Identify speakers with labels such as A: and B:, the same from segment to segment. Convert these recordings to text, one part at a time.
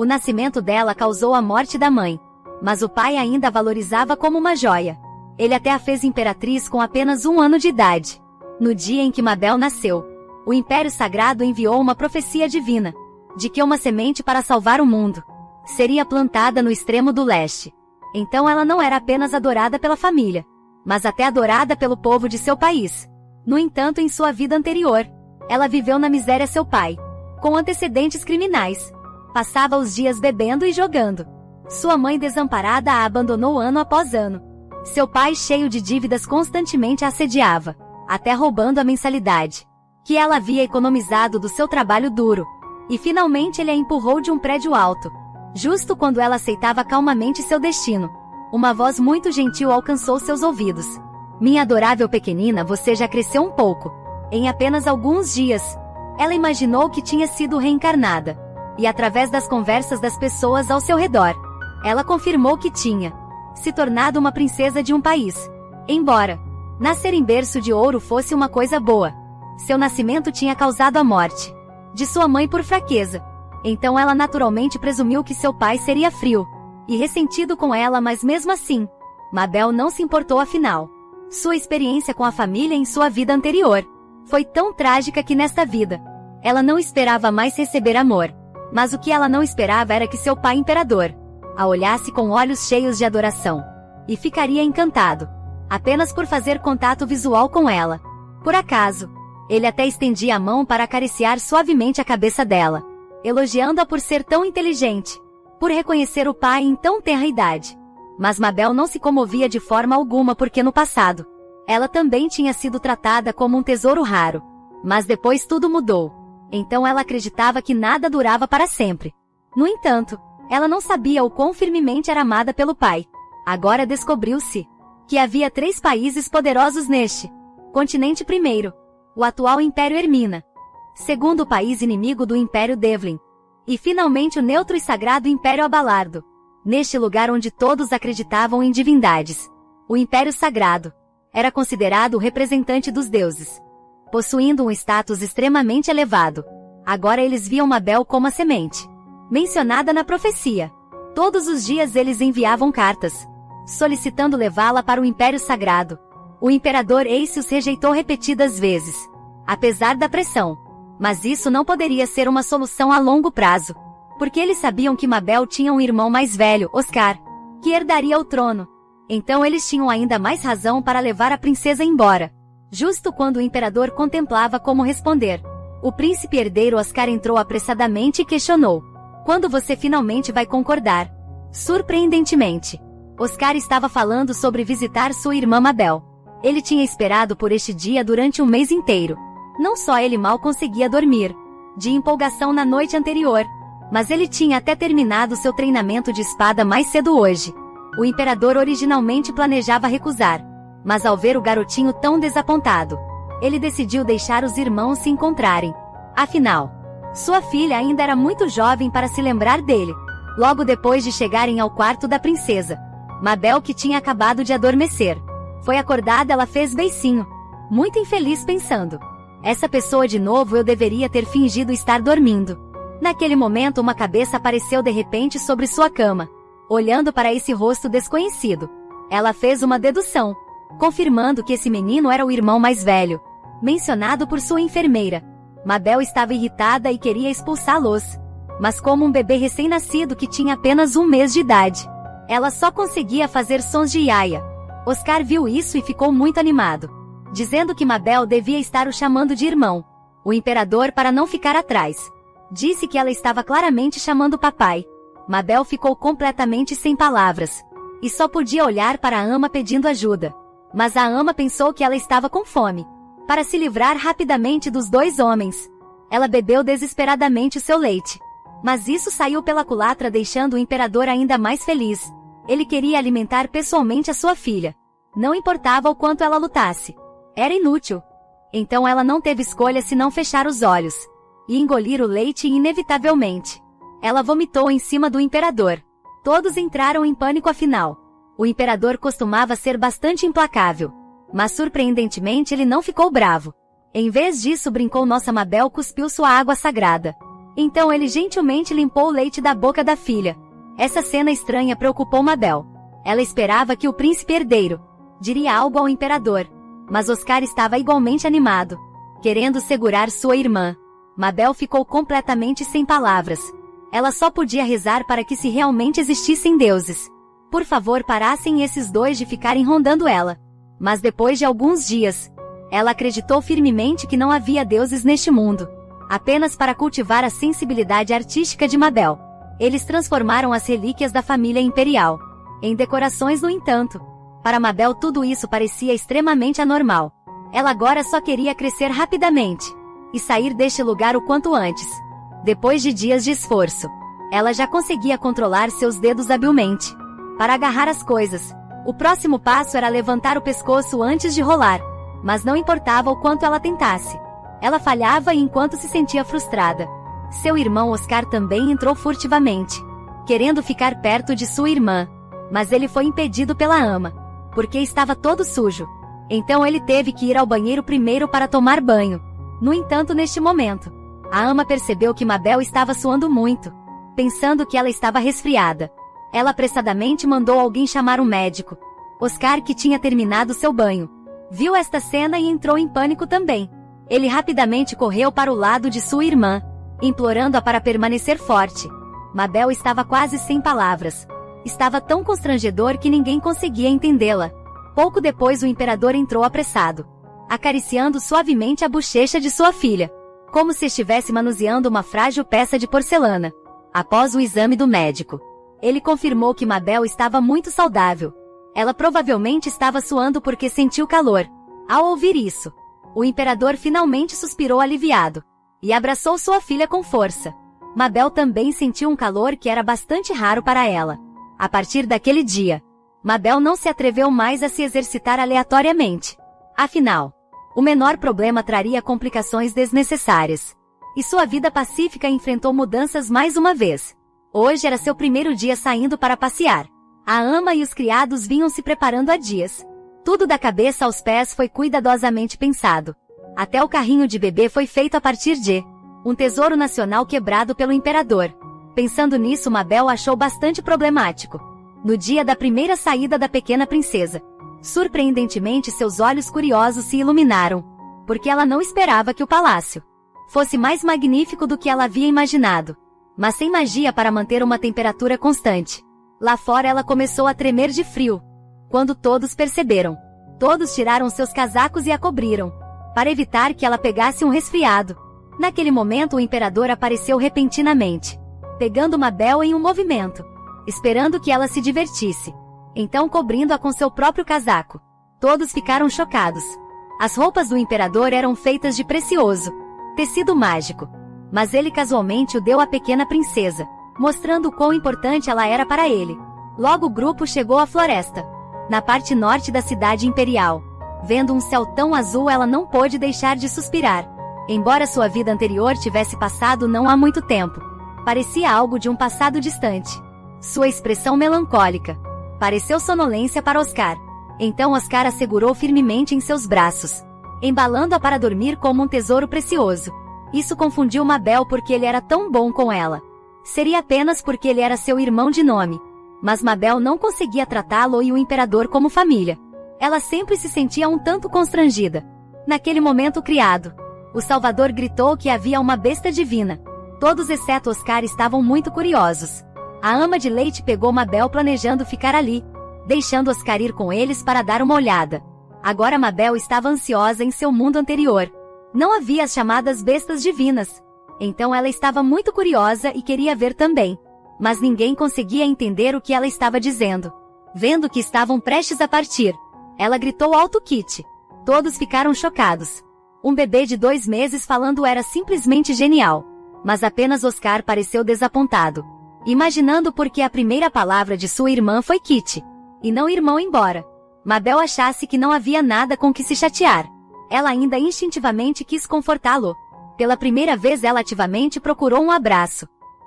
A: O nascimento dela causou a morte da mãe, mas o pai ainda a valorizava como uma joia. Ele até a fez imperatriz com apenas 1 ano de idade. No dia em que Mabel nasceu, o Império Sagrado enviou uma profecia divina, de que uma semente para salvar o mundo seria plantada no extremo do leste. Então ela não era apenas adorada pela família, mas até adorada pelo povo de seu país. No entanto, em sua vida anterior, ela viveu na miséria seu pai, com antecedentes criminais. Passava os dias bebendo e jogando. Sua mãe desamparada a abandonou ano após ano. Seu pai, cheio de dívidas, constantemente a assediava, até roubando a mensalidade que ela havia economizado do seu trabalho duro. E finalmente ele a empurrou de um prédio alto. Justo quando ela aceitava calmamente seu destino, uma voz muito gentil alcançou seus ouvidos. Minha adorável pequenina, você já cresceu um pouco. Em apenas alguns dias. Ela imaginou que tinha sido reencarnada. E através das conversas das pessoas ao seu redor, ela confirmou que tinha se tornado uma princesa de um país. Embora nascer em berço de ouro fosse uma coisa boa, seu nascimento tinha causado a morte de sua mãe por fraqueza. Então ela naturalmente presumiu que seu pai seria frio e ressentido com ela, mas mesmo assim, Mabel não se importou. Afinal, sua experiência com a família em sua vida anterior foi tão trágica que nesta vida, ela não esperava mais receber amor. Mas o que ela não esperava era que seu pai imperador a olhasse com olhos cheios de adoração e ficaria encantado apenas por fazer contato visual com ela. Por acaso, ele até estendia a mão para acariciar suavemente a cabeça dela, elogiando-a por ser tão inteligente, por reconhecer o pai em tão tenra idade. Mas Mabel não se comovia de forma alguma, porque no passado, ela também tinha sido tratada como um tesouro raro. Mas depois tudo mudou. Então ela acreditava que nada durava para sempre. No entanto, ela não sabia o quão firmemente era amada pelo pai. Agora descobriu-se que havia 3 países poderosos neste continente. Primeiro, o atual Império Ermina. Segundo, o país inimigo do Império Devlin. E finalmente o neutro e sagrado Império Abalardo. Neste lugar onde todos acreditavam em divindades, o Império Sagrado era considerado o representante dos deuses, possuindo um status extremamente elevado. Agora eles viam Mabel como a semente mencionada na profecia. Todos os dias eles enviavam cartas, solicitando levá-la para o Império Sagrado. O imperador Aecius rejeitou repetidas vezes, apesar da pressão. Mas isso não poderia ser uma solução a longo prazo, porque eles sabiam que Mabel tinha um irmão mais velho, Oscar, que herdaria o trono. Então eles tinham ainda mais razão para levar a princesa embora. Justo quando o imperador contemplava como responder, o príncipe herdeiro Oscar entrou apressadamente e questionou: quando você finalmente vai concordar? Surpreendentemente, Oscar estava falando sobre visitar sua irmã Mabel. Ele tinha esperado por este dia durante um mês inteiro. Não só ele mal conseguia dormir de empolgação na noite anterior, mas ele tinha até terminado seu treinamento de espada mais cedo hoje. O imperador originalmente planejava recusar, mas ao ver o garotinho tão desapontado, ele decidiu deixar os irmãos se encontrarem. Afinal, sua filha ainda era muito jovem para se lembrar dele. Logo depois de chegarem ao quarto da princesa, Mabel, que tinha acabado de adormecer, foi acordada. Ela fez beicinho, muito infeliz, pensando: essa pessoa de novo, eu deveria ter fingido estar dormindo. Naquele momento uma cabeça apareceu de repente sobre sua cama. Olhando para esse rosto desconhecido, ela fez uma dedução, confirmando que esse menino era o irmão mais velho, mencionado por sua enfermeira. Mabel estava irritada e queria expulsá-los. Mas como um bebê recém-nascido que tinha apenas 1 mês de idade, ela só conseguia fazer sons de iaia. Oscar viu isso e ficou muito animado, dizendo que Mabel devia estar o chamando de irmão. O imperador, para não ficar atrás, disse que ela estava claramente chamando papai. Mabel ficou completamente sem palavras, e só podia olhar para a ama pedindo ajuda. Mas a ama pensou que ela estava com fome. Para se livrar rapidamente dos 2 homens, ela bebeu desesperadamente o seu leite. Mas isso saiu pela culatra, deixando o imperador ainda mais feliz. Ele queria alimentar pessoalmente a sua filha. Não importava o quanto ela lutasse. Era inútil. Então ela não teve escolha senão fechar os olhos e engolir o leite, e inevitavelmente ela vomitou em cima do imperador. Todos entraram em pânico. Afinal, o imperador costumava ser bastante implacável, mas surpreendentemente ele não ficou bravo. Em vez disso, brincou: nossa, Mabel cuspiu sua água sagrada. Então ele gentilmente limpou o leite da boca da filha. Essa cena estranha preocupou Mabel. Ela esperava que o príncipe herdeiro diria algo ao imperador, mas Oscar estava igualmente animado, querendo segurar sua irmã. Mabel ficou completamente sem palavras. Ela só podia rezar para que, se realmente existissem deuses, por favor, parassem esses dois de ficarem rondando ela. Mas depois de alguns dias, ela acreditou firmemente que não havia deuses neste mundo. Apenas para cultivar a sensibilidade artística de Mabel, eles transformaram as relíquias da família imperial em decorações. No entanto, para Mabel tudo isso parecia extremamente anormal. Ela agora só queria crescer rapidamente e sair deste lugar o quanto antes. Depois de dias de esforço, ela já conseguia controlar seus dedos habilmente para agarrar as coisas. O próximo passo era levantar o pescoço antes de rolar, mas não importava o quanto ela tentasse. Ela falhava e enquanto se sentia frustrada, seu irmão Oscar também entrou furtivamente, querendo ficar perto de sua irmã, mas ele foi impedido pela ama, porque estava todo sujo. Então ele teve que ir ao banheiro primeiro para tomar banho. No entanto, neste momento, a ama percebeu que Mabel estava suando muito, pensando que ela estava resfriada. Ela apressadamente mandou alguém chamar um médico. Oscar, que tinha terminado seu banho, viu esta cena e entrou em pânico também. Ele rapidamente correu para o lado de sua irmã, implorando-a para permanecer forte. Mabel estava quase sem palavras. Estava tão constrangedor que ninguém conseguia entendê-la. Pouco depois o imperador entrou apressado, acariciando suavemente a bochecha de sua filha, como se estivesse manuseando uma frágil peça de porcelana. Após o exame do médico, ele confirmou que Mabel estava muito saudável. Ela provavelmente estava suando porque sentiu calor. Ao ouvir isso, o imperador finalmente suspirou aliviado e abraçou sua filha com força. Mabel também sentiu um calor que era bastante raro para ela. A partir daquele dia, Mabel não se atreveu mais a se exercitar aleatoriamente. Afinal, o menor problema traria complicações desnecessárias. E sua vida pacífica enfrentou mudanças mais uma vez. Hoje era seu primeiro dia saindo para passear. A ama e os criados vinham se preparando há dias. Tudo da cabeça aos pés foi cuidadosamente pensado. Até o carrinho de bebê foi feito a partir de um tesouro nacional quebrado pelo imperador. Pensando nisso, Mabel achou bastante problemático. No dia da primeira saída da pequena princesa, surpreendentemente seus olhos curiosos se iluminaram, porque ela não esperava que o palácio fosse mais magnífico do que ela havia imaginado, mas sem magia para manter uma temperatura constante. Lá fora ela começou a tremer de frio. Quando todos perceberam, todos tiraram seus casacos e a cobriram, para evitar que ela pegasse um resfriado. Naquele momento o imperador apareceu repentinamente, pegando Mabel em um movimento, esperando que ela se divertisse, então cobrindo-a com seu próprio casaco. Todos ficaram chocados. As roupas do imperador eram feitas de precioso tecido mágico, mas ele casualmente o deu à pequena princesa, mostrando o quão importante ela era para ele. Logo o grupo chegou à floresta, na parte norte da cidade imperial. Vendo um céu tão azul, ela não pôde deixar de suspirar. Embora sua vida anterior tivesse passado não há muito tempo, parecia algo de um passado distante. Sua expressão melancólica pareceu sonolência para Oscar. Então Oscar a segurou firmemente em seus braços, embalando-a para dormir como um tesouro precioso. Isso confundiu Mabel porque ele era tão bom com ela. Seria apenas porque ele era seu irmão de nome. Mas Mabel não conseguia tratá-lo e o imperador como família. Ela sempre se sentia um tanto constrangida. Naquele momento o criado, o Salvador, gritou que havia uma besta divina. Todos exceto Oscar estavam muito curiosos. A ama de leite pegou Mabel planejando ficar ali, deixando Oscar ir com eles para dar uma olhada. Agora Mabel estava ansiosa em seu mundo anterior. Não havia as chamadas bestas divinas. Então ela estava muito curiosa e queria ver também. Mas ninguém conseguia entender o que ela estava dizendo. Vendo que estavam prestes a partir, ela gritou alto: Kitty. Todos ficaram chocados. Um bebê de 2 meses falando era simplesmente genial. Mas apenas Oscar pareceu desapontado, imaginando por que a primeira palavra de sua irmã foi Kitty, e não irmão, embora Mabel achasse que não havia nada com que se chatear. Ela ainda instintivamente quis confortá-lo. Pela primeira vez ela ativamente procurou um abraço.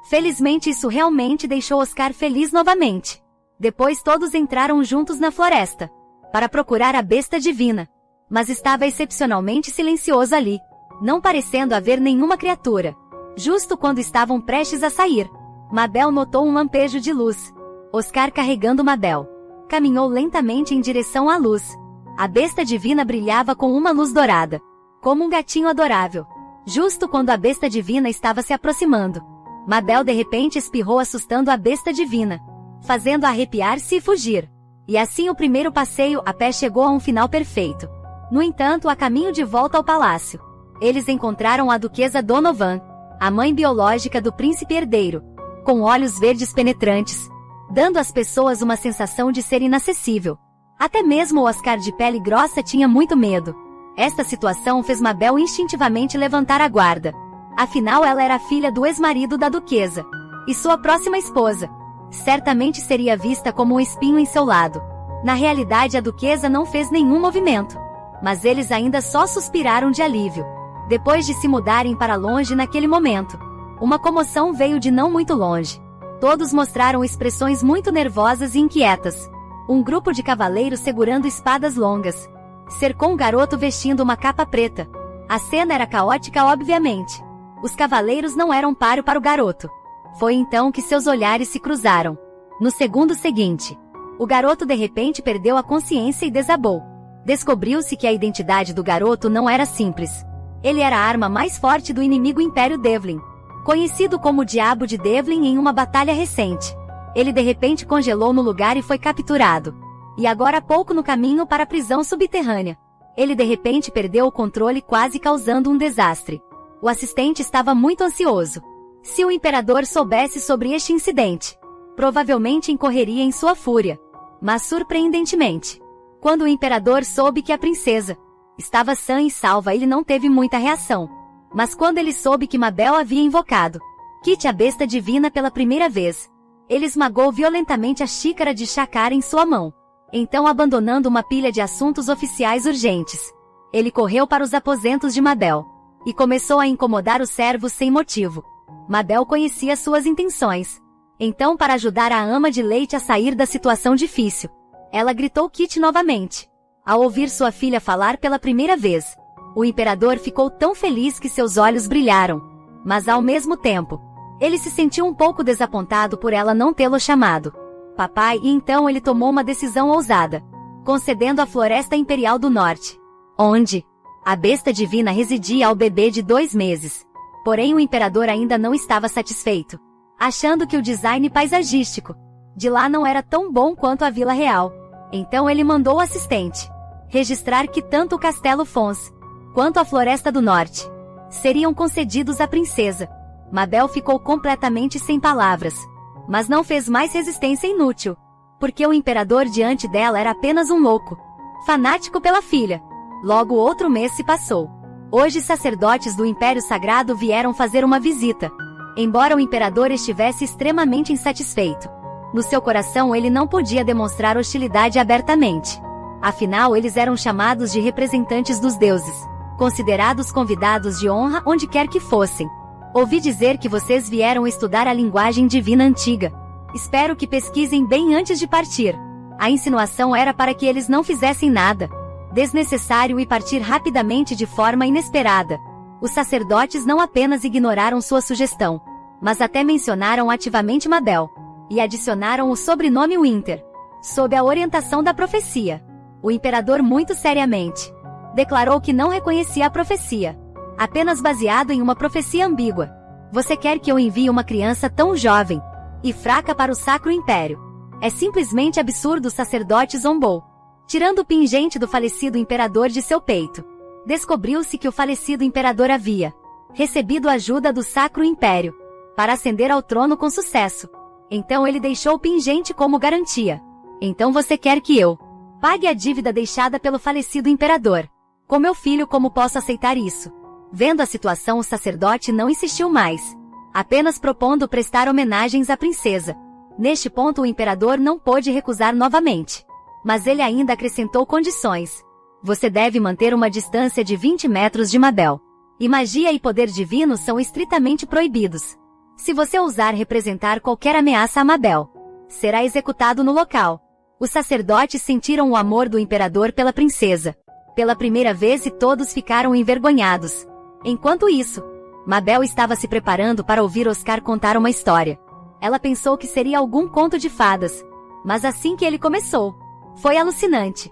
A: Felizmente isso realmente deixou Oscar feliz novamente. Depois todos entraram juntos na floresta, para procurar a besta divina. Mas estava excepcionalmente silencioso ali, não parecendo haver nenhuma criatura. Justo quando estavam prestes a sair, Mabel notou um lampejo de luz. Oscar, carregando Mabel, caminhou lentamente em direção à luz. A besta divina brilhava com uma luz dourada, como um gatinho adorável. Justo quando a besta divina estava se aproximando, Mabel de repente espirrou, assustando a besta divina, fazendo-a arrepiar-se e fugir. E assim o primeiro passeio a pé chegou a um final perfeito. No entanto, a caminho de volta ao palácio, eles encontraram a duquesa Donovan, a mãe biológica do príncipe herdeiro, com olhos verdes penetrantes, dando às pessoas uma sensação de ser inacessível. Até mesmo o Oscar, de pele grossa, tinha muito medo. Esta situação fez Mabel instintivamente levantar a guarda. Afinal, ela era filha do ex-marido da duquesa, e sua próxima esposa. Certamente seria vista como um espinho em seu lado. Na realidade, a duquesa não fez nenhum movimento, mas eles ainda só suspiraram de alívio. Depois de se mudarem para longe naquele momento, uma comoção veio de não muito longe. Todos mostraram expressões muito nervosas e inquietas. Um grupo de cavaleiros segurando espadas longas cercou um garoto vestindo uma capa preta. A cena era caótica, obviamente. Os cavaleiros não eram páreo para o garoto. Foi então que seus olhares se cruzaram. No segundo seguinte, o garoto de repente perdeu a consciência e desabou. Descobriu-se que a identidade do garoto não era simples. Ele era a arma mais forte do inimigo Império Devlin, conhecido como o Diabo de Devlin em uma batalha recente. Ele de repente congelou no lugar e foi capturado. E agora há pouco no caminho para a prisão subterrânea. Ele de repente perdeu o controle, quase causando um desastre. O assistente estava muito ansioso. Se o imperador soubesse sobre este incidente, provavelmente incorreria em sua fúria. Mas surpreendentemente, quando o imperador soube que a princesa estava sã e salva, ele não teve muita reação. Mas quando ele soube que Mabel havia invocado Kit, a besta divina, pela primeira vez, ele esmagou violentamente a xícara de chá em sua mão. Então, abandonando uma pilha de assuntos oficiais urgentes, ele correu para os aposentos de Mabel e começou a incomodar os servos sem motivo. Mabel conhecia suas intenções. Então, para ajudar a ama de leite a sair da situação difícil, ela gritou Kit novamente. Ao ouvir sua filha falar pela primeira vez, o imperador ficou tão feliz que seus olhos brilharam. Mas ao mesmo tempo, ele se sentiu um pouco desapontado por ela não tê-lo chamado papai, e então ele tomou uma decisão ousada, concedendo a Floresta Imperial do Norte, onde a besta divina residia, ao bebê de 2 meses. Porém, o imperador ainda não estava satisfeito, achando que o design paisagístico de lá não era tão bom quanto a Vila Real. Então ele mandou o assistente registrar que tanto o Castelo Fons quanto a Floresta do Norte seriam concedidos à princesa. Mabel ficou completamente sem palavras, mas não fez mais resistência inútil, porque o imperador diante dela era apenas um louco, fanático pela filha. Logo outro mês se passou. Hoje sacerdotes do Império Sagrado vieram fazer uma visita. Embora o imperador estivesse extremamente insatisfeito, no seu coração ele não podia demonstrar hostilidade abertamente. Afinal, eles eram chamados de representantes dos deuses, considerados convidados de honra onde quer que fossem. Ouvi dizer que vocês vieram estudar a linguagem divina antiga. Espero que pesquisem bem antes de partir. A insinuação era para que eles não fizessem nada desnecessário e partir rapidamente de forma inesperada. Os sacerdotes não apenas ignoraram sua sugestão, mas até mencionaram ativamente Mabel, e adicionaram o sobrenome Winter, sob a orientação da profecia. O imperador, muito seriamente, declarou que não reconhecia a profecia, apenas baseado em uma profecia ambígua. Você quer que eu envie uma criança tão jovem e fraca para o Sacro Império? É simplesmente absurdo. O sacerdote zombou, tirando o pingente do falecido imperador de seu peito. Descobriu-se que o falecido imperador havia recebido ajuda do Sacro Império para ascender ao trono com sucesso. Então ele deixou o pingente como garantia. Então você quer que eu pague a dívida deixada pelo falecido imperador com meu filho? Como posso aceitar isso? Vendo a situação, o sacerdote não insistiu mais, apenas propondo prestar homenagens à princesa. Neste ponto, o imperador não pôde recusar novamente, mas ele ainda acrescentou condições. Você deve manter uma distância de 20 metros de Mabel, e magia e poder divino são estritamente proibidos. Se você ousar representar qualquer ameaça a Mabel, será executado no local. Os sacerdotes sentiram o amor do imperador pela princesa pela primeira vez e todos ficaram envergonhados. Enquanto isso, Mabel estava se preparando para ouvir Oscar contar uma história. Ela pensou que seria algum conto de fadas. Mas assim que ele começou, foi alucinante.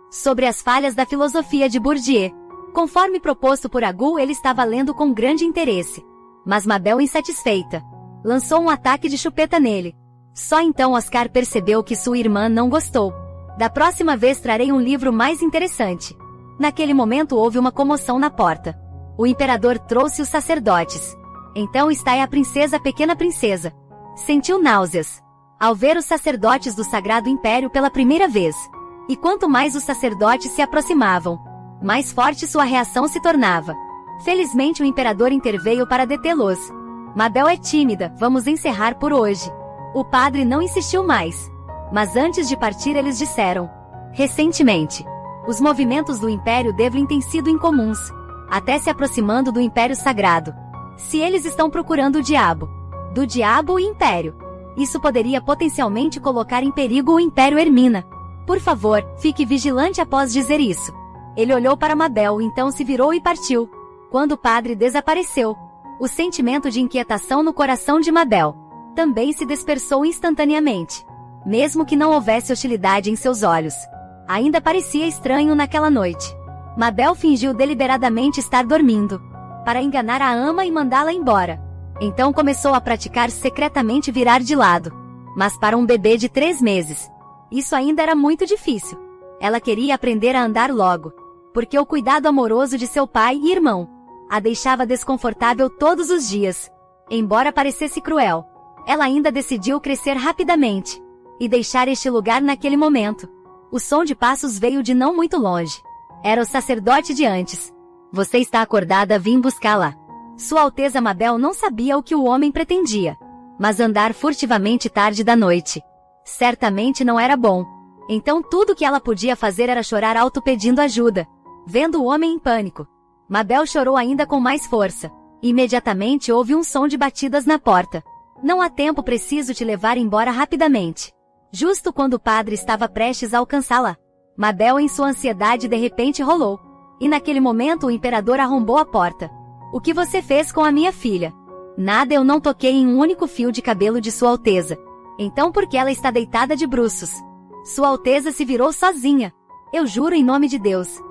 A: Sobre as falhas da filosofia de Bourdieu. Conforme proposto por Agu, ele estava lendo com grande interesse. Mas Mabel, insatisfeita, lançou um ataque de chupeta nele. Só então Oscar percebeu que sua irmã não gostou. Da próxima vez trarei um livro mais interessante. Naquele momento houve uma comoção na porta. O imperador trouxe os sacerdotes. Então está aí a princesa, pequena princesa. Sentiu náuseas ao ver os sacerdotes do Sagrado Império pela primeira vez. E quanto mais os sacerdotes se aproximavam, mais forte sua reação se tornava. Felizmente o imperador interveio para detê-los. Mabel é tímida, vamos encerrar por hoje. O padre não insistiu mais. Mas antes de partir eles disseram. Recentemente, os movimentos do Império Devlin têm sido incomuns, até se aproximando do Império Sagrado. Se eles estão procurando o diabo, do diabo e Império, isso poderia potencialmente colocar em perigo o Império Hermina. Por favor, fique vigilante após dizer isso. Ele olhou para Mabel, então se virou e partiu. Quando o padre desapareceu, o sentimento de inquietação no coração de Mabel também se dispersou instantaneamente. Mesmo que não houvesse hostilidade em seus olhos, ainda parecia estranho naquela noite. Mabel fingiu deliberadamente estar dormindo, para enganar a ama e mandá-la embora. Então começou a praticar secretamente virar de lado. Mas para um bebê de 3 meses, isso ainda era muito difícil. Ela queria aprender a andar logo, porque o cuidado amoroso de seu pai e irmão a deixava desconfortável todos os dias. Embora parecesse cruel, ela ainda decidiu crescer rapidamente e deixar este lugar naquele momento. O som de passos veio de não muito longe. Era o sacerdote de antes. Você está acordada, vim buscá-la. Sua Alteza Mabel não sabia o que o homem pretendia, mas andar furtivamente tarde da noite certamente não era bom. Então tudo que ela podia fazer era chorar alto pedindo ajuda. Vendo o homem em pânico, Mabel chorou ainda com mais força. Imediatamente houve um som de batidas na porta. Não há tempo, preciso te levar embora rapidamente. Justo quando o padre estava prestes a alcançá-la, Mabel, em sua ansiedade, de repente rolou. E naquele momento o imperador arrombou a porta. O que você fez com a minha filha? Nada, eu não toquei em um único fio de cabelo de Sua Alteza. Então por que ela está deitada de bruços? Sua Alteza se virou sozinha. Eu juro em nome de Deus.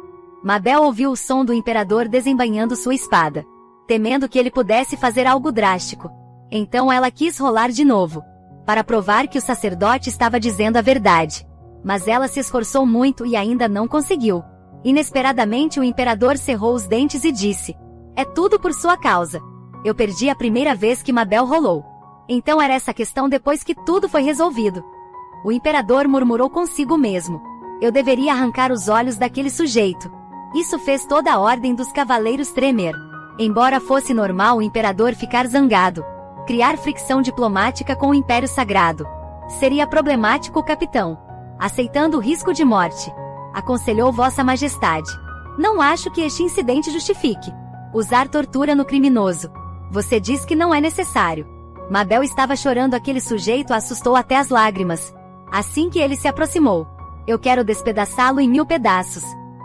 A: Mabel ouviu o som do imperador desembainhando sua espada, temendo que ele pudesse fazer algo drástico. Então ela quis rolar de novo, para provar que o sacerdote estava dizendo a verdade. Mas ela se esforçou muito e ainda não conseguiu. Inesperadamente o imperador cerrou os dentes e disse: é tudo por sua causa. Eu perdi a primeira vez que Mabel rolou. Então era essa questão depois que tudo foi resolvido. O imperador murmurou consigo mesmo. Eu deveria arrancar os olhos daquele sujeito. Isso fez toda a ordem dos cavaleiros tremer. Embora fosse normal o imperador ficar zangado, criar fricção diplomática com o Império Sagrado seria problemático, capitão. Aceitando o risco de morte, aconselhou Vossa Majestade. Não acho que este incidente justifique usar tortura no criminoso. Você diz que não é necessário. Mabel estava chorando, aquele sujeito a assustou até as lágrimas. Assim que ele se aproximou. Eu quero despedaçá-lo em 1000 pedaços.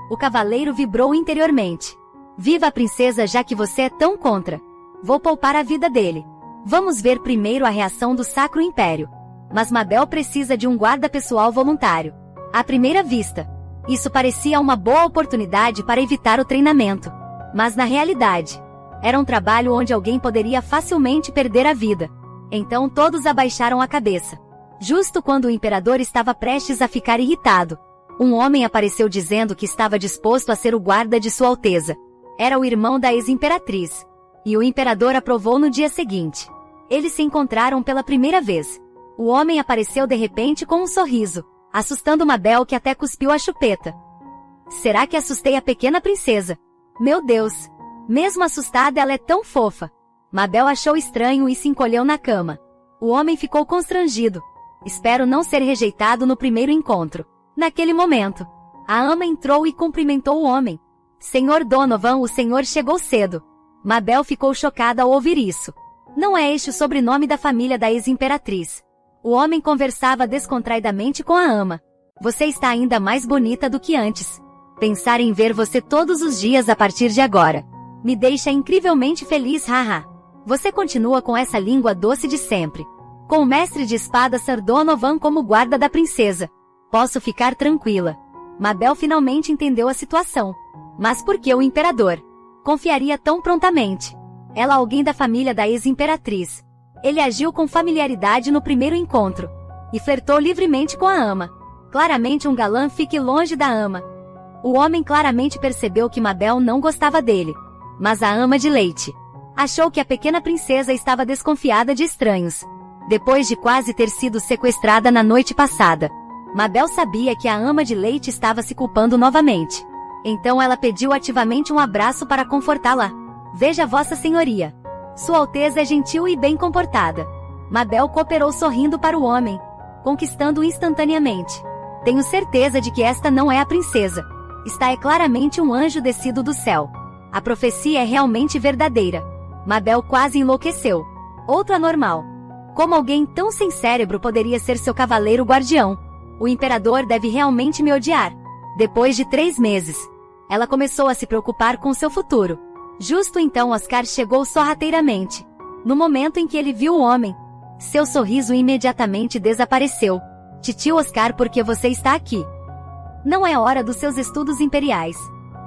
A: O cavaleiro vibrou interiormente. Viva a princesa, já que você é tão contra. Vou poupar a vida dele. Vamos ver primeiro a reação do Sacro Império. Mas Mabel precisa de um guarda pessoal voluntário. À primeira vista, isso parecia uma boa oportunidade para evitar o treinamento. Mas na realidade, era um trabalho onde alguém poderia facilmente perder a vida. Então todos abaixaram a cabeça. Justo quando o imperador estava prestes a ficar irritado, um homem apareceu dizendo que estava disposto a ser o guarda de Sua Alteza. Era o irmão da ex-imperatriz. E o imperador aprovou no dia seguinte. Eles se encontraram pela primeira vez. O homem apareceu de repente com um sorriso, assustando Mabel, que até cuspiu a chupeta. Será que assustei a pequena princesa? Meu Deus! Mesmo assustada, ela é tão fofa. Mabel achou estranho e se encolheu na cama. O homem ficou constrangido. Espero não ser rejeitado no primeiro encontro. Naquele momento, a ama entrou e cumprimentou o homem. Senhor Donovan, o senhor chegou cedo. Mabel ficou chocada ao ouvir isso. Não é este o sobrenome da família da ex-imperatriz. O homem conversava descontraidamente com a ama. Você está ainda mais bonita do que antes. Pensar em ver você todos os dias a partir de agora. Me deixa incrivelmente feliz, haha. Você continua com essa língua doce de sempre. Com o mestre de espada Sir Donovan como guarda da princesa. Posso ficar tranquila. Mabel finalmente entendeu a situação. Mas por que o imperador confiaria tão prontamente? Ela é alguém da família da ex-imperatriz. Ele agiu com familiaridade no primeiro encontro. E flertou livremente com a ama. Claramente um galã, fique longe da ama. O homem claramente percebeu que Mabel não gostava dele. Mas a ama de leite achou que a pequena princesa estava desconfiada de estranhos. Depois de quase ter sido sequestrada na noite passada, Mabel sabia que a ama de leite estava se culpando novamente. Então ela pediu ativamente um abraço para confortá-la. Veja Vossa Senhoria. Sua Alteza é gentil e bem comportada. Mabel cooperou sorrindo para o homem, conquistando-o instantaneamente. Tenho certeza de que esta não é a princesa. Esta é claramente um anjo descido do céu. A profecia é realmente verdadeira. Mabel quase enlouqueceu. Outro anormal. Como alguém tão sem cérebro poderia ser seu cavaleiro guardião? O imperador deve realmente me odiar. Depois de 3 meses, ela começou a se preocupar com seu futuro. Justo então Oscar chegou sorrateiramente. No momento em que ele viu o homem, seu sorriso imediatamente desapareceu. Titio Oscar, por que você está aqui? Não é hora dos seus estudos imperiais.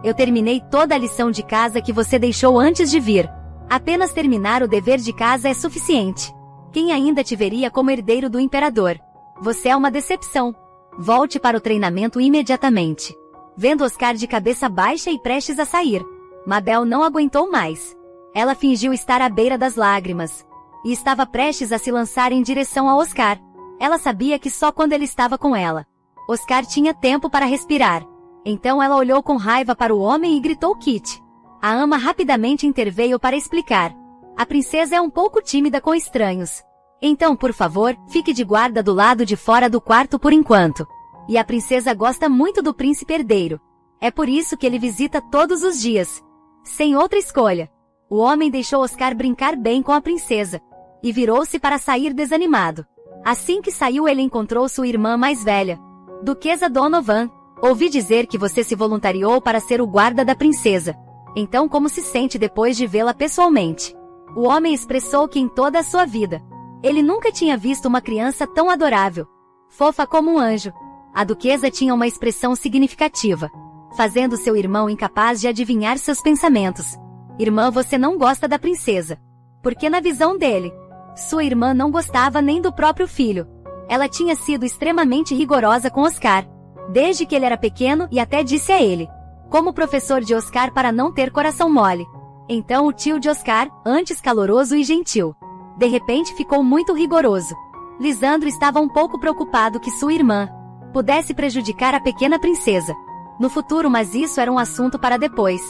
A: Eu terminei toda a lição de casa que você deixou antes de vir. Apenas terminar o dever de casa é suficiente. Quem ainda te veria como herdeiro do imperador? Você é uma decepção. Volte para o treinamento imediatamente. Vendo Oscar de cabeça baixa e prestes a sair, Mabel não aguentou mais. Ela fingiu estar à beira das lágrimas. E estava prestes a se lançar em direção a Oscar. Ela sabia que só quando ele estava com ela, Oscar tinha tempo para respirar. Então ela olhou com raiva para o homem e gritou Kit. A ama rapidamente interveio para explicar. A princesa é um pouco tímida com estranhos. Então, por favor, fique de guarda do lado de fora do quarto por enquanto. E a princesa gosta muito do príncipe herdeiro. É por isso que ele visita todos os dias. Sem outra escolha. O homem deixou Oscar brincar bem com a princesa. E virou-se para sair desanimado. Assim que saiu ele encontrou sua irmã mais velha, Duquesa Donovan. Ouvi dizer que você se voluntariou para ser o guarda da princesa. Então como se sente depois de vê-la pessoalmente? O homem expressou que em toda a sua vida, ele nunca tinha visto uma criança tão adorável, fofa como um anjo. A duquesa tinha uma expressão significativa, fazendo seu irmão incapaz de adivinhar seus pensamentos. Irmã, você não gosta da princesa. Porque na visão dele, sua irmã não gostava nem do próprio filho. Ela tinha sido extremamente rigorosa com Oscar, desde que ele era pequeno, e até disse a ele, como professor de Oscar, para não ter coração mole. Então o tio de Oscar, antes caloroso e gentil, de repente ficou muito rigoroso. Lisandro estava um pouco preocupado que sua irmã pudesse prejudicar a pequena princesa no futuro, mas isso era um assunto para depois.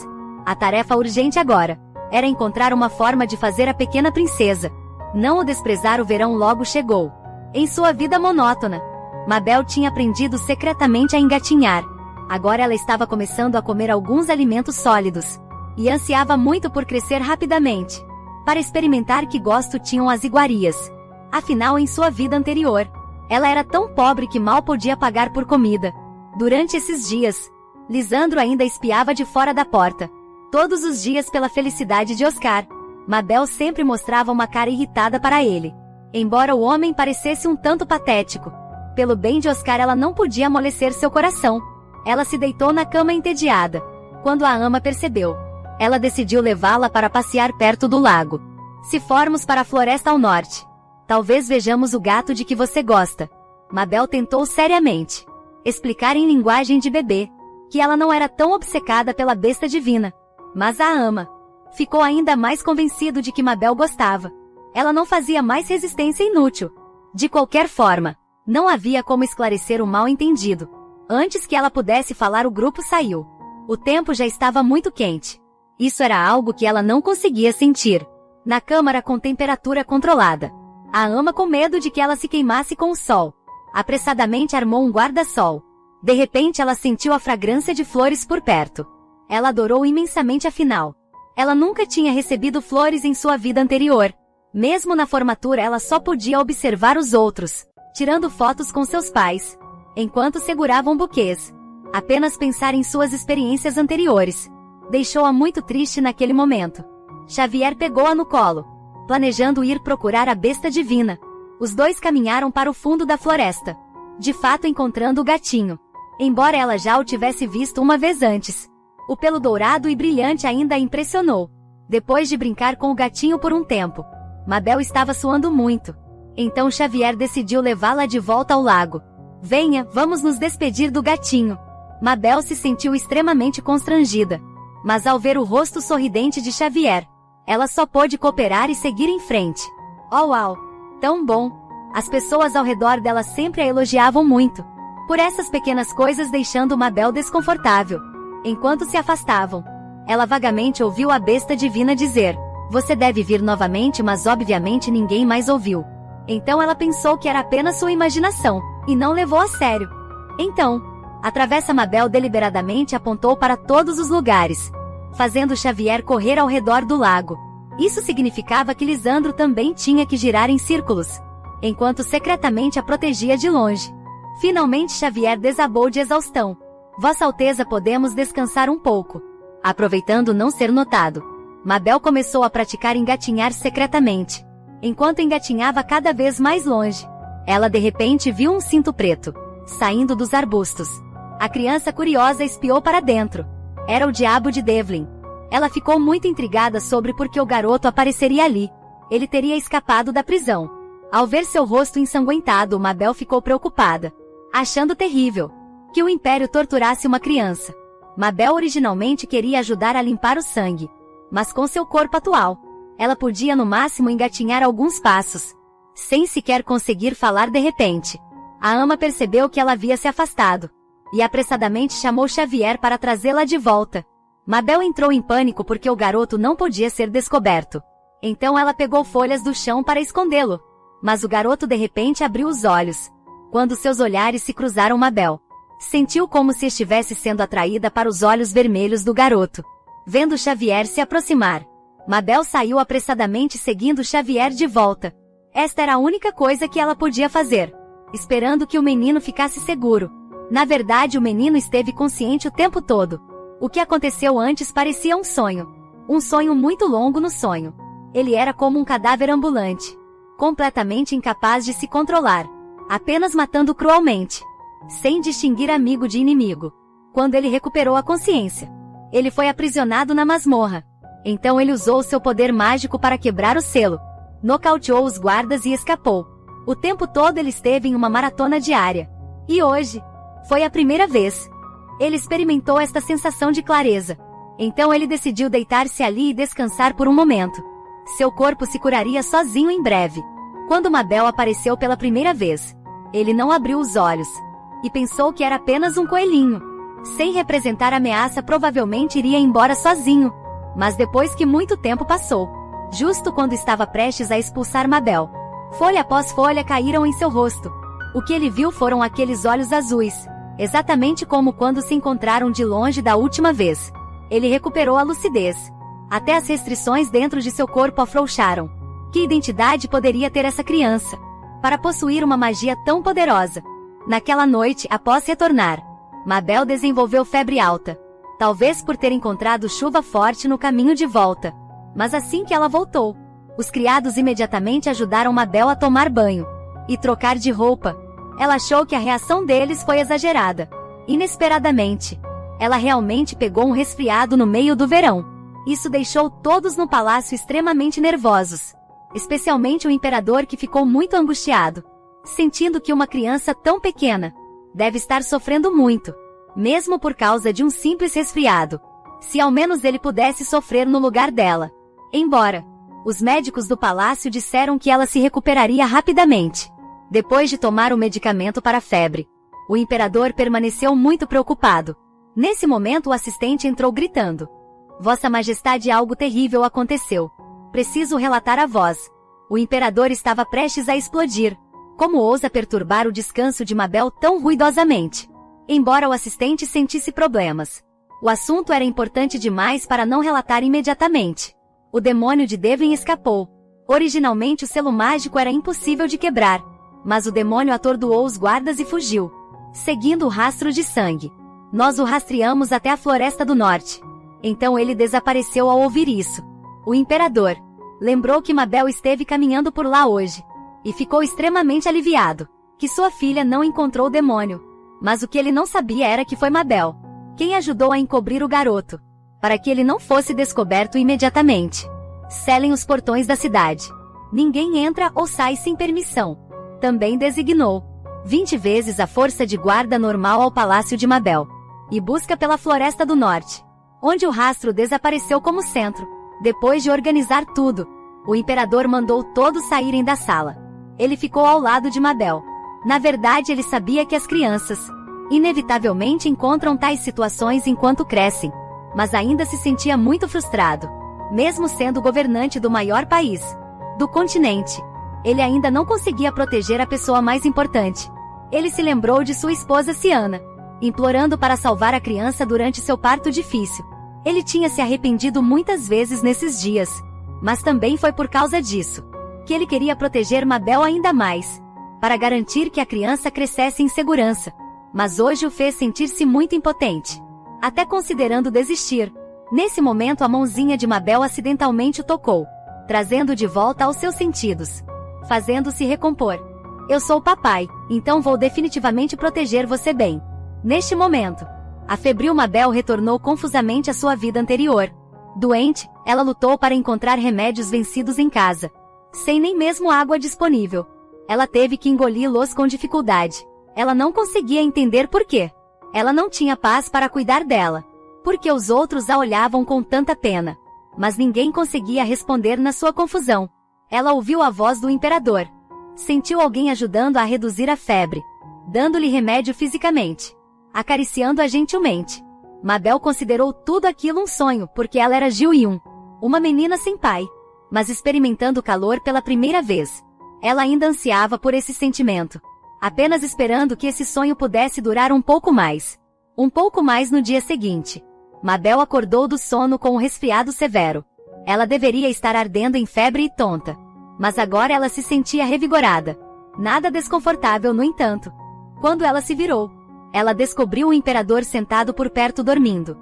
A: A tarefa urgente agora era encontrar uma forma de fazer a pequena princesa não o desprezar. O verão logo chegou. Em sua vida monótona, Mabel tinha aprendido secretamente a engatinhar. Agora ela estava começando a comer alguns alimentos sólidos e ansiava muito por crescer rapidamente, para experimentar que gosto tinham as iguarias. Afinal, em sua vida anterior, ela era tão pobre que mal podia pagar por comida. Durante esses dias, Lisandro ainda espiava de fora da porta. Todos os dias, pela felicidade de Oscar, Mabel sempre mostrava uma cara irritada para ele. Embora o homem parecesse um tanto patético, pelo bem de Oscar ela não podia amolecer seu coração. Ela se deitou na cama entediada. Quando a ama percebeu, ela decidiu levá-la para passear perto do lago. Se formos para a floresta ao norte, talvez vejamos o gato de que você gosta. Mabel tentou seriamente explicar em linguagem de bebê que ela não era tão obcecada pela besta divina. Mas a ama ficou ainda mais convencido de que Mabel gostava. Ela não fazia mais resistência inútil. De qualquer forma, não havia como esclarecer o mal-entendido. Antes que ela pudesse falar, o grupo saiu. O tempo já estava muito quente. Isso era algo que ela não conseguia sentir. Na câmara com temperatura controlada, a ama, com medo de que ela se queimasse com o sol, apressadamente armou um guarda-sol. De repente ela sentiu a fragrância de flores por perto. Ela adorou imensamente, afinal ela nunca tinha recebido flores em sua vida anterior. Mesmo na formatura ela só podia observar os outros, tirando fotos com seus pais, enquanto seguravam buquês. Apenas pensar em suas experiências anteriores deixou-a muito triste naquele momento. Xavier pegou-a no colo, planejando ir procurar a besta divina. Os dois caminharam para o fundo da floresta, de fato encontrando o gatinho, embora ela já o tivesse visto uma vez antes. O pelo dourado e brilhante ainda a impressionou. Depois de brincar com o gatinho por um tempo, Mabel estava suando muito. Então Xavier decidiu levá-la de volta ao lago. Venha, vamos nos despedir do gatinho. Mabel se sentiu extremamente constrangida, mas ao ver o rosto sorridente de Xavier, ela só pôde cooperar e seguir em frente. Oh uau! Tão bom! As pessoas ao redor dela sempre a elogiavam muito, por essas pequenas coisas, deixando Mabel desconfortável. Enquanto se afastavam, ela vagamente ouviu a besta divina dizer: "Você deve vir novamente", mas obviamente ninguém mais ouviu. Então ela pensou que era apenas sua imaginação, e não levou a sério. Então, a travessa Mabel deliberadamente apontou para todos os lugares, fazendo Xavier correr ao redor do lago. Isso significava que Lisandro também tinha que girar em círculos, enquanto secretamente a protegia de longe. Finalmente Xavier desabou de exaustão. "Vossa Alteza, podemos descansar um pouco." Aproveitando não ser notado, Mabel começou a praticar engatinhar secretamente. Enquanto engatinhava cada vez mais longe, ela de repente viu um cinto preto saindo dos arbustos. A criança curiosa espiou para dentro. Era o diabo de Devlin. Ela ficou muito intrigada sobre por que o garoto apareceria ali. Ele teria escapado da prisão. Ao ver seu rosto ensanguentado, Mabel ficou preocupada, achando terrível que o Império torturasse uma criança. Mabel originalmente queria ajudar a limpar o sangue, mas com seu corpo atual, ela podia no máximo engatinhar alguns passos, sem sequer conseguir falar de repente. A ama percebeu que ela havia se afastado, e apressadamente chamou Xavier para trazê-la de volta. Mabel entrou em pânico porque o garoto não podia ser descoberto. Então ela pegou folhas do chão para escondê-lo. Mas o garoto de repente abriu os olhos. Quando seus olhares se cruzaram, Mabel sentiu como se estivesse sendo atraída para os olhos vermelhos do garoto. Vendo Xavier se aproximar, Mabel saiu apressadamente seguindo Xavier de volta. Esta era a única coisa que ela podia fazer, esperando que o menino ficasse seguro. Na verdade, o menino esteve consciente o tempo todo. O que aconteceu antes parecia um sonho. Um sonho muito longo no sonho. Ele era como um cadáver ambulante, completamente incapaz de se controlar, apenas matando cruelmente, sem distinguir amigo de inimigo. Quando ele recuperou a consciência, ele foi aprisionado na masmorra. Então ele usou seu poder mágico para quebrar o selo, nocauteou os guardas e escapou. O tempo todo ele esteve em uma maratona diária. E hoje, foi a primeira vez. Ele experimentou esta sensação de clareza. Então ele decidiu deitar-se ali e descansar por um momento. Seu corpo se curaria sozinho em breve. Quando Mabel apareceu pela primeira vez, ele não abriu os olhos, e pensou que era apenas um coelhinho. Sem representar ameaça, provavelmente iria embora sozinho. Mas depois que muito tempo passou, justo quando estava prestes a expulsar Mabel, folha após folha caíram em seu rosto. O que ele viu foram aqueles olhos azuis, exatamente como quando se encontraram de longe da última vez. Ele recuperou a lucidez. Até as restrições dentro de seu corpo afrouxaram. Que identidade poderia ter essa criança para possuir uma magia tão poderosa? Naquela noite, após retornar, Mabel desenvolveu febre alta, talvez por ter encontrado chuva forte no caminho de volta. Mas assim que ela voltou, os criados imediatamente ajudaram Mabel a tomar banho e trocar de roupa. Ela achou que a reação deles foi exagerada. Inesperadamente, ela realmente pegou um resfriado no meio do verão. Isso deixou todos no palácio extremamente nervosos, especialmente o imperador, que ficou muito angustiado, sentindo que uma criança tão pequena deve estar sofrendo muito, mesmo por causa de um simples resfriado. Se ao menos ele pudesse sofrer no lugar dela. Embora os médicos do palácio disseram que ela se recuperaria rapidamente depois de tomar o medicamento para a febre, o imperador permaneceu muito preocupado. Nesse momento o assistente entrou gritando: "Vossa Majestade, algo terrível aconteceu. Preciso relatar a vós." O imperador estava prestes a explodir. Como ousa perturbar o descanso de Mabel tão ruidosamente? Embora o assistente sentisse problemas, o assunto era importante demais para não relatar imediatamente. O demônio de Devlin escapou. Originalmente o selo mágico era impossível de quebrar, mas o demônio atordoou os guardas e fugiu, seguindo o rastro de sangue. Nós o rastreamos até a Floresta do Norte. Então ele desapareceu ao ouvir isso. O imperador lembrou que Mabel esteve caminhando por lá hoje, e ficou extremamente aliviado, que sua filha não encontrou o demônio. Mas o que ele não sabia era que foi Mabel quem ajudou a encobrir o garoto, para que ele não fosse descoberto imediatamente. Selem os portões da cidade. Ninguém entra ou sai sem permissão. Também designou 20 vezes a força de guarda normal ao palácio de Mabel, e busca pela Floresta do Norte, onde o rastro desapareceu como centro. Depois de organizar tudo, o imperador mandou todos saírem da sala. Ele ficou ao lado de Mabel. Na verdade, ele sabia que as crianças inevitavelmente encontram tais situações enquanto crescem, mas ainda se sentia muito frustrado. Mesmo sendo governante do maior país do continente, ele ainda não conseguia proteger a pessoa mais importante. Ele se lembrou de sua esposa Ciana, implorando para salvar a criança durante seu parto difícil. Ele tinha se arrependido muitas vezes nesses dias, mas também foi por causa disso que ele queria proteger Mabel ainda mais, para garantir que a criança crescesse em segurança. Mas hoje o fez sentir-se muito impotente, até considerando desistir. Nesse momento a mãozinha de Mabel acidentalmente o tocou, trazendo de volta aos seus sentidos, fazendo-se recompor. Eu sou o papai, então vou definitivamente proteger você bem. Neste momento, a febril Mabel retornou confusamente à sua vida anterior. Doente, ela lutou para encontrar remédios vencidos em casa, sem nem mesmo água disponível. Ela teve que engoli-los com dificuldade. Ela não conseguia entender por quê. Ela não tinha paz para cuidar dela, porque os outros a olhavam com tanta pena. Mas ninguém conseguia responder na sua confusão. Ela ouviu a voz do imperador. Sentiu alguém ajudando a reduzir a febre, dando-lhe remédio fisicamente, acariciando-a gentilmente. Mabel considerou tudo aquilo um sonho, porque ela era Ji-Yun, uma menina sem pai, mas experimentando calor pela primeira vez. Ela ainda ansiava por esse sentimento, apenas esperando que esse sonho pudesse durar um pouco mais. Um pouco mais no dia seguinte. Mabel acordou do sono com um resfriado severo. Ela deveria estar ardendo em febre e tonta, mas agora ela se sentia revigorada. Nada desconfortável, no entanto. Quando ela se virou, ela descobriu o imperador sentado por perto dormindo.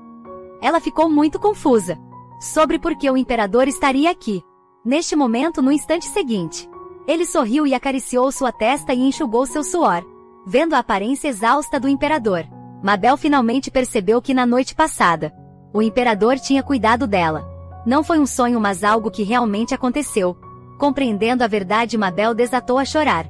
A: Ela ficou muito confusa sobre por que o imperador estaria aqui. Neste momento, no instante seguinte, ele sorriu e acariciou sua testa e enxugou seu suor. Vendo a aparência exausta do imperador, Mabel finalmente percebeu que na noite passada, o imperador tinha cuidado dela. Não foi um sonho, mas algo que realmente aconteceu. Compreendendo a verdade, Mabel desatou a chorar.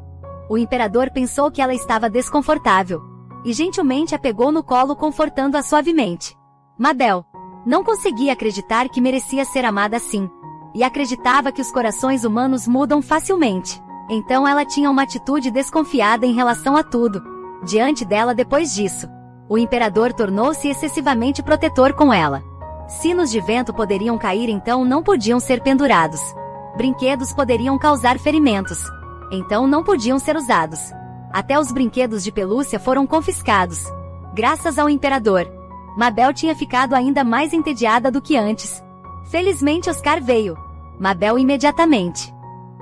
A: O imperador pensou que ela estava desconfortável, e gentilmente a pegou no colo, confortando-a suavemente. Mabel não conseguia acreditar que merecia ser amada assim, e acreditava que os corações humanos mudam facilmente. Então ela tinha uma atitude desconfiada em relação a tudo diante dela. Depois disso, o imperador tornou-se excessivamente protetor com ela. Sinos de vento poderiam cair, então não podiam ser pendurados. Brinquedos poderiam causar ferimentos, então não podiam ser usados. Até os brinquedos de pelúcia foram confiscados. Graças ao imperador, Mabel tinha ficado ainda mais entediada do que antes. Felizmente Oscar veio. Mabel imediatamente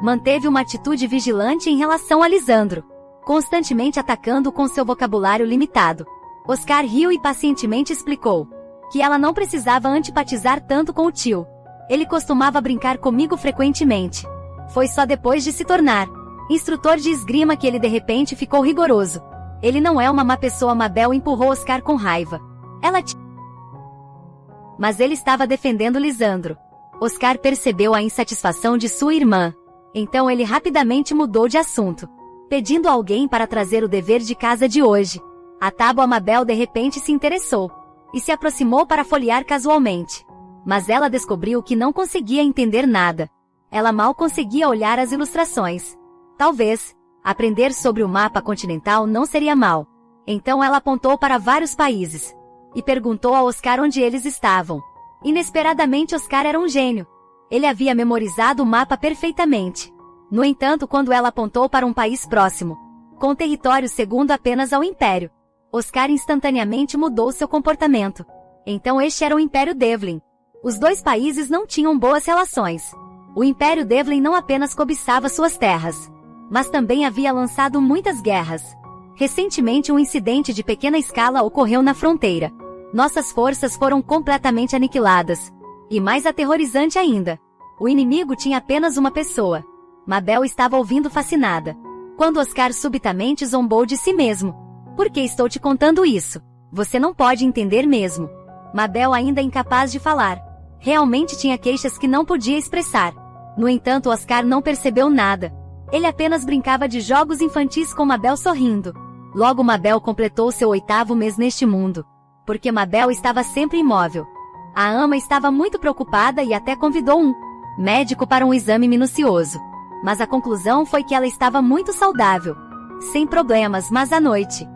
A: manteve uma atitude vigilante em relação a Lisandro, constantemente atacando-o com seu vocabulário limitado. Oscar riu e pacientemente explicou que ela não precisava antipatizar tanto com o tio. Ele costumava brincar comigo frequentemente. Foi só depois de se tornar instrutor de esgrima que ele de repente ficou rigoroso. Ele não é uma má pessoa. Mabel empurrou Oscar com raiva. Mas ele estava defendendo Lisandro. Oscar percebeu a insatisfação de sua irmã. Então ele rapidamente mudou de assunto, pedindo a alguém para trazer o dever de casa de hoje. A tábua. Mabel de repente se interessou e se aproximou para folhear casualmente. Mas ela descobriu que não conseguia entender nada. Ela mal conseguia olhar as ilustrações. Talvez aprender sobre o mapa continental não seria mal. Então ela apontou para vários países e perguntou a Oscar onde eles estavam. Inesperadamente, Oscar era um gênio. Ele havia memorizado o mapa perfeitamente. No entanto, quando ela apontou para um país próximo, com território segundo apenas ao Império, Oscar instantaneamente mudou seu comportamento. Então este era o Império Devlin. Os dois países não tinham boas relações. O Império Devlin não apenas cobiçava suas terras, mas também havia lançado muitas guerras. Recentemente um incidente de pequena escala ocorreu na fronteira. Nossas forças foram completamente aniquiladas. E mais aterrorizante ainda, o inimigo tinha apenas uma pessoa. Mabel estava ouvindo fascinada, quando Oscar subitamente zombou de si mesmo. Por que estou te contando isso? Você não pode entender mesmo. Mabel, ainda incapaz de falar, realmente tinha queixas que não podia expressar. No entanto, Oscar não percebeu nada. Ele apenas brincava de jogos infantis com Mabel sorrindo. Logo Mabel completou seu 8º mês neste mundo. Porque Mabel estava sempre imóvel. A ama estava muito preocupada e até convidou um médico para um exame minucioso. Mas a conclusão foi que ela estava muito saudável. Sem problemas, mas à noite,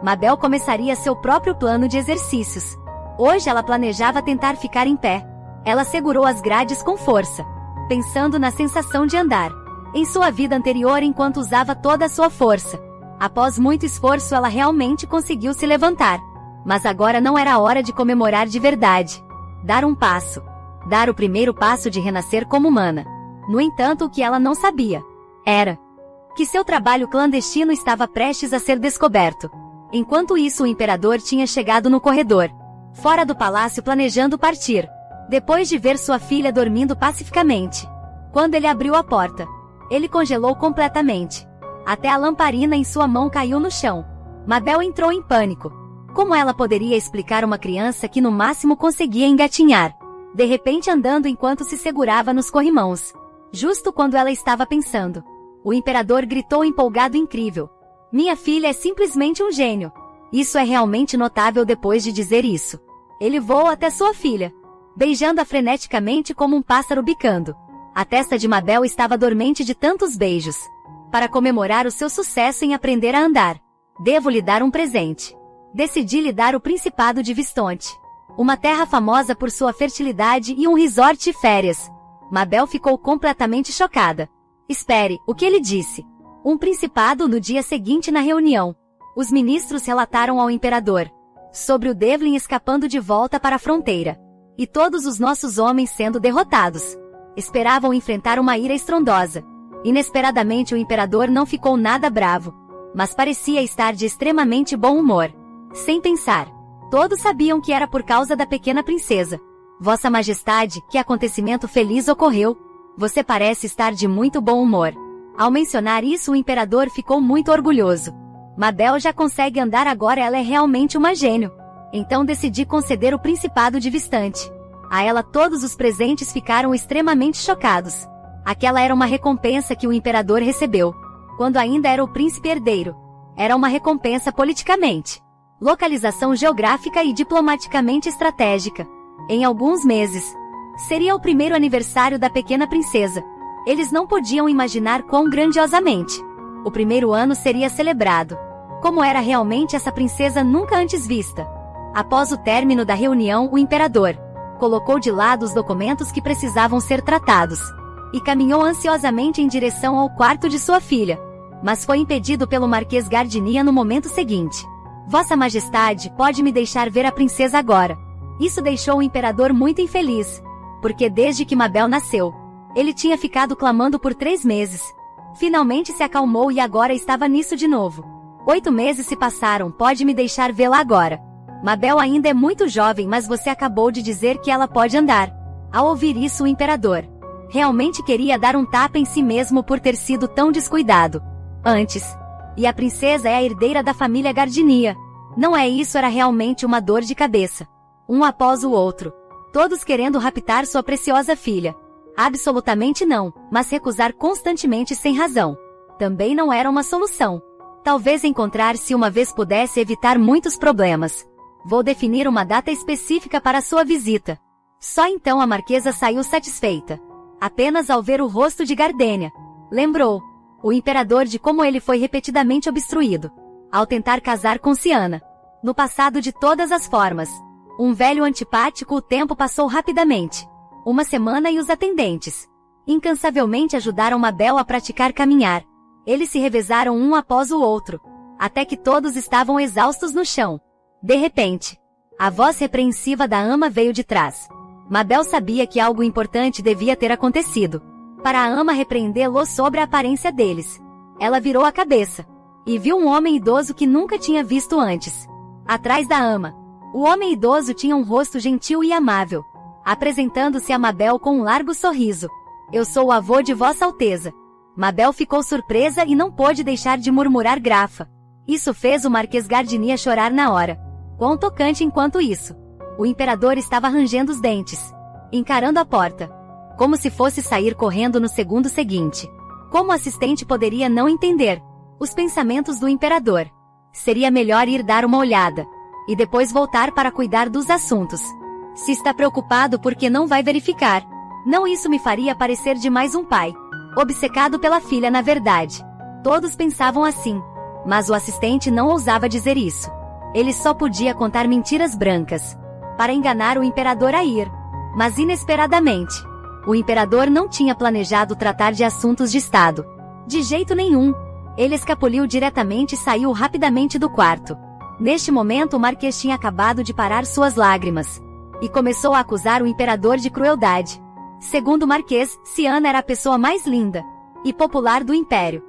A: Mabel começaria seu próprio plano de exercícios. Hoje ela planejava tentar ficar em pé. Ela segurou as grades com força, pensando na sensação de andar em sua vida anterior enquanto usava toda a sua força. Após muito esforço, ela realmente conseguiu se levantar. Mas agora não era a hora de comemorar de verdade. Dar um passo. Dar o primeiro passo de renascer como humana. No entanto, o que ela não sabia era que seu trabalho clandestino estava prestes a ser descoberto. Enquanto isso, o imperador tinha chegado no corredor, fora do palácio, planejando partir, depois de ver sua filha dormindo pacificamente. Quando ele abriu a porta, ele congelou completamente. Até a lamparina em sua mão caiu no chão. Mabel entrou em pânico. Como ela poderia explicar uma criança que no máximo conseguia engatinhar, de repente andando enquanto se segurava nos corrimãos? Justo quando ela estava pensando, o imperador gritou empolgado: incrível! Minha filha é simplesmente um gênio! Isso é realmente notável. Depois de dizer isso, ele voou até sua filha, beijando-a freneticamente como um pássaro bicando. A testa de Mabel estava dormente de tantos beijos. Para comemorar o seu sucesso em aprender a andar, devo lhe dar um presente. Decidi lhe dar o Principado de Vistonte, uma terra famosa por sua fertilidade e um resort de férias. Mabel ficou completamente chocada. Espere, o que ele disse? Um principado? No dia seguinte, na reunião, os ministros relataram ao imperador sobre o Devlin escapando de volta para a fronteira, e todos os nossos homens sendo derrotados. Esperavam enfrentar uma ira estrondosa. Inesperadamente, o imperador não ficou nada bravo, mas parecia estar de extremamente bom humor. Sem pensar, todos sabiam que era por causa da pequena princesa. Vossa Majestade, que acontecimento feliz ocorreu? Você parece estar de muito bom humor. Ao mencionar isso, o imperador ficou muito orgulhoso. Mabel já consegue andar agora, ela é realmente uma gênio. Então decidi conceder o Principado de Vistante. A ela todos os presentes ficaram extremamente chocados. Aquela era uma recompensa que o imperador recebeu, quando ainda era o príncipe herdeiro. Era uma recompensa politicamente, localização geográfica e diplomaticamente estratégica. Em alguns meses, seria o primeiro aniversário da pequena princesa. Eles não podiam imaginar quão grandiosamente o primeiro ano seria celebrado. Como era realmente essa princesa nunca antes vista. Após o término da reunião, o imperador colocou de lado os documentos que precisavam ser tratados e caminhou ansiosamente em direção ao quarto de sua filha, mas foi impedido pelo Marquês Gardenia no momento seguinte. Vossa Majestade, pode me deixar ver a princesa agora? Isso deixou o imperador muito infeliz, porque desde que Mabel nasceu, ele tinha ficado clamando por 3 meses. Finalmente se acalmou e agora estava nisso de novo. 8 meses se passaram. Pode me deixar vê-la agora? Mabel ainda é muito jovem, mas você acabou de dizer que ela pode andar. Ao ouvir isso, o imperador realmente queria dar um tapa em si mesmo por ter sido tão descuidado antes. E a princesa é a herdeira da família Gardenia. Não é isso? Era realmente uma dor de cabeça. Um após o outro, todos querendo raptar sua preciosa filha. Absolutamente não, mas recusar constantemente sem razão também não era uma solução. Talvez encontrar-se uma vez pudesse evitar muitos problemas. Vou definir uma data específica para sua visita. Só então a marquesa saiu satisfeita. Apenas ao ver o rosto de Gardenia, lembrou o imperador de como ele foi repetidamente obstruído ao tentar casar com Siana. No passado, de todas as formas, um velho antipático. O tempo passou rapidamente. Uma semana e os atendentes incansavelmente ajudaram Mabel a praticar caminhar. Eles se revezaram um após o outro, até que todos estavam exaustos no chão. De repente, a voz repreensiva da ama veio de trás. Mabel sabia que algo importante devia ter acontecido para a ama repreendê-lo sobre a aparência deles. Ela virou a cabeça e viu um homem idoso que nunca tinha visto antes. Atrás da ama, O homem idoso tinha um rosto gentil e amável, apresentando-se a Mabel com um largo sorriso. Eu sou o avô de Vossa Alteza. Mabel ficou surpresa e não pôde deixar de murmurar grafa. Isso fez o Marquês Gardenia chorar na hora. Quão tocante enquanto isso. O imperador estava rangendo os dentes, encarando a porta, como se fosse sair correndo no segundo seguinte. Como o assistente poderia não entender os pensamentos do imperador? Seria melhor ir dar uma olhada, e depois voltar para cuidar dos assuntos. Se está preocupado porque não vai verificar. Não, isso me faria parecer de mais um pai, obcecado pela filha, na verdade. Todos pensavam assim, mas o assistente não ousava dizer isso. Ele só podia contar mentiras brancas, para enganar o imperador a ir. Mas inesperadamente, o imperador não tinha planejado tratar de assuntos de estado. De jeito nenhum. Ele escapuliu diretamente e saiu rapidamente do quarto. Neste momento o Marquês tinha acabado de parar suas lágrimas, e começou a acusar o imperador de crueldade. Segundo o Marquês, Ciana era a pessoa mais linda e popular do império.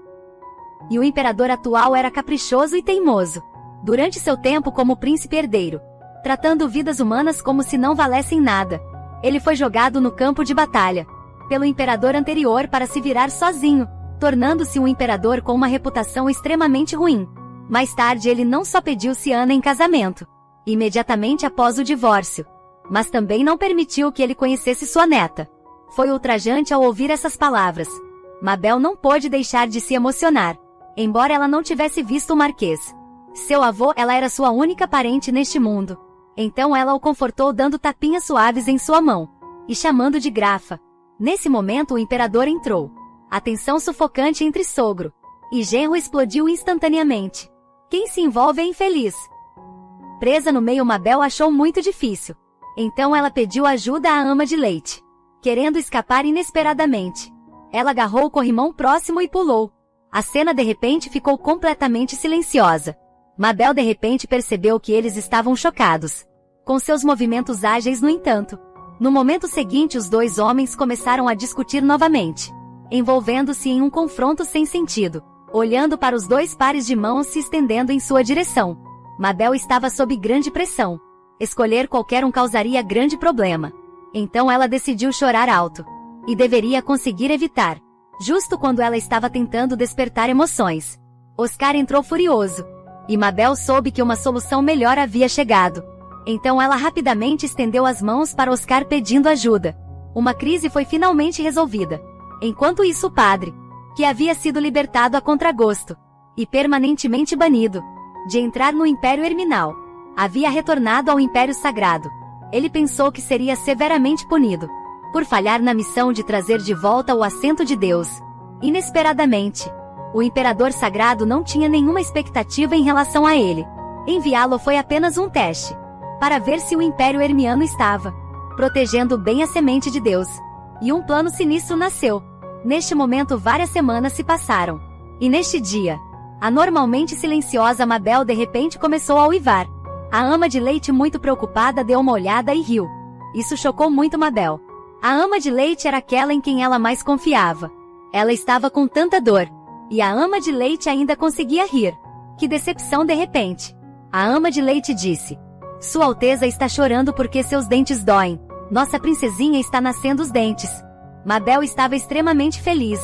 A: E o imperador atual era caprichoso e teimoso. Durante seu tempo como príncipe herdeiro, tratando vidas humanas como se não valessem nada, ele foi jogado no campo de batalha pelo imperador anterior para se virar sozinho, tornando-se um imperador com uma reputação extremamente ruim. Mais tarde ele não só pediu Ciana em casamento, imediatamente após o divórcio, mas também não permitiu que ele conhecesse sua neta. Foi ultrajante ao ouvir essas palavras. Mabel não pôde deixar de se emocionar, embora ela não tivesse visto o Marquês. Seu avô, ela era sua única parente neste mundo. Então ela o confortou dando tapinhas suaves em sua mão, e chamando de grafa. Nesse momento o imperador entrou. A tensão sufocante entre sogro e genro explodiu instantaneamente. Quem se envolve é infeliz. Presa no meio, Mabel achou muito difícil. Então ela pediu ajuda à ama de leite, querendo escapar inesperadamente. Ela agarrou o corrimão próximo e pulou. A cena de repente ficou completamente silenciosa. Mabel de repente percebeu que eles estavam chocados com seus movimentos ágeis, no entanto. No momento seguinte os dois homens começaram a discutir novamente, envolvendo-se em um confronto sem sentido, olhando para os dois pares de mãos se estendendo em sua direção. Mabel estava sob grande pressão. Escolher qualquer um causaria grande problema. Então ela decidiu chorar alto. E deveria conseguir evitar. Justo quando ela estava tentando despertar emoções, Oscar entrou furioso. E Mabel soube que uma solução melhor havia chegado. Então ela rapidamente estendeu as mãos para Oscar pedindo ajuda. Uma crise foi finalmente resolvida. Enquanto isso o padre, que havia sido libertado a contragosto, e permanentemente banido de entrar no Império Herminal, havia retornado ao Império Sagrado. Ele pensou que seria severamente punido por falhar na missão de trazer de volta o assento de Deus. Inesperadamente, o Imperador Sagrado não tinha nenhuma expectativa em relação a ele. Enviá-lo foi apenas um teste, para ver se o Império Hermiano estava protegendo bem a semente de Deus. E um plano sinistro nasceu. Neste momento várias semanas se passaram. E neste dia, a normalmente silenciosa Mabel de repente começou a uivar. A ama de leite, muito preocupada, deu uma olhada e riu. Isso chocou muito Mabel. A ama de leite era aquela em quem ela mais confiava. Ela estava com tanta dor. E a ama de leite ainda conseguia rir. Que decepção de repente. A ama de leite disse: Sua Alteza está chorando porque seus dentes doem. Nossa princesinha está nascendo os dentes. Mabel estava extremamente feliz.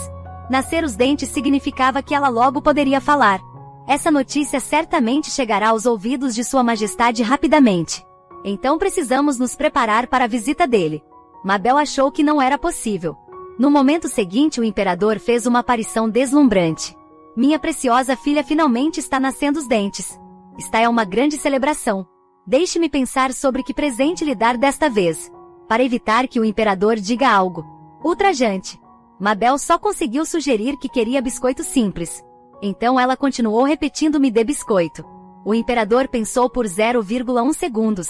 A: Nascer os dentes significava que ela logo poderia falar. Essa notícia certamente chegará aos ouvidos de Sua Majestade rapidamente. Então precisamos nos preparar para a visita dele. Mabel achou que não era possível. No momento seguinte o imperador fez uma aparição deslumbrante. Minha preciosa filha finalmente está nascendo os dentes. Esta é uma grande celebração. Deixe-me pensar sobre que presente lhe dar desta vez, para evitar que o imperador diga algo ultrajante. Mabel só conseguiu sugerir que queria biscoito simples. Então ela continuou repetindo: me dê biscoito. O imperador pensou por 0,1 segundos.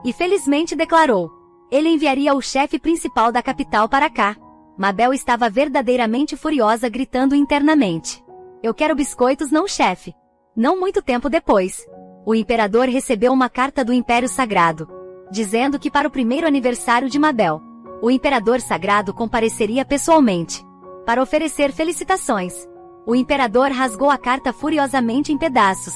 A: E felizmente declarou: ele enviaria o chefe principal da capital para cá. Mabel estava verdadeiramente furiosa, gritando internamente: eu quero biscoitos, não chefe. Não muito tempo depois, o imperador recebeu uma carta do Império Sagrado, dizendo que para o primeiro aniversário de Mabel, o Imperador Sagrado compareceria pessoalmente, para oferecer felicitações. O imperador rasgou a carta furiosamente em pedaços,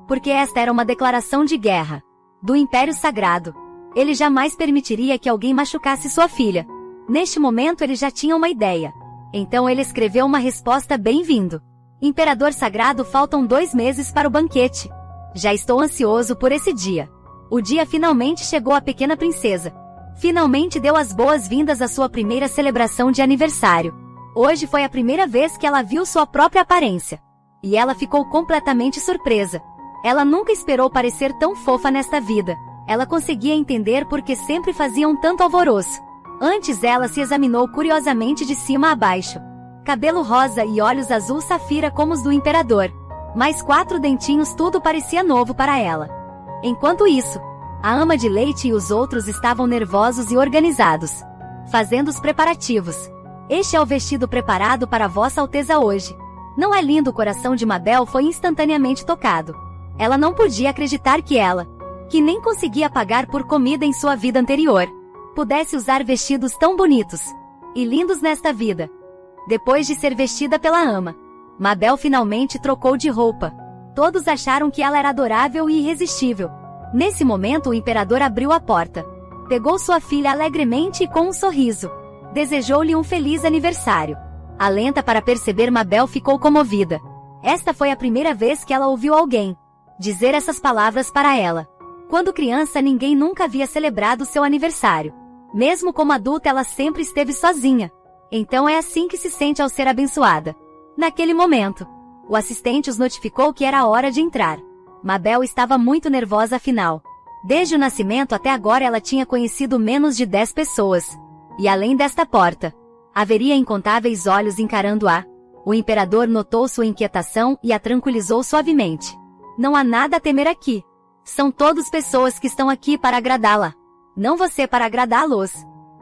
A: porque esta era uma declaração de guerra. do Império Sagrado. Ele jamais permitiria que alguém machucasse sua filha. Neste momento ele já tinha uma ideia. Então ele escreveu uma resposta: bem-vindo. Imperador Sagrado, faltam 2 meses para o banquete. Já estou ansioso por esse dia. O dia finalmente chegou. A pequena princesa finalmente deu as boas-vindas à sua primeira celebração de aniversário. Hoje foi a primeira vez que ela viu sua própria aparência. E ela ficou completamente surpresa. Ela nunca esperou parecer tão fofa nesta vida. Ela conseguia entender por que sempre faziam tanto alvoroço. Antes ela se examinou curiosamente de cima a baixo. Cabelo rosa e olhos azul safira como os do imperador. Mais 4 dentinhos, tudo parecia novo para ela. Enquanto isso, a ama de leite e os outros estavam nervosos e organizados, fazendo os preparativos. Este é o vestido preparado para Vossa Alteza hoje. Não é lindo? O coração de Mabel foi instantaneamente tocado. Ela não podia acreditar que ela, que nem conseguia pagar por comida em sua vida anterior, pudesse usar vestidos tão bonitos e lindos nesta vida. Depois de ser vestida pela ama, Mabel finalmente trocou de roupa. Todos acharam que ela era adorável e irresistível. Nesse momento o imperador abriu a porta, pegou sua filha alegremente e com um sorriso, desejou-lhe um feliz aniversário. Alenta para perceber, Mabel ficou comovida. Esta foi a primeira vez que ela ouviu alguém dizer essas palavras para ela. Quando criança ninguém nunca havia celebrado seu aniversário. Mesmo como adulta ela sempre esteve sozinha. Então é assim que se sente ao ser abençoada. Naquele momento, o assistente os notificou que era a hora de entrar. Mabel estava muito nervosa, afinal, desde o nascimento até agora ela tinha conhecido menos de 10 pessoas. E além desta porta, haveria incontáveis olhos encarando-a. O imperador notou sua inquietação e a tranquilizou suavemente. Não há nada a temer aqui. São todos pessoas que estão aqui para agradá-la. Não você para agradá-los.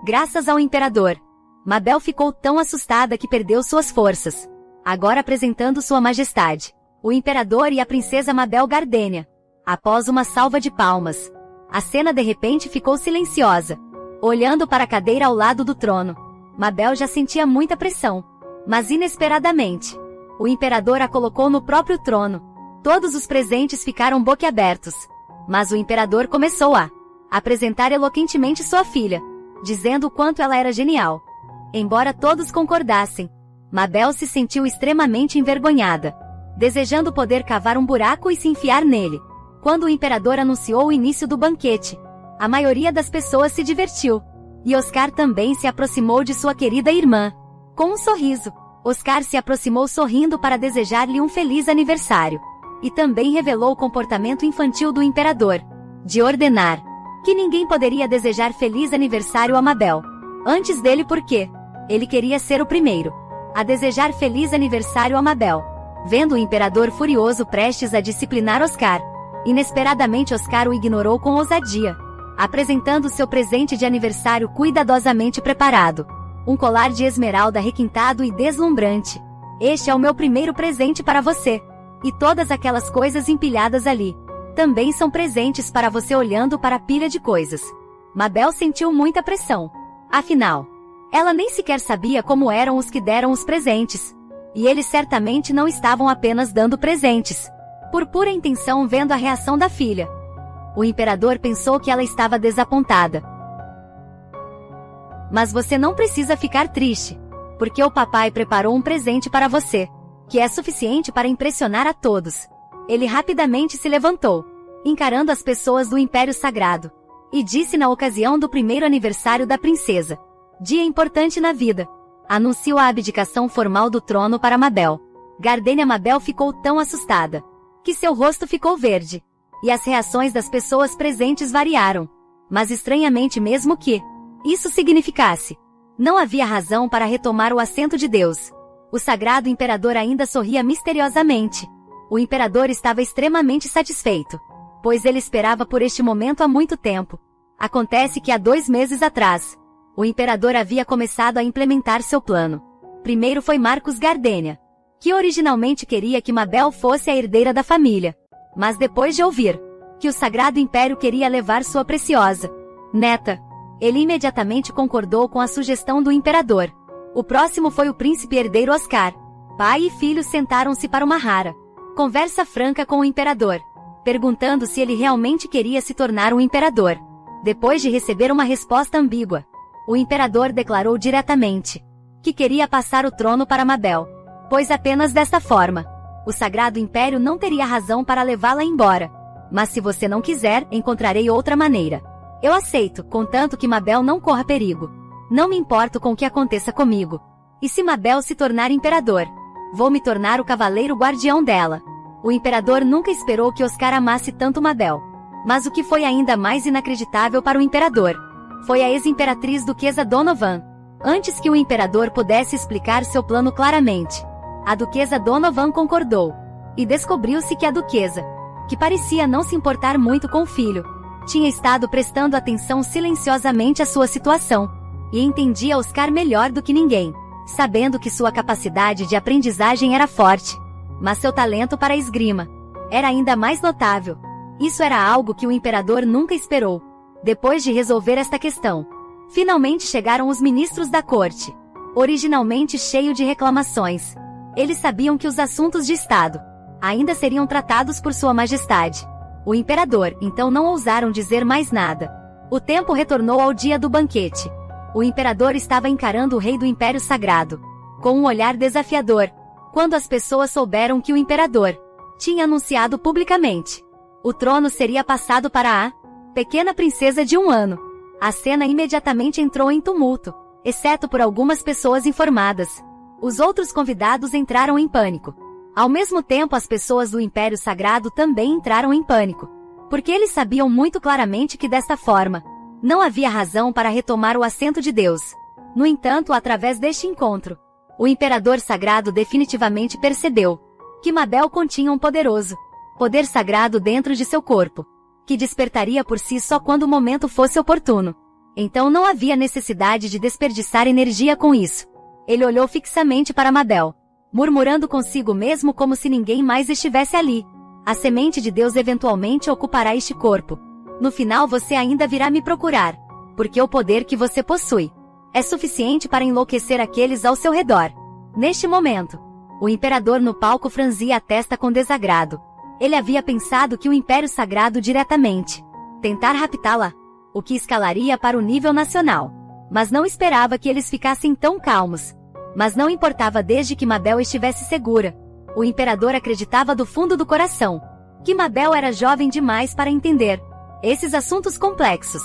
A: Graças ao imperador. Mabel ficou tão assustada que perdeu suas forças. Agora apresentando sua majestade, o imperador e a princesa Mabel Gardenia. Após uma salva de palmas, a cena de repente ficou silenciosa. Olhando para a cadeira ao lado do trono, Mabel já sentia muita pressão. Mas inesperadamente, o imperador a colocou no próprio trono. Todos os presentes ficaram boquiabertos. Mas o imperador começou a apresentar eloquentemente sua filha, dizendo o quanto ela era genial. Embora todos concordassem, Mabel se sentiu extremamente envergonhada, desejando poder cavar um buraco e se enfiar nele. Quando o imperador anunciou o início do banquete, a maioria das pessoas se divertiu. E Oscar também se aproximou de sua querida irmã. Com um sorriso, Oscar se aproximou sorrindo para desejar-lhe um feliz aniversário. E também revelou o comportamento infantil do imperador, de ordenar que ninguém poderia desejar feliz aniversário a Mabel antes dele, porque ele queria ser o primeiro a desejar feliz aniversário a Mabel. Vendo o imperador furioso prestes a disciplinar Oscar, inesperadamente Oscar o ignorou com ousadia, apresentando seu presente de aniversário cuidadosamente preparado. Um colar de esmeralda requintado e deslumbrante. Este é o meu primeiro presente para você. E todas aquelas coisas empilhadas ali também são presentes para você. Olhando para a pilha de coisas, Mabel sentiu muita pressão. Afinal, ela nem sequer sabia como eram os que deram os presentes. E eles certamente não estavam apenas dando presentes por pura intenção. Vendo a reação da filha, o imperador pensou que ela estava desapontada. Mas você não precisa ficar triste, porque o papai preparou um presente para você, que é suficiente para impressionar a todos. Ele rapidamente se levantou, encarando as pessoas do Império Sagrado, e disse na ocasião do primeiro aniversário da princesa, dia importante na vida, anunciou a abdicação formal do trono para Mabel Gardenia. Mabel ficou tão assustada que seu rosto ficou verde, e as reações das pessoas presentes variaram. Mas estranhamente, mesmo que isso significasse, não havia razão para retomar o assento de Deus. O sagrado imperador ainda sorria misteriosamente. O imperador estava extremamente satisfeito, pois ele esperava por este momento há muito tempo. Acontece que há 2 meses atrás, o imperador havia começado a implementar seu plano. Primeiro foi Marcos Gardenia, que originalmente queria que Mabel fosse a herdeira da família. Mas depois de ouvir que o Sagrado Império queria levar sua preciosa neta, ele imediatamente concordou com a sugestão do imperador. O próximo foi o príncipe herdeiro Oscar. Pai e filho sentaram-se para uma rara conversa franca com o imperador. perguntando se ele realmente queria se tornar um imperador. Depois de receber uma resposta ambígua, o imperador declarou diretamente que queria passar o trono para Mabel, pois apenas desta forma, o Sagrado Império não teria razão para levá-la embora. Mas se você não quiser, encontrarei outra maneira. Eu aceito, contanto que Mabel não corra perigo. Não me importo com o que aconteça comigo. E se Mabel se tornar imperador, vou me tornar o cavaleiro guardião dela. O imperador nunca esperou que Oscar amasse tanto Mabel. Mas o que foi ainda mais inacreditável para o imperador foi a ex-imperatriz duquesa Donovan. Antes que o imperador pudesse explicar seu plano claramente, a duquesa Donovan concordou. E descobriu-se que a duquesa, que parecia não se importar muito com o filho, tinha estado prestando atenção silenciosamente à sua situação, e entendia Oscar melhor do que ninguém, sabendo que sua capacidade de aprendizagem era forte, mas seu talento para a esgrima era ainda mais notável. Isso era algo que o imperador nunca esperou. Depois de resolver esta questão, finalmente chegaram os ministros da corte, originalmente cheio de reclamações. Eles sabiam que os assuntos de Estado ainda seriam tratados por Sua Majestade, o imperador, então não ousaram dizer mais nada. O tempo retornou ao dia do banquete. O imperador estava encarando o rei do Império Sagrado, com um olhar desafiador, quando as pessoas souberam que o imperador tinha anunciado publicamente o trono seria passado para a pequena princesa de 1 ano. A cena imediatamente entrou em tumulto, exceto por algumas pessoas informadas. Os outros convidados entraram em pânico. Ao mesmo tempo, as pessoas do Império Sagrado também entraram em pânico, porque eles sabiam muito claramente que desta forma, não havia razão para retomar o assento de Deus. No entanto, através deste encontro, o Imperador Sagrado definitivamente percebeu que Mabel continha um poderoso poder sagrado dentro de seu corpo, que despertaria por si só quando o momento fosse oportuno. Então não havia necessidade de desperdiçar energia com isso. Ele olhou fixamente para Mabel, murmurando consigo mesmo como se ninguém mais estivesse ali. A semente de Deus eventualmente ocupará este corpo. No final você ainda virá me procurar, porque o poder que você possui é suficiente para enlouquecer aqueles ao seu redor. Neste momento, o imperador no palco franzia a testa com desagrado. Ele havia pensado que o Império Sagrado diretamente tentar raptá-la, o que escalaria para o nível nacional. Mas não esperava que eles ficassem tão calmos. Mas não importava desde que Mabel estivesse segura. O imperador acreditava do fundo do coração que Mabel era jovem demais para entender esses assuntos complexos.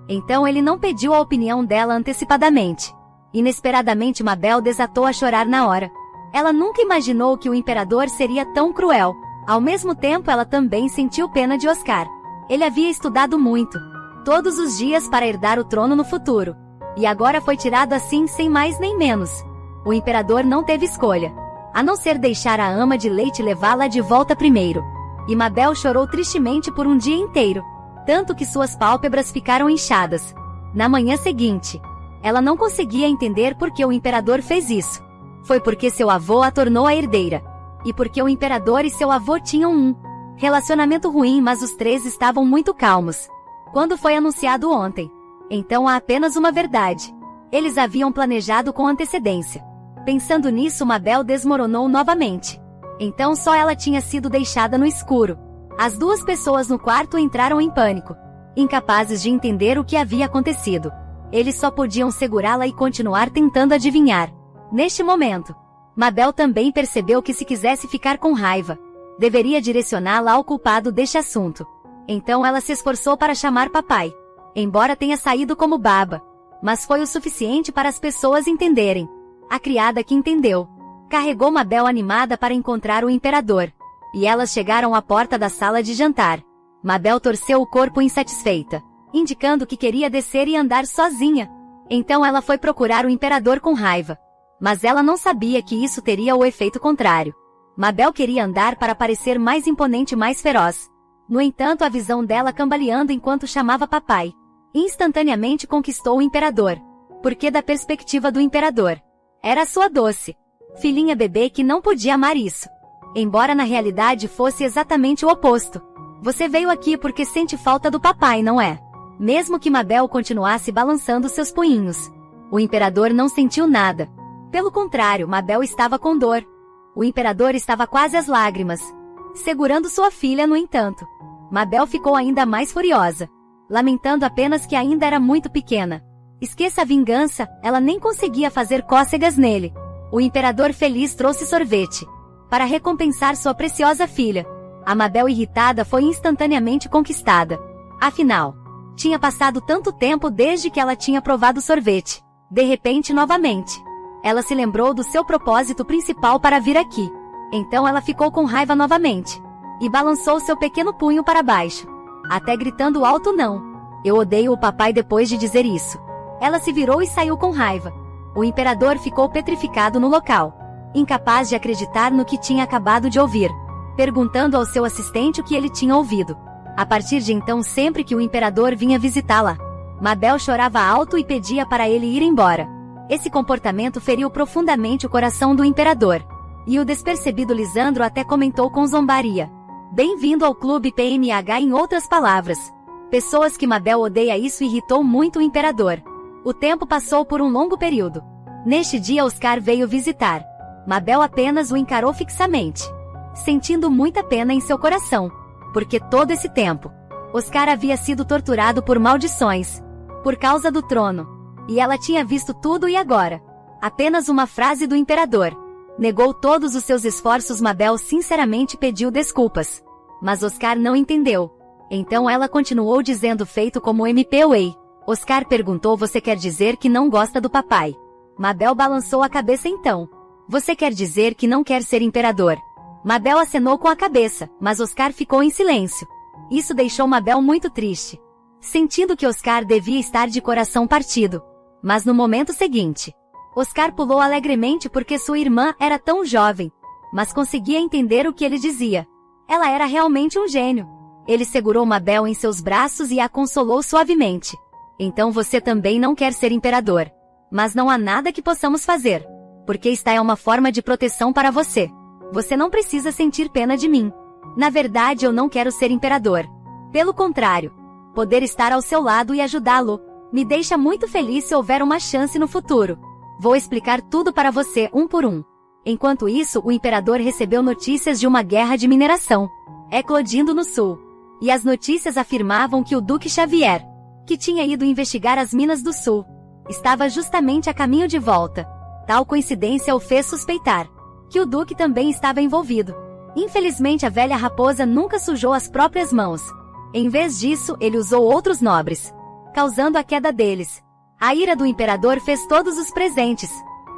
A: Então ele não pediu a opinião dela antecipadamente. Inesperadamente Mabel desatou a chorar na hora. Ela nunca imaginou que o imperador seria tão cruel. Ao mesmo tempo ela também sentiu pena de Oscar. Ele havia estudado muito, todos os dias para herdar o trono no futuro. E agora foi tirado assim sem mais nem menos. O imperador não teve escolha, a não ser deixar a ama de leite levá-la de volta primeiro. E Mabel chorou tristemente por um dia inteiro, tanto que suas pálpebras ficaram inchadas. Na manhã seguinte, ela não conseguia entender por que o imperador fez isso. Foi porque seu avô a tornou a herdeira. E porque o imperador e seu avô tinham um relacionamento ruim, mas os três estavam muito calmos quando foi anunciado ontem. Então há apenas uma verdade. Eles haviam planejado com antecedência. Pensando nisso, Mabel desmoronou novamente. Então só ela tinha sido deixada no escuro. As duas pessoas no quarto entraram em pânico, incapazes de entender o que havia acontecido. Eles só podiam segurá-la e continuar tentando adivinhar. Neste momento, Mabel também percebeu que se quisesse ficar com raiva, deveria direcioná-la ao culpado deste assunto. Então ela se esforçou para chamar papai, embora tenha saído como baba. Mas foi o suficiente para as pessoas entenderem. A criada que entendeu carregou Mabel animada para encontrar o imperador. E elas chegaram à porta da sala de jantar. Mabel torceu o corpo insatisfeita, indicando que queria descer e andar sozinha. Então ela foi procurar o imperador com raiva. Mas ela não sabia que isso teria o efeito contrário. Mabel queria andar para parecer mais imponente e mais feroz. No entanto, a visão dela cambaleando enquanto chamava papai instantaneamente conquistou o imperador. Porque da perspectiva do imperador, era sua doce filhinha bebê que não podia amar isso. Embora na realidade fosse exatamente o oposto. Você veio aqui porque sente falta do papai, não é? Mesmo que Mabel continuasse balançando seus punhinhos, o imperador não sentiu nada. Pelo contrário, Mabel estava com dor. O imperador estava quase às lágrimas, segurando sua filha, no entanto. Mabel ficou ainda mais furiosa, lamentando apenas que ainda era muito pequena. Esqueça a vingança, ela nem conseguia fazer cócegas nele. O imperador feliz trouxe sorvete para recompensar sua preciosa filha. A Mabel irritada foi instantaneamente conquistada. Afinal, tinha passado tanto tempo desde que ela tinha provado o sorvete. De repente, novamente, ela se lembrou do seu propósito principal para vir aqui. Então ela ficou com raiva novamente e balançou seu pequeno punho para baixo, até gritando alto: não! Eu odeio o papai depois de dizer isso. Ela se virou e saiu com raiva. O imperador ficou petrificado no local, incapaz de acreditar no que tinha acabado de ouvir, perguntando ao seu assistente o que ele tinha ouvido. A partir de então, sempre que o imperador vinha visitá-la, Mabel chorava alto e pedia para ele ir embora. Esse comportamento feriu profundamente o coração do imperador, e o despercebido Lisandro até comentou com zombaria: bem-vindo ao clube PMH. Em outras palavras, pessoas que Mabel odeia. Isso irritou muito o imperador. O tempo passou por um longo período. Neste dia Oscar veio visitar. Mabel apenas o encarou fixamente, sentindo muita pena em seu coração, porque todo esse tempo, Oscar havia sido torturado por maldições, por causa do trono, e ela tinha visto tudo. E agora, apenas uma frase do imperador negou todos os seus esforços. Mabel sinceramente pediu desculpas, mas Oscar não entendeu. Então ela continuou dizendo: feito como MPUA. Oscar perguntou: você quer dizer que não gosta do papai? Mabel balançou a cabeça. Então, você quer dizer que não quer ser imperador? Mabel acenou com a cabeça, mas Oscar ficou em silêncio. Isso deixou Mabel muito triste, sentindo que Oscar devia estar de coração partido. Mas no momento seguinte, Oscar pulou alegremente porque sua irmã era tão jovem, mas conseguia entender o que ele dizia. Ela era realmente um gênio. Ele segurou Mabel em seus braços e a consolou suavemente. Então você também não quer ser imperador. Mas não há nada que possamos fazer, porque esta é uma forma de proteção para você. Você não precisa sentir pena de mim. Na verdade, eu não quero ser imperador. Pelo contrário, poder estar ao seu lado e ajudá-lo me deixa muito feliz se houver uma chance no futuro. Vou explicar tudo para você um por um. Enquanto isso, o imperador recebeu notícias de uma guerra de mineração eclodindo no sul. E as notícias afirmavam que o Duque Xavier, que tinha ido investigar as minas do sul, estava justamente a caminho de volta. Tal coincidência o fez suspeitar que o Duque também estava envolvido. Infelizmente, a velha raposa nunca sujou as próprias mãos. Em vez disso, ele usou outros nobres, causando a queda deles. A ira do imperador fez todos os presentes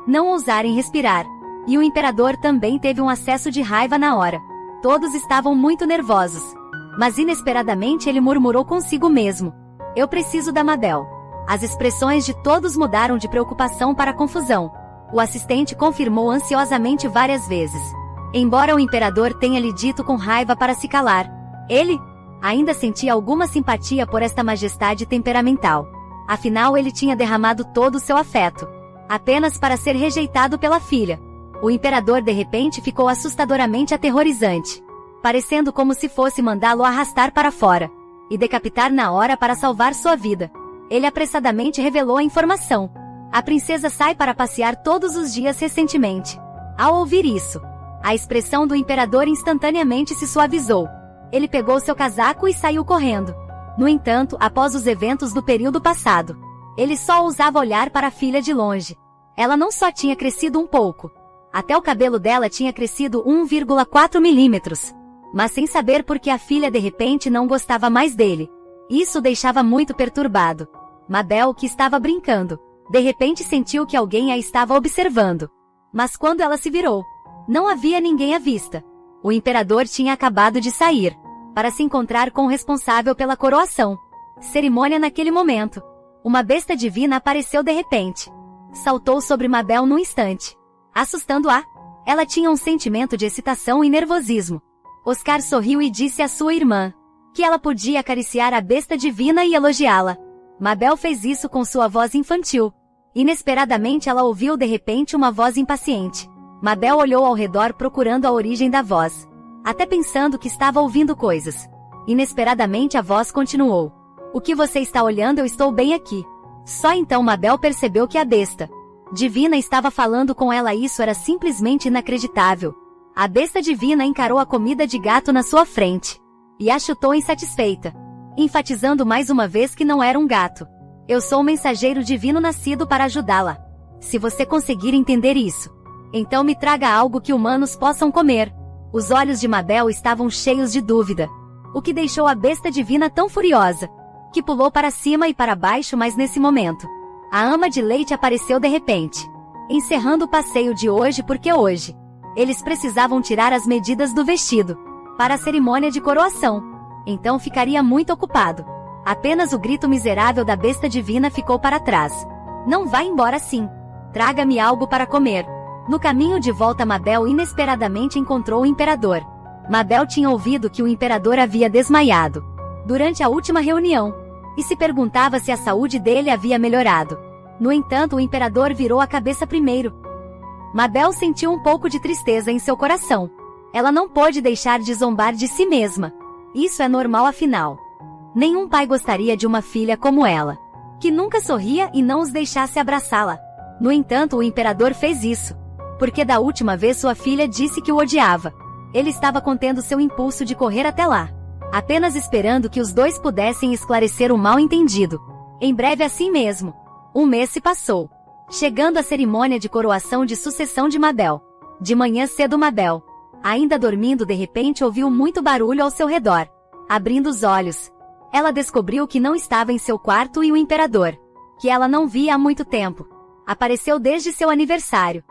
A: não ousarem respirar, e o imperador também teve um acesso de raiva na hora. Todos estavam muito nervosos, mas inesperadamente ele murmurou consigo mesmo: eu preciso da Mabel. As expressões de todos mudaram de preocupação para confusão. O assistente confirmou ansiosamente várias vezes. Embora o imperador tenha lhe dito com raiva para se calar, ele ainda sentia alguma simpatia por esta majestade temperamental. Afinal, ele tinha derramado todo o seu afeto, apenas para ser rejeitado pela filha. O imperador de repente ficou assustadoramente aterrorizante, parecendo como se fosse mandá-lo arrastar para fora e decapitar na hora para salvar sua vida. Ele apressadamente revelou a informação. A princesa sai para passear todos os dias recentemente. Ao ouvir isso, a expressão do imperador instantaneamente se suavizou. Ele pegou seu casaco e saiu correndo. No entanto, após os eventos do período passado, ele só ousava olhar para a filha de longe. Ela não só tinha crescido um pouco, até o cabelo dela tinha crescido 1,4 milímetros. Mas sem saber por que a filha de repente não gostava mais dele. Isso o deixava muito perturbado. Mabel, que estava brincando, de repente sentiu que alguém a estava observando. Mas quando ela se virou, não havia ninguém à vista. O imperador tinha acabado de sair para se encontrar com o responsável pela coroação. Cerimônia. Naquele momento, uma besta divina apareceu de repente. Saltou sobre Mabel num instante, assustando-a. Ela tinha um sentimento de excitação e nervosismo. Oscar sorriu e disse à sua irmã que ela podia acariciar a besta divina e elogiá-la. Mabel fez isso com sua voz infantil. Inesperadamente ela ouviu de repente uma voz impaciente. Mabel olhou ao redor procurando a origem da voz, até pensando que estava ouvindo coisas. Inesperadamente a voz continuou: o que você está olhando? Eu estou bem aqui. Só então Mabel percebeu que a besta divina estava falando com ela. Isso era simplesmente inacreditável. A besta divina encarou a comida de gato na sua frente e a chutou insatisfeita, enfatizando mais uma vez que não era um gato. Eu sou o mensageiro divino nascido para ajudá-la. Se você conseguir entender isso, então me traga algo que humanos possam comer. Os olhos de Mabel estavam cheios de dúvida, o que deixou a besta divina tão furiosa, que pulou para cima e para baixo, mas nesse momento, a ama de leite apareceu de repente, encerrando o passeio de hoje porque hoje, eles precisavam tirar as medidas do vestido, para a cerimônia de coroação. Então ficaria muito ocupado. Apenas o grito miserável da besta divina ficou para trás. Não vá embora assim. Traga-me algo para comer. No caminho de volta, Mabel inesperadamente encontrou o imperador. Mabel tinha ouvido que o imperador havia desmaiado durante a última reunião, e se perguntava se a saúde dele havia melhorado. No entanto, o imperador virou a cabeça primeiro. Mabel sentiu um pouco de tristeza em seu coração. Ela não pôde deixar de zombar de si mesma. Isso é normal, afinal. Nenhum pai gostaria de uma filha como ela, que nunca sorria e não os deixasse abraçá-la. No entanto, o imperador fez isso, porque da última vez sua filha disse que o odiava. Ele estava contendo seu impulso de correr até lá, apenas esperando que os dois pudessem esclarecer o mal-entendido. Em breve, assim mesmo, um mês se passou, chegando a cerimônia de coroação de sucessão de Mabel. De manhã cedo, Mabel, ainda dormindo, de repente ouviu muito barulho ao seu redor. Abrindo os olhos, ela descobriu que não estava em seu quarto e o imperador, que ela não via há muito tempo, apareceu desde seu aniversário.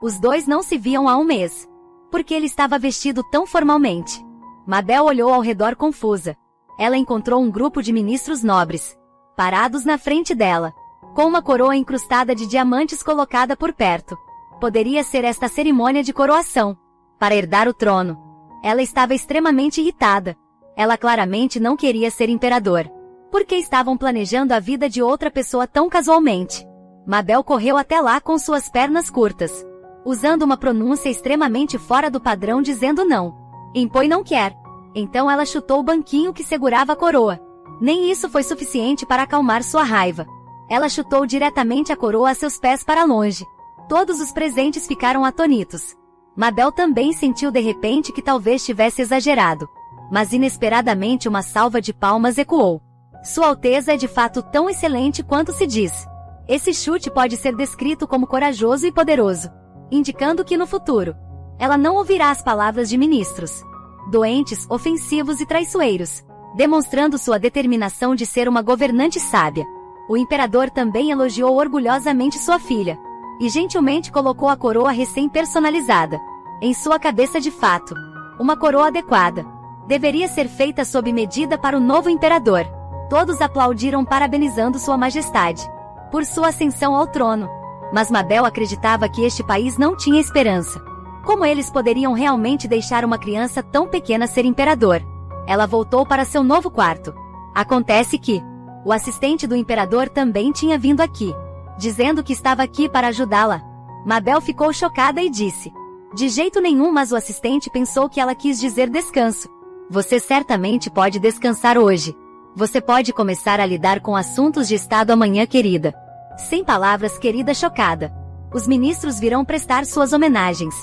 A: Os dois não se viam há um mês, porque ele estava vestido tão formalmente. Mabel olhou ao redor confusa. Ela encontrou um grupo de ministros nobres, parados na frente dela, com uma coroa incrustada de diamantes colocada por perto. Poderia ser esta a cerimônia de coroação, para herdar o trono. Ela estava extremamente irritada. Ela claramente não queria ser imperador. Por que estavam planejando a vida de outra pessoa tão casualmente? Mabel correu até lá com suas pernas curtas, usando uma pronúncia extremamente fora do padrão, dizendo não. Impõe não quer. Então ela chutou o banquinho que segurava a coroa. Nem isso foi suficiente para acalmar sua raiva. Ela chutou diretamente a coroa a seus pés para longe. Todos os presentes ficaram atônitos. Mabel também sentiu de repente que talvez tivesse exagerado. Mas inesperadamente uma salva de palmas ecoou. Sua Alteza é de fato tão excelente quanto se diz. Esse chute pode ser descrito como corajoso e poderoso, indicando que no futuro, ela não ouvirá as palavras de ministros doentes, ofensivos e traiçoeiros, demonstrando sua determinação de ser uma governante sábia. O imperador também elogiou orgulhosamente sua filha, e gentilmente colocou a coroa recém-personalizada em sua cabeça. De fato, uma coroa adequada deveria ser feita sob medida para o novo imperador. Todos aplaudiram, parabenizando Sua Majestade por sua ascensão ao trono. Mas Mabel acreditava que este país não tinha esperança. Como eles poderiam realmente deixar uma criança tão pequena ser imperador? Ela voltou para seu novo quarto. Acontece que o assistente do imperador também tinha vindo aqui, dizendo que estava aqui para ajudá-la. Mabel ficou chocada e disse: de jeito nenhum, mas o assistente pensou que ela quis dizer descanso. Você certamente pode descansar hoje. Você pode começar a lidar com assuntos de estado amanhã, querida. Sem palavras, querida, chocada. Os ministros virão prestar suas homenagens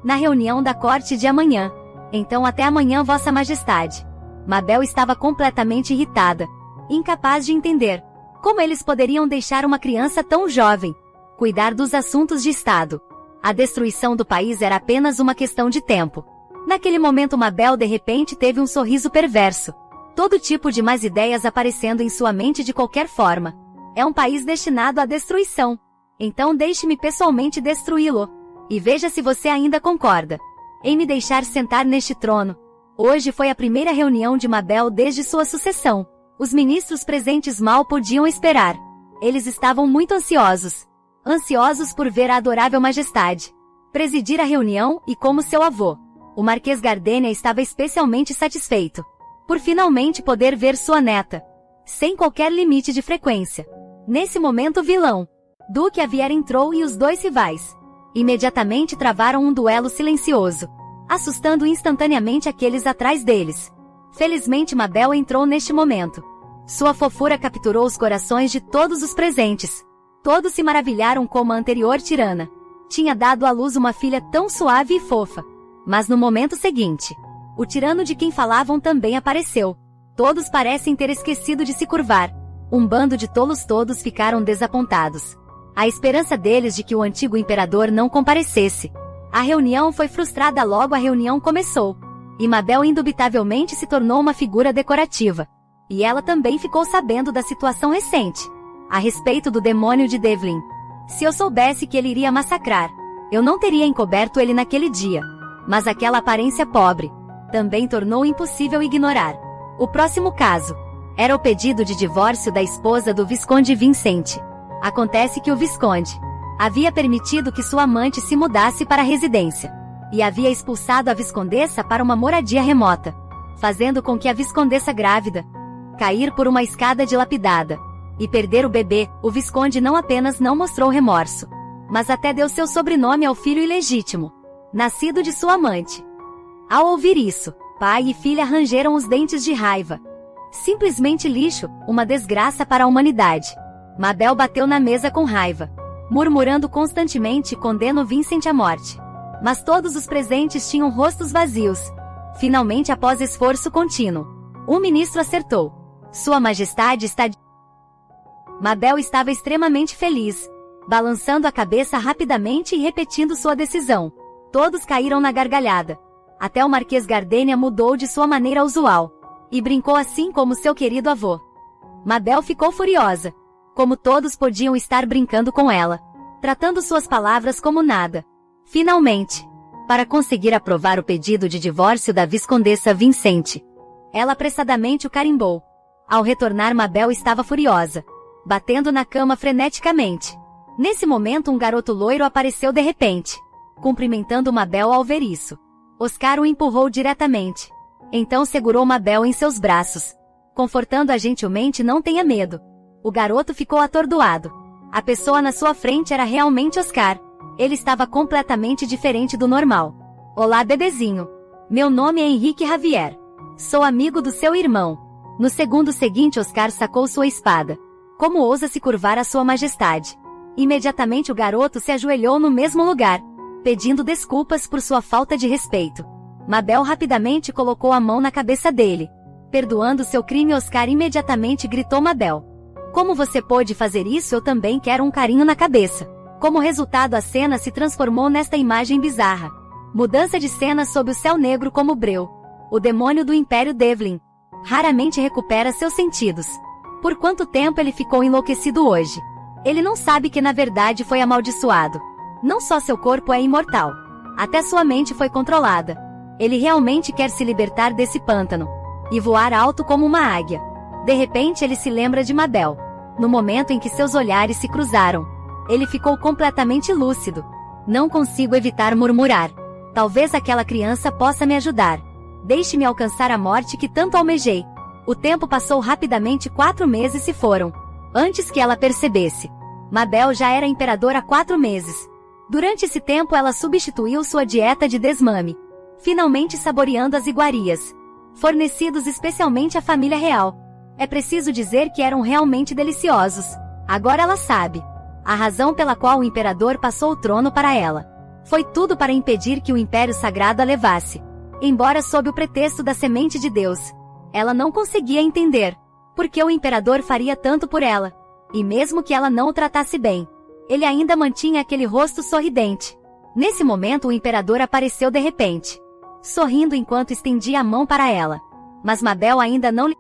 A: na reunião da corte de amanhã. Então até amanhã, Vossa Majestade. Mabel estava completamente irritada, incapaz de entender como eles poderiam deixar uma criança tão jovem cuidar dos assuntos de estado. A destruição do país era apenas uma questão de tempo. Naquele momento, Mabel de repente teve um sorriso perverso. Todo tipo de más ideias aparecendo em sua mente de qualquer forma. É um país destinado à destruição. Então deixe-me pessoalmente destruí-lo. E veja se você ainda concorda em me deixar sentar neste trono. Hoje foi a primeira reunião de Mabel desde sua sucessão. Os ministros presentes mal podiam esperar. Eles estavam muito ansiosos. Ansiosos por ver a adorável majestade presidir a reunião, e como seu avô, o Marquês Gardenia, estava especialmente satisfeito por finalmente poder ver sua neta, sem qualquer limite de frequência. Nesse momento, o vilão Duque Avier entrou e os dois rivais imediatamente travaram um duelo silencioso, assustando instantaneamente aqueles atrás deles. Felizmente, Mabel entrou neste momento. Sua fofura capturou os corações de todos os presentes. Todos se maravilharam como a anterior tirana tinha dado à luz uma filha tão suave e fofa. Mas no momento seguinte, O tirano de quem falavam também apareceu. Todos parecem ter esquecido de se curvar. Um bando de tolos, todos ficaram desapontados. A esperança deles de que o antigo imperador não comparecesse. A reunião foi frustrada logo a reunião começou. E Mabel indubitavelmente se tornou uma figura decorativa. E ela também ficou sabendo da situação recente. A respeito do demônio de Devlin. Se eu soubesse que ele iria massacrar, eu não teria encoberto ele naquele dia. Mas aquela aparência pobre também tornou impossível ignorar. O próximo caso era o pedido de divórcio da esposa do Visconde Vincent. Acontece que o Visconde havia permitido que sua amante se mudasse para a residência e havia expulsado a viscondessa para uma moradia remota, fazendo com que a viscondessa grávida cair por uma escada dilapidada e perder o bebê. O Visconde não apenas não mostrou remorso, mas até deu seu sobrenome ao filho ilegítimo, nascido de sua amante. Ao ouvir isso, pai e filha rangeram os dentes de raiva. Simplesmente lixo, uma desgraça para a humanidade. Mabel bateu na mesa com raiva, murmurando constantemente: condeno Vincent à morte. Mas todos os presentes tinham rostos vazios. Finalmente, após esforço contínuo, um ministro acertou: Sua Majestade está... Mabel estava extremamente feliz, balançando a cabeça rapidamente e repetindo sua decisão. Todos caíram na gargalhada. Até o Marquês Gardenia mudou de sua maneira usual e brincou assim como seu querido avô. Mabel ficou furiosa. Como todos podiam estar brincando com ela, tratando suas palavras como nada. Finalmente, para conseguir aprovar o pedido de divórcio da Viscondessa Vincent, ela apressadamente o carimbou. Ao retornar, Mabel estava furiosa, batendo na cama freneticamente. Nesse momento, um garoto loiro apareceu de repente, cumprimentando Mabel. Ao ver isso, Oscar o empurrou diretamente. Então segurou Mabel em seus braços, confortando-a gentilmente: não tenha medo. O garoto ficou atordoado. A pessoa na sua frente era realmente Oscar. Ele estava completamente diferente do normal. Olá, bebezinho. Meu nome é Henrique Javier. Sou amigo do seu irmão. No segundo seguinte, Oscar sacou sua espada. Como ousa se curvar a sua majestade? Imediatamente o garoto se ajoelhou no mesmo lugar, pedindo desculpas por sua falta de respeito. Mabel rapidamente colocou a mão na cabeça dele. Perdoando seu crime, Oscar imediatamente gritou: Mabel, como você pôde fazer isso? Eu também quero um carinho na cabeça. Como resultado, a cena se transformou nesta imagem bizarra. Mudança de cena sob o céu negro como breu. O demônio do Império Devlin raramente recupera seus sentidos. Por quanto tempo ele ficou enlouquecido hoje? Ele não sabe que na verdade foi amaldiçoado. Não só seu corpo é imortal, até sua mente foi controlada. Ele realmente quer se libertar desse pântano e voar alto como uma águia. De repente ele se lembra de Mabel. No momento em que seus olhares se cruzaram, ele ficou completamente lúcido. Não consigo evitar murmurar: talvez aquela criança possa me ajudar. Deixe-me alcançar a morte que tanto almejei. O tempo passou rapidamente. 4 meses se foram. Antes que ela percebesse, Mabel já era imperadora há 4 meses. Durante esse tempo ela substituiu sua dieta de desmame, finalmente saboreando as iguarias, fornecidos especialmente à família real. É preciso dizer que eram realmente deliciosos. Agora ela sabe a razão pela qual o imperador passou o trono para ela. Foi tudo para impedir que o Império Sagrado a levasse. Embora sob o pretexto da semente de Deus, ela não conseguia entender por que o imperador faria tanto por ela. E mesmo que ela não o tratasse bem, ele ainda mantinha aquele rosto sorridente. Nesse momento o imperador apareceu de repente, sorrindo enquanto estendia a mão para ela. Mas Mabel ainda não lhe...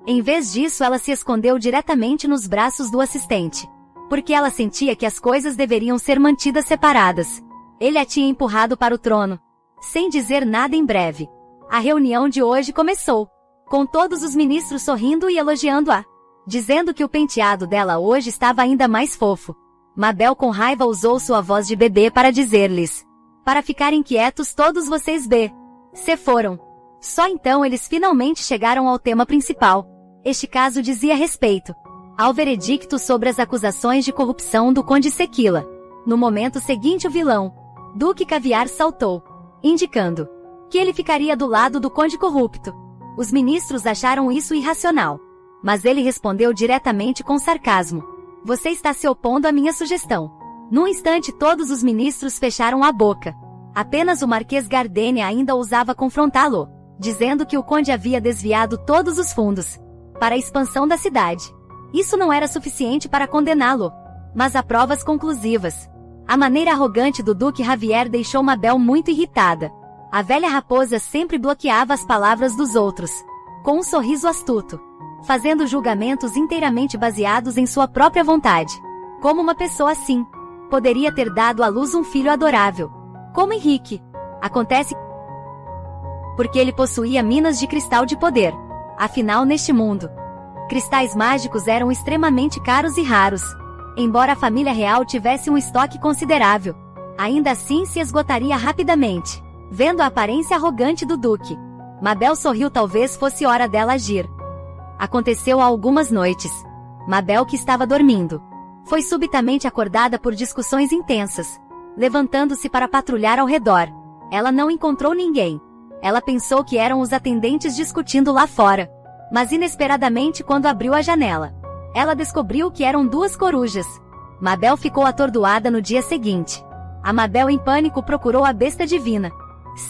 A: Em vez disso, ela se escondeu diretamente nos braços do assistente, porque ela sentia que as coisas deveriam ser mantidas separadas. Ele a tinha empurrado para o trono, sem dizer nada. Em breve, a reunião de hoje começou, com todos os ministros sorrindo e elogiando-a, dizendo que o penteado dela hoje estava ainda mais fofo. Mabel com raiva usou sua voz de bebê para dizer-lhes: para ficarem quietos todos vocês se foram. Só então eles finalmente chegaram ao tema principal. Este caso dizia respeito ao veredicto sobre as acusações de corrupção do Conde Sequila. No momento seguinte, o vilão, Duque Caviar, saltou, indicando que ele ficaria do lado do Conde corrupto. Os ministros acharam isso irracional, mas ele respondeu diretamente com sarcasmo: você está se opondo à minha sugestão. Num instante todos os ministros fecharam a boca. Apenas o Marquês Gardenia ainda ousava confrontá-lo, dizendo que o conde havia desviado todos os fundos para a expansão da cidade. Isso não era suficiente para condená-lo, mas há provas conclusivas. A maneira arrogante do Duque Javier deixou Mabel muito irritada. A velha raposa sempre bloqueava as palavras dos outros, com um sorriso astuto, fazendo julgamentos inteiramente baseados em sua própria vontade. Como uma pessoa assim poderia ter dado à luz um filho adorável, como Henrique? Acontece porque ele possuía minas de cristal de poder. Afinal, neste mundo, cristais mágicos eram extremamente caros e raros. Embora a família real tivesse um estoque considerável, ainda assim se esgotaria rapidamente. Vendo a aparência arrogante do duque, Mabel sorriu. Talvez fosse hora dela agir. Aconteceu há algumas noites. Mabel, que estava dormindo, foi subitamente acordada por discussões intensas. Levantando-se para patrulhar ao redor, ela não encontrou ninguém. Ela pensou que eram os atendentes discutindo lá fora. Mas inesperadamente, quando abriu a janela, ela descobriu que eram duas corujas. Mabel ficou atordoada no dia seguinte. A Mabel, em pânico, procurou a besta divina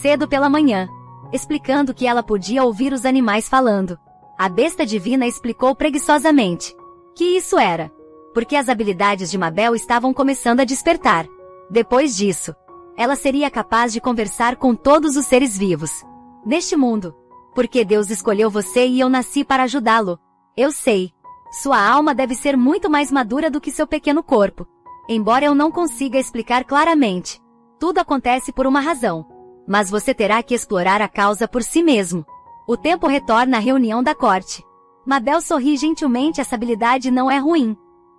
A: cedo pela manhã, explicando que ela podia ouvir os animais falando. A besta divina explicou preguiçosamente que isso era porque as habilidades de Mabel estavam começando a despertar. Depois disso, ela seria capaz de conversar com todos os seres vivos neste mundo. Porque Deus escolheu você e eu nasci para ajudá-lo. Eu sei. Sua alma deve ser muito mais madura do que seu pequeno corpo. Embora eu não consiga explicar claramente, tudo acontece por uma razão. Mas você terá que explorar a causa por si mesmo. O tempo retorna à reunião da corte. Mabel sorri gentilmente. Essa habilidade não é ruim.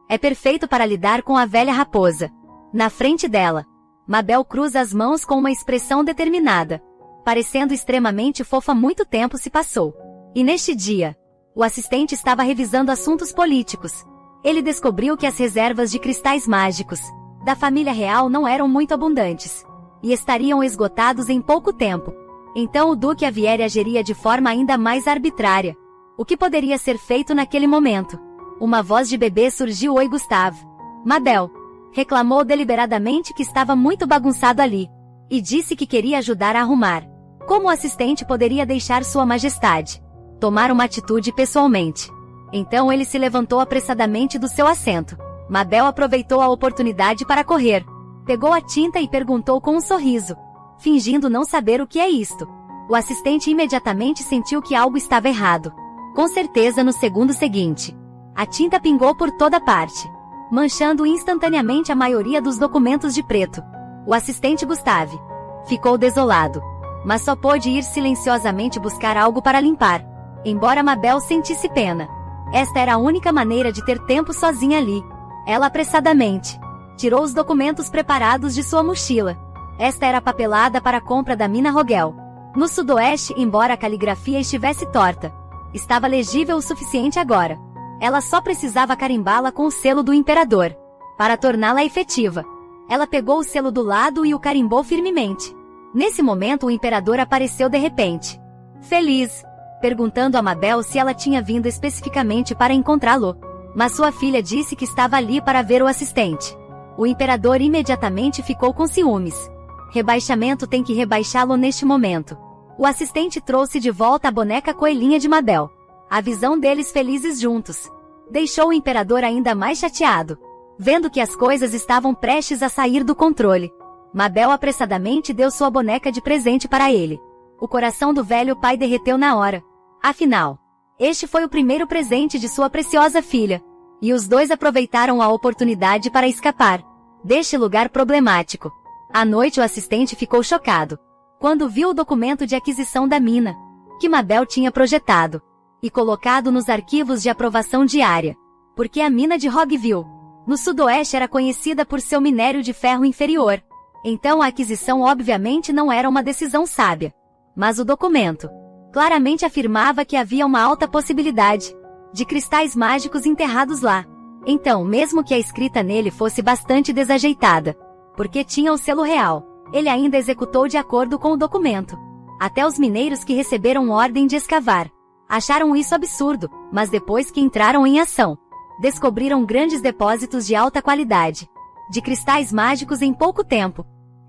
A: É perfeito para lidar com a velha raposa. Na frente dela, Mabel cruza as mãos com uma expressão determinada, parecendo extremamente fofa. Muito tempo se passou. E neste dia, o assistente estava revisando assuntos políticos. Ele descobriu que as reservas de cristais mágicos da família real não eram muito abundantes e estariam esgotados em pouco tempo. Então o Duque Javier agiria de forma ainda mais arbitrária. O que poderia ser feito naquele momento? Uma voz de bebê surgiu. Oi, Gustavo. Mabel reclamou deliberadamente que estava muito bagunçado ali e disse que queria ajudar a arrumar. Como o assistente poderia deixar Sua Majestade tomar uma atitude pessoalmente? Então ele se levantou apressadamente do seu assento. Mabel aproveitou a oportunidade para correr. Pegou a tinta e perguntou com um sorriso, fingindo não saber o que é isto. O assistente imediatamente sentiu que algo estava errado. Com certeza, no segundo seguinte, a tinta pingou por toda parte, manchando instantaneamente a maioria dos documentos de preto. O assistente Gustave ficou desolado, mas só pôde ir silenciosamente buscar algo para limpar. Embora Mabel sentisse pena, esta era a única maneira de ter tempo sozinha ali. Ela apressadamente tirou os documentos preparados de sua mochila. Esta era a papelada para a compra da mina Rogel. No sudoeste, embora a caligrafia estivesse torta, estava legível o suficiente agora. Ela só precisava carimbá-la com o selo do imperador para torná-la efetiva. Ela pegou o selo do lado e o carimbou firmemente. Nesse momento, o imperador apareceu de repente, feliz, perguntando a Mabel se ela tinha vindo especificamente para encontrá-lo. Mas sua filha disse que estava ali para ver o assistente. O imperador imediatamente ficou com ciúmes. Rebaixamento, tem que rebaixá-lo neste momento. O assistente trouxe de volta a boneca coelhinha de Mabel. A visão deles felizes juntos deixou o imperador ainda mais chateado. Vendo que as coisas estavam prestes a sair do controle, Mabel apressadamente deu sua boneca de presente para ele. O coração do velho pai derreteu na hora. Afinal, este foi o primeiro presente de sua preciosa filha, e os dois aproveitaram a oportunidade para escapar deste lugar problemático. À noite, o assistente ficou chocado quando viu o documento de aquisição da mina que Mabel tinha projetado e colocado nos arquivos de aprovação diária, porque a mina de Roggeville, no sudoeste, era conhecida por seu minério de ferro inferior. Então a aquisição obviamente não era uma decisão sábia. Mas o documento claramente afirmava que havia uma alta possibilidade de cristais mágicos enterrados lá. Então, mesmo que a escrita nele fosse bastante desajeitada, porque tinha o selo real, ele ainda executou de acordo com o documento. Até os mineiros que receberam ordem de escavar acharam isso absurdo, mas depois que entraram em ação, descobriram grandes depósitos de alta qualidade de cristais mágicos em pouco tempo.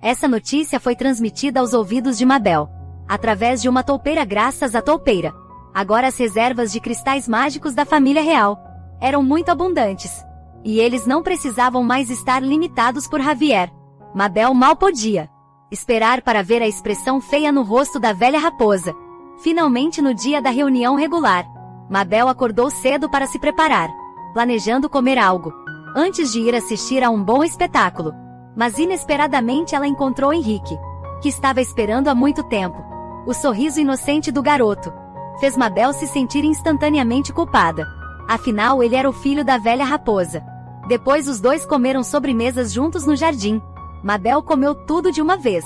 A: Essa notícia foi transmitida aos ouvidos de Mabel, através de uma toupeira graças à toupeira. Agora as reservas de cristais mágicos da família real eram muito abundantes, e eles não precisavam mais estar limitados por Javier. Mabel mal podia esperar para ver a expressão feia no rosto da velha raposa. Finalmente, no dia da reunião regular, Mabel acordou cedo para se preparar, planejando comer algo, antes de ir assistir a um bom espetáculo. Mas inesperadamente ela encontrou Henrique, que estava esperando há muito tempo. O sorriso inocente do garoto fez Mabel se sentir instantaneamente culpada. Afinal, ele era o filho da velha raposa. Depois os dois comeram sobremesas juntos no jardim. Mabel comeu tudo de uma vez.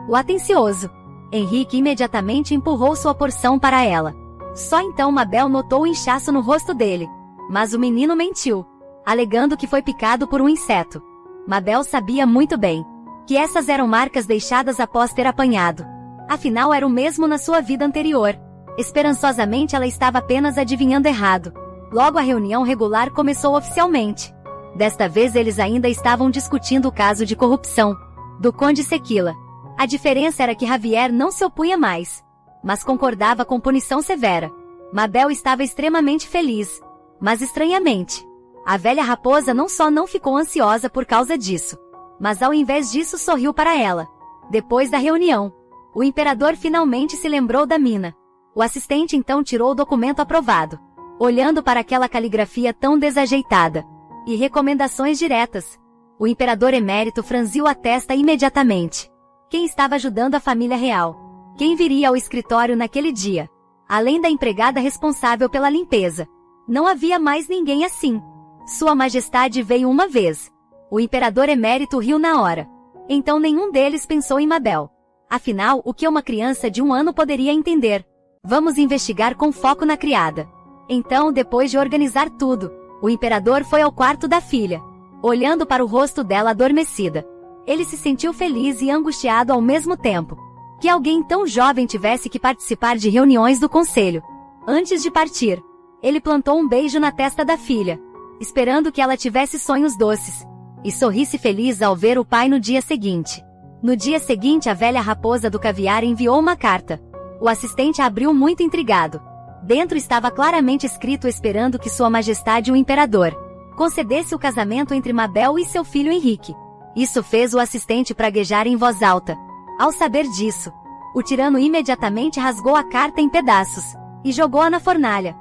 A: O atencioso Henrique imediatamente empurrou sua porção para ela. Só então Mabel notou o inchaço no rosto dele. Mas o menino mentiu, alegando que foi picado por um inseto. Mabel sabia muito bem que essas eram marcas deixadas após ter apanhado. Afinal, era o mesmo na sua vida anterior. Esperançosamente ela estava apenas adivinhando errado. Logo a reunião regular começou oficialmente. Desta vez eles ainda estavam discutindo o caso de corrupção do Conde Sequila. A diferença era que Javier não se opunha mais, mas concordava com punição severa. Mabel estava extremamente feliz, mas estranhamente, a velha raposa não só não ficou ansiosa por causa disso, mas ao invés disso sorriu para ela. Depois da reunião, o imperador finalmente se lembrou da mina. O assistente então tirou o documento aprovado, olhando para aquela caligrafia tão desajeitada e recomendações diretas. O imperador emérito franziu a testa imediatamente. Quem estava ajudando a família real? Quem viria ao escritório naquele dia? Além da empregada responsável pela limpeza, não havia mais ninguém assim. Sua Majestade veio uma vez. O imperador emérito riu na hora. Então nenhum deles pensou em Mabel. Afinal, o que uma criança de 1 ano poderia entender? Vamos investigar com foco na criada. Então, depois de organizar tudo, o imperador foi ao quarto da filha. Olhando para o rosto dela adormecida, ele se sentiu feliz e angustiado ao mesmo tempo. Que alguém tão jovem tivesse que participar de reuniões do conselho. Antes de partir, ele plantou um beijo na testa da filha, esperando que ela tivesse sonhos doces, e sorrisse feliz ao ver o pai no dia seguinte. No dia seguinte, a velha raposa do caviar enviou uma carta. O assistente a abriu muito intrigado. Dentro estava claramente escrito esperando que Sua Majestade o Imperador concedesse o casamento entre Mabel e seu filho Henrique. Isso fez o assistente praguejar em voz alta. Ao saber disso, o tirano imediatamente rasgou a carta em pedaços e jogou-a na fornalha.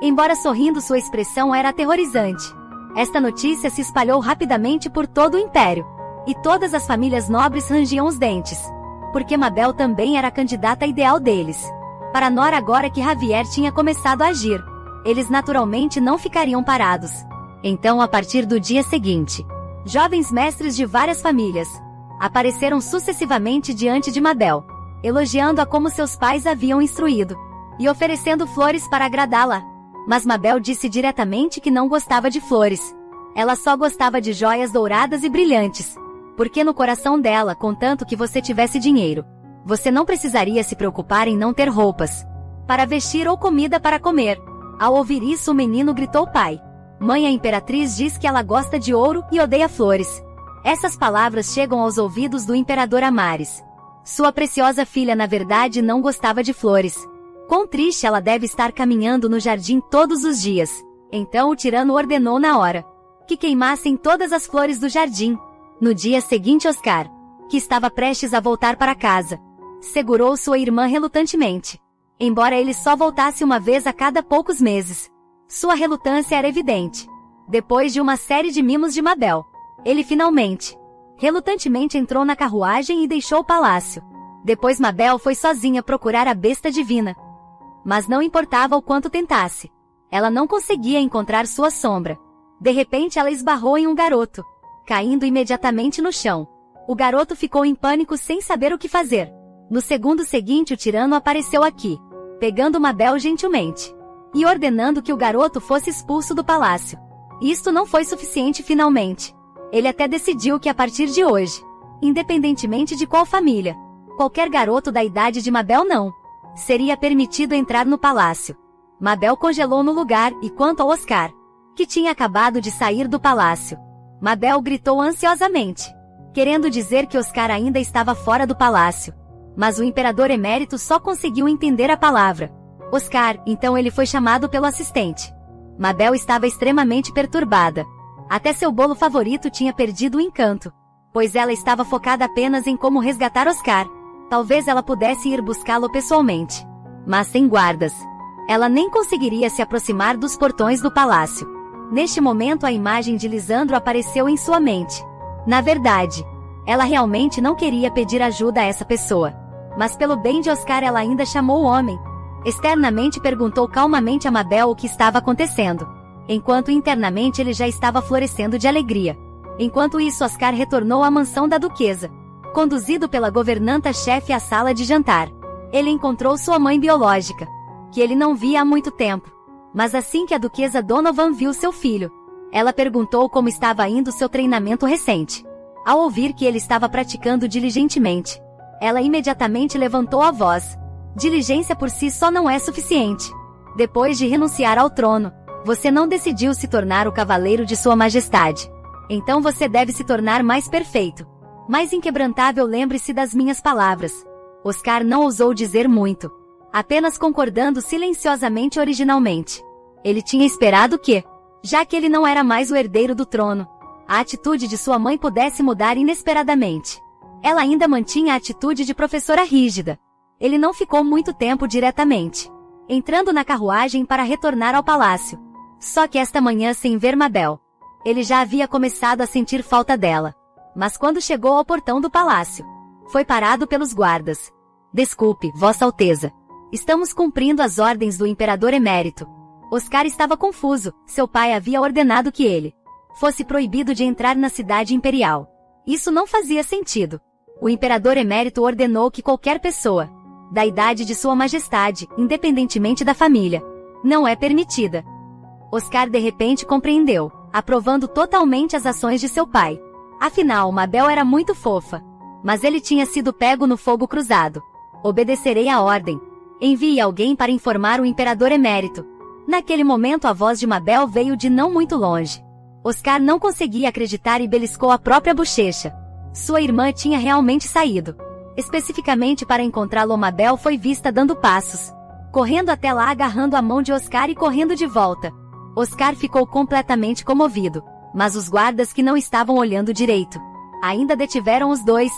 A: Embora sorrindo, sua expressão era aterrorizante. Esta notícia se espalhou rapidamente por todo o império, e todas as famílias nobres rangiam os dentes, porque Mabel também era a candidata ideal deles. Para Nora, agora que Javier tinha começado a agir, eles naturalmente não ficariam parados. Então, a partir do dia seguinte, jovens mestres de várias famílias apareceram sucessivamente diante de Mabel, elogiando-a como seus pais haviam instruído, e oferecendo flores para agradá-la. Mas Mabel disse diretamente que não gostava de flores. Ela só gostava de joias douradas e brilhantes, porque no coração dela, contanto que você tivesse dinheiro, você não precisaria se preocupar em não ter roupas para vestir ou comida para comer. Ao ouvir isso, o menino gritou: pai, mãe, a imperatriz diz que ela gosta de ouro e odeia flores. Essas palavras chegam aos ouvidos do imperador Amares. Sua preciosa filha na verdade não gostava de flores. Quão triste ela deve estar caminhando no jardim todos os dias. Então o tirano ordenou na hora que queimassem todas as flores do jardim. No dia seguinte, Oscar, que estava prestes a voltar para casa, segurou sua irmã relutantemente. Embora ele só voltasse uma vez a cada poucos meses, sua relutância era evidente. Depois de uma série de mimos de Mabel, ele finalmente, relutantemente entrou na carruagem e deixou o palácio. Depois Mabel foi sozinha procurar a besta divina. Mas não importava o quanto tentasse, ela não conseguia encontrar sua sombra. De repente ela esbarrou em um garoto, caindo imediatamente no chão. O garoto ficou em pânico sem saber o que fazer. No segundo seguinte, o tirano apareceu aqui, pegando Mabel gentilmente e ordenando que o garoto fosse expulso do palácio. Isto não foi suficiente finalmente. Ele até decidiu que a partir de hoje, independentemente de qual família, qualquer garoto da idade de Mabel não seria permitido entrar no palácio. Mabel congelou no lugar, e quanto ao Oscar, que tinha acabado de sair do palácio, Mabel gritou ansiosamente: querendo dizer que Oscar ainda estava fora do palácio. Mas o imperador emérito só conseguiu entender a palavra Oscar, então ele foi chamado pelo assistente. Mabel estava extremamente perturbada. Até seu bolo favorito tinha perdido o encanto, pois ela estava focada apenas em como resgatar Oscar. Talvez ela pudesse ir buscá-lo pessoalmente, mas sem guardas. Ela nem conseguiria se aproximar dos portões do palácio. Neste momento a imagem de Lisandro apareceu em sua mente. Na verdade, ela realmente não queria pedir ajuda a essa pessoa. Mas pelo bem de Oscar ela ainda chamou o homem. Externamente perguntou calmamente a Mabel o que estava acontecendo, enquanto internamente ele já estava florescendo de alegria. Enquanto isso Oscar retornou à mansão da duquesa, conduzido pela governanta-chefe à sala de jantar. Ele encontrou sua mãe biológica, que ele não via há muito tempo. Mas assim que a duquesa Donovan viu seu filho, ela perguntou como estava indo seu treinamento recente. Ao ouvir que ele estava praticando diligentemente, ela imediatamente levantou a voz. Diligência por si só não é suficiente. Depois de renunciar ao trono, você não decidiu se tornar o cavaleiro de Sua Majestade. Então você deve se tornar mais perfeito, mais inquebrantável. Lembre-se das minhas palavras. Oscar não ousou dizer muito, apenas concordando silenciosamente originalmente. Ele tinha esperado que, já que ele não era mais o herdeiro do trono, a atitude de sua mãe pudesse mudar inesperadamente. Ela ainda mantinha a atitude de professora rígida. Ele não ficou muito tempo diretamente entrando na carruagem para retornar ao palácio. Só que esta manhã, sem ver Mabel, ele já havia começado a sentir falta dela. Mas quando chegou ao portão do palácio, foi parado pelos guardas. Desculpe, Vossa Alteza. Estamos cumprindo as ordens do imperador emérito. Oscar estava confuso. Seu pai havia ordenado que ele fosse proibido de entrar na cidade imperial. Isso não fazia sentido. O imperador emérito ordenou que qualquer pessoa, da idade de Sua Majestade, independentemente da família, não é permitida. Oscar de repente compreendeu, aprovando totalmente as ações de seu pai. Afinal, Mabel era muito fofa. Mas ele tinha sido pego no fogo cruzado. Obedecerei à ordem. Envie alguém para informar o imperador emérito. Naquele momento a voz de Mabel veio de não muito longe. Oscar não conseguia acreditar e beliscou a própria bochecha. Sua irmã tinha realmente saído. Especificamente para encontrá-lo. Mabel foi vista dando passos, correndo até lá, agarrando a mão de Oscar e correndo de volta. Oscar ficou completamente comovido, mas os guardas, que não estavam olhando direito, ainda detiveram os dois,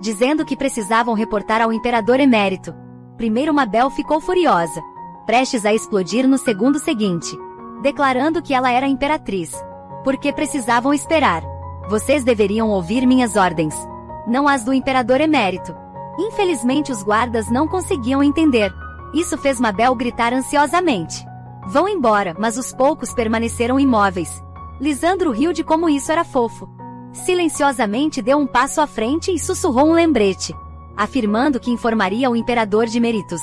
A: dizendo que precisavam reportar ao imperador emérito. Primeiro Mabel ficou furiosa, prestes a explodir no segundo seguinte, declarando que ela era imperatriz. Porque precisavam esperar. Vocês deveriam ouvir minhas ordens, não as do imperador emérito. Infelizmente os guardas não conseguiam entender. Isso fez Mabel gritar ansiosamente. Vão embora, mas os poucos permaneceram imóveis. Lisandro riu de como isso era fofo. Silenciosamente deu um passo à frente e sussurrou um lembrete, afirmando que informaria o imperador de Meritus.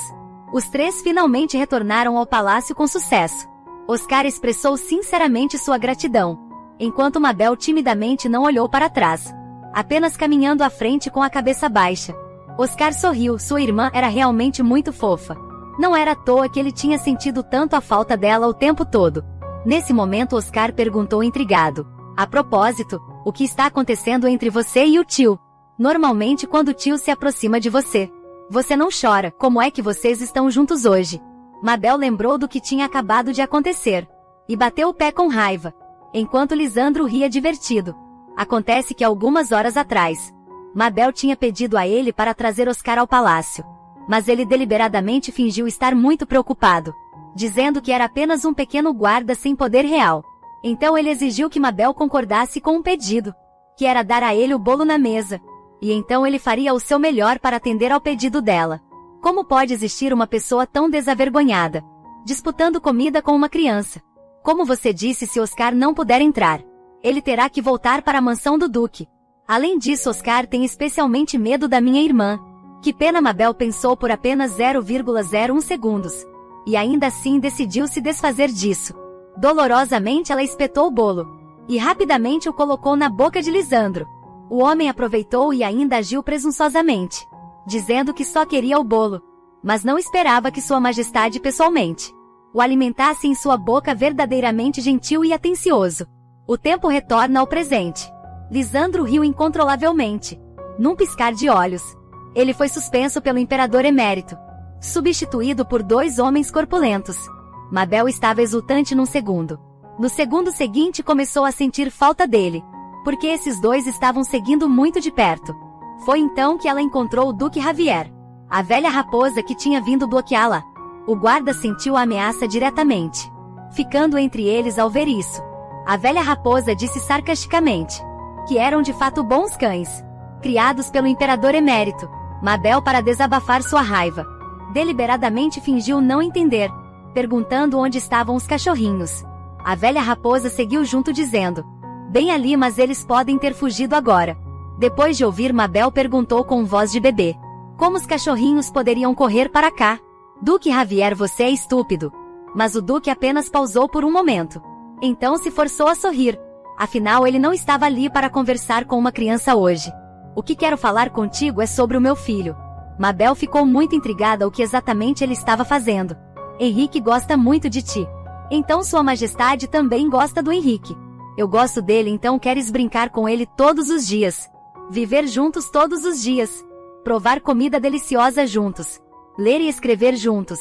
A: Os três finalmente retornaram ao palácio com sucesso. Oscar expressou sinceramente sua gratidão, enquanto Mabel timidamente não olhou para trás, apenas caminhando à frente com a cabeça baixa. Oscar sorriu. Sua irmã era realmente muito fofa. Não era à toa que ele tinha sentido tanto a falta dela o tempo todo. Nesse momento Oscar perguntou intrigado. A propósito, o que está acontecendo entre você e o tio? Normalmente quando o tio se aproxima de você, você não chora. Como é que vocês estão juntos hoje? Mabel lembrou do que tinha acabado de acontecer, e bateu o pé com raiva, enquanto Lisandro ria divertido. Acontece que algumas horas atrás, Mabel tinha pedido a ele para trazer Oscar ao palácio. Mas ele deliberadamente fingiu estar muito preocupado, dizendo que era apenas um pequeno guarda sem poder real. Então ele exigiu que Mabel concordasse com um pedido, que era dar a ele o bolo na mesa. E então ele faria o seu melhor para atender ao pedido dela. Como pode existir uma pessoa tão desavergonhada, disputando comida com uma criança? Como você disse, se Oscar não puder entrar, ele terá que voltar para a mansão do duque. Além disso, Oscar tem especialmente medo da minha irmã. Que pena. Mabel pensou por apenas 0,01 segundos. E ainda assim decidiu se desfazer disso. Dolorosamente ela espetou o bolo, e rapidamente o colocou na boca de Lisandro. O homem aproveitou e ainda agiu presunçosamente, dizendo que só queria o bolo, mas não esperava que Sua Majestade pessoalmente o alimentasse em sua boca. Verdadeiramente gentil e atencioso. O tempo retorna ao presente. Lisandro riu incontrolavelmente. Num piscar de olhos, ele foi suspenso pelo imperador emérito, substituído por 2 homens corpulentos. Mabel estava exultante num segundo. No segundo seguinte começou a sentir falta dele, porque esses 2 estavam seguindo muito de perto. Foi então que ela encontrou o Duque Javier, a velha raposa que tinha vindo bloqueá-la. O guarda sentiu a ameaça diretamente, ficando entre eles ao ver isso. A velha raposa disse sarcasticamente que eram de fato bons cães, criados pelo imperador emérito. Mabel, para desabafar sua raiva, deliberadamente fingiu não entender, perguntando onde estavam os cachorrinhos. A velha raposa seguiu junto dizendo: bem ali, mas eles podem ter fugido agora. Depois de ouvir, Mabel perguntou com voz de bebê: como os cachorrinhos poderiam correr para cá? Duque Javier, você é estúpido. Mas o Duque apenas pausou por um momento. Então se forçou a sorrir. Afinal, ele não estava ali para conversar com uma criança hoje. O que quero falar contigo é sobre o meu filho. Mabel ficou muito intrigada o que exatamente ele estava fazendo. Henrique gosta muito de ti. Então Sua Majestade também gosta do Henrique. Eu gosto dele, então queres brincar com ele todos os dias. Viver juntos todos os dias. Provar comida deliciosa juntos. Ler e escrever juntos.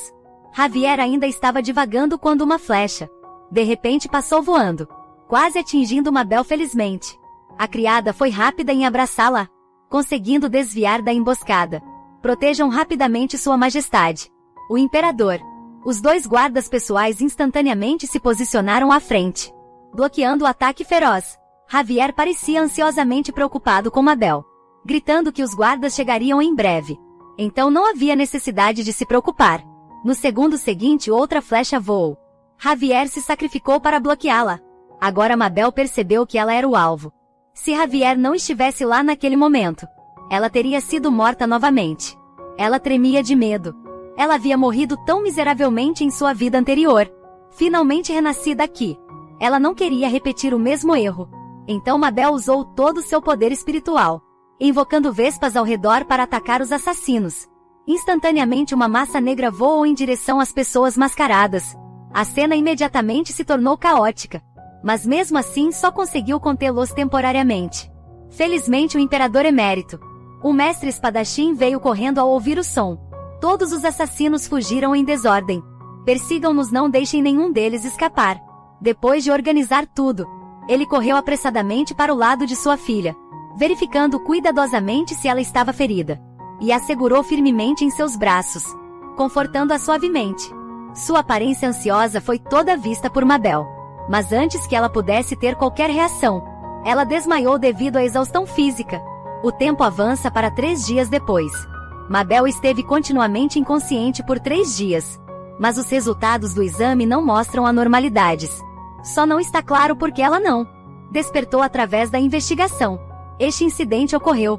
A: Javier ainda estava divagando quando uma flecha, de repente, passou voando, quase atingindo Mabel. Felizmente, a criada foi rápida em abraçá-la, conseguindo desviar da emboscada. Protejam rapidamente Sua Majestade. O imperador. Os 2 guardas pessoais instantaneamente se posicionaram à frente, bloqueando o ataque feroz. Javier parecia ansiosamente preocupado com Mabel, gritando que os guardas chegariam em breve. Então não havia necessidade de se preocupar. No segundo seguinte, outra flecha voou. Javier se sacrificou para bloqueá-la. Agora Mabel percebeu que ela era o alvo. Se Javier não estivesse lá naquele momento, ela teria sido morta novamente. Ela tremia de medo. Ela havia morrido tão miseravelmente em sua vida anterior, finalmente renascida aqui. Ela não queria repetir o mesmo erro. Então Mabel usou todo o seu poder espiritual, invocando vespas ao redor para atacar os assassinos. Instantaneamente uma massa negra voou em direção às pessoas mascaradas. A cena imediatamente se tornou caótica, mas mesmo assim só conseguiu contê-los temporariamente. Felizmente o imperador emérito, o mestre espadachim, veio correndo ao ouvir o som. Todos os assassinos fugiram em desordem. Persigam-nos, não deixem nenhum deles escapar. Depois de organizar tudo, ele correu apressadamente para o lado de sua filha, verificando cuidadosamente se ela estava ferida, e a segurou firmemente em seus braços, confortando-a suavemente. Sua aparência ansiosa foi toda vista por Mabel, mas antes que ela pudesse ter qualquer reação, ela desmaiou devido à exaustão física. O tempo avança para 3 dias depois. Mabel esteve continuamente inconsciente por 3 dias, mas os resultados do exame não mostram anormalidades. Só não está claro por que ela não despertou através da investigação. Este incidente ocorreu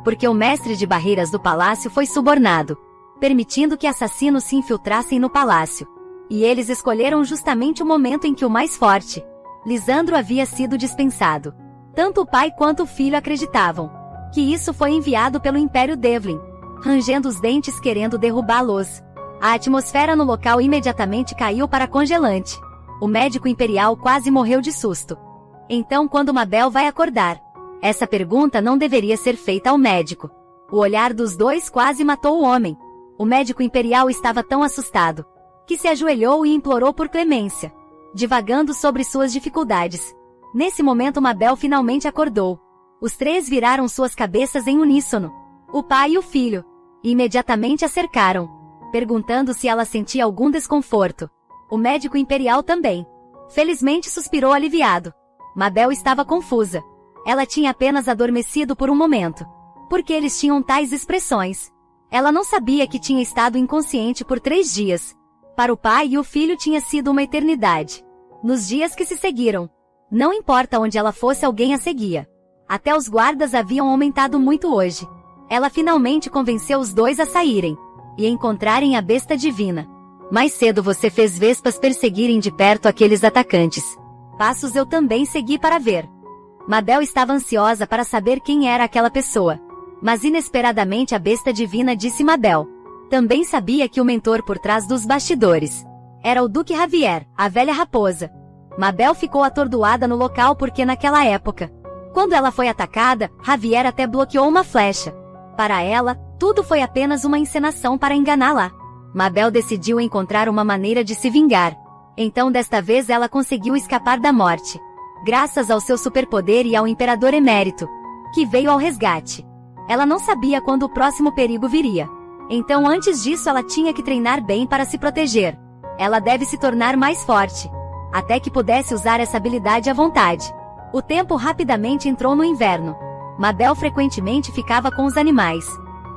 A: porque o mestre de barreiras do palácio foi subornado, permitindo que assassinos se infiltrassem no palácio. E eles escolheram justamente o momento em que o mais forte, Lisandro, havia sido dispensado. Tanto o pai quanto o filho acreditavam que isso foi enviado pelo Império Devlin, rangendo os dentes querendo derrubá-los. A atmosfera no local imediatamente caiu para congelante. O médico imperial quase morreu de susto. Então, quando Mabel vai acordar? Essa pergunta não deveria ser feita ao médico. O olhar dos dois quase matou o homem. O médico imperial estava tão assustado que se ajoelhou e implorou por clemência, divagando sobre suas dificuldades. Nesse momento Mabel finalmente acordou. Os 3 viraram suas cabeças em uníssono, o pai e o filho, e imediatamente a cercaram, perguntando se ela sentia algum desconforto. O médico imperial também. Felizmente suspirou aliviado. Mabel estava confusa. Ela tinha apenas adormecido por um momento. Por que eles tinham tais expressões? Ela não sabia que tinha estado inconsciente por 3 dias. Para o pai e o filho tinha sido uma eternidade. Nos dias que se seguiram, não importa onde ela fosse, alguém a seguia. Até os guardas haviam aumentado muito hoje. Ela finalmente convenceu os 2 a saírem e encontrarem a besta divina. Mais cedo você fez vespas perseguirem de perto aqueles atacantes. Passos eu também segui para ver. Mabel estava ansiosa para saber quem era aquela pessoa. Mas inesperadamente a besta divina disse Mabel. Também sabia que o mentor por trás dos bastidores era o Duque Javier, a velha raposa. Mabel ficou atordoada no local porque naquela época, Quando ela foi atacada, Javier até bloqueou uma flecha. Para ela, tudo foi apenas uma encenação para enganá-la. Mabel decidiu encontrar uma maneira de se vingar. Então desta vez ela conseguiu escapar da morte. Graças ao seu superpoder e ao Imperador Emérito, que veio ao resgate. Ela não sabia quando o próximo perigo viria. Então antes disso ela tinha que treinar bem para se proteger. Ela deve se tornar mais forte, até que pudesse usar essa habilidade à vontade. O tempo rapidamente entrou no inverno. Mabel frequentemente ficava com os animais.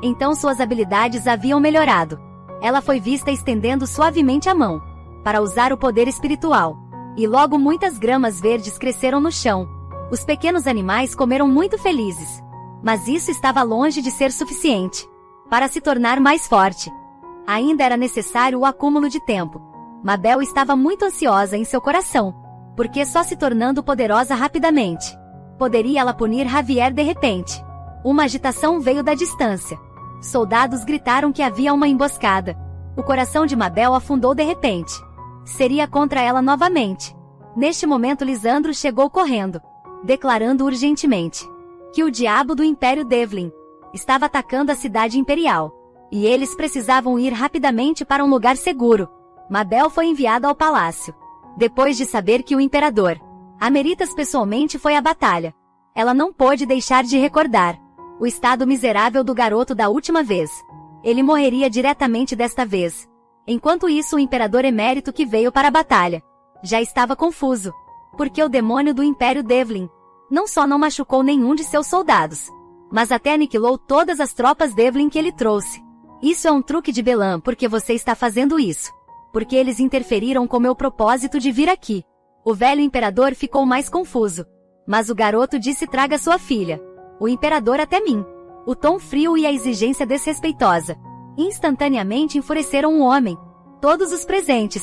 A: Então suas habilidades haviam melhorado. Ela foi vista estendendo suavemente a mão, para usar o poder espiritual. E logo muitas gramas verdes cresceram no chão. Os pequenos animais comeram muito felizes. Mas isso estava longe de ser suficiente para se tornar mais forte. Ainda era necessário o acúmulo de tempo. Mabel estava muito ansiosa em seu coração, porque só se tornando poderosa rapidamente poderia ela punir Javier de repente. Uma agitação veio da distância. Soldados gritaram que havia uma emboscada. O coração de Mabel afundou de repente. Seria contra ela novamente. Neste momento Lisandro chegou correndo, declarando urgentemente que o diabo do Império Devlin estava atacando a cidade imperial, e eles precisavam ir rapidamente para um lugar seguro. Mabel foi enviada ao palácio. Depois de saber que o imperador Ameritas pessoalmente foi à batalha, ela não pôde deixar de recordar o estado miserável do garoto da última vez. Ele morreria diretamente desta vez. Enquanto isso, o Imperador Emérito que veio para a batalha já estava confuso, porque o demônio do Império Devlin não só não machucou nenhum de seus soldados, mas até aniquilou todas as tropas Devlin que ele trouxe. Isso é um truque de Belan, porque você está fazendo isso. Porque eles interferiram com meu propósito de vir aqui. O velho imperador ficou mais confuso. Mas o garoto disse: traga sua filha. O imperador até mim. O tom frio e a exigência desrespeitosa instantaneamente enfureceram o homem. Todos os presentes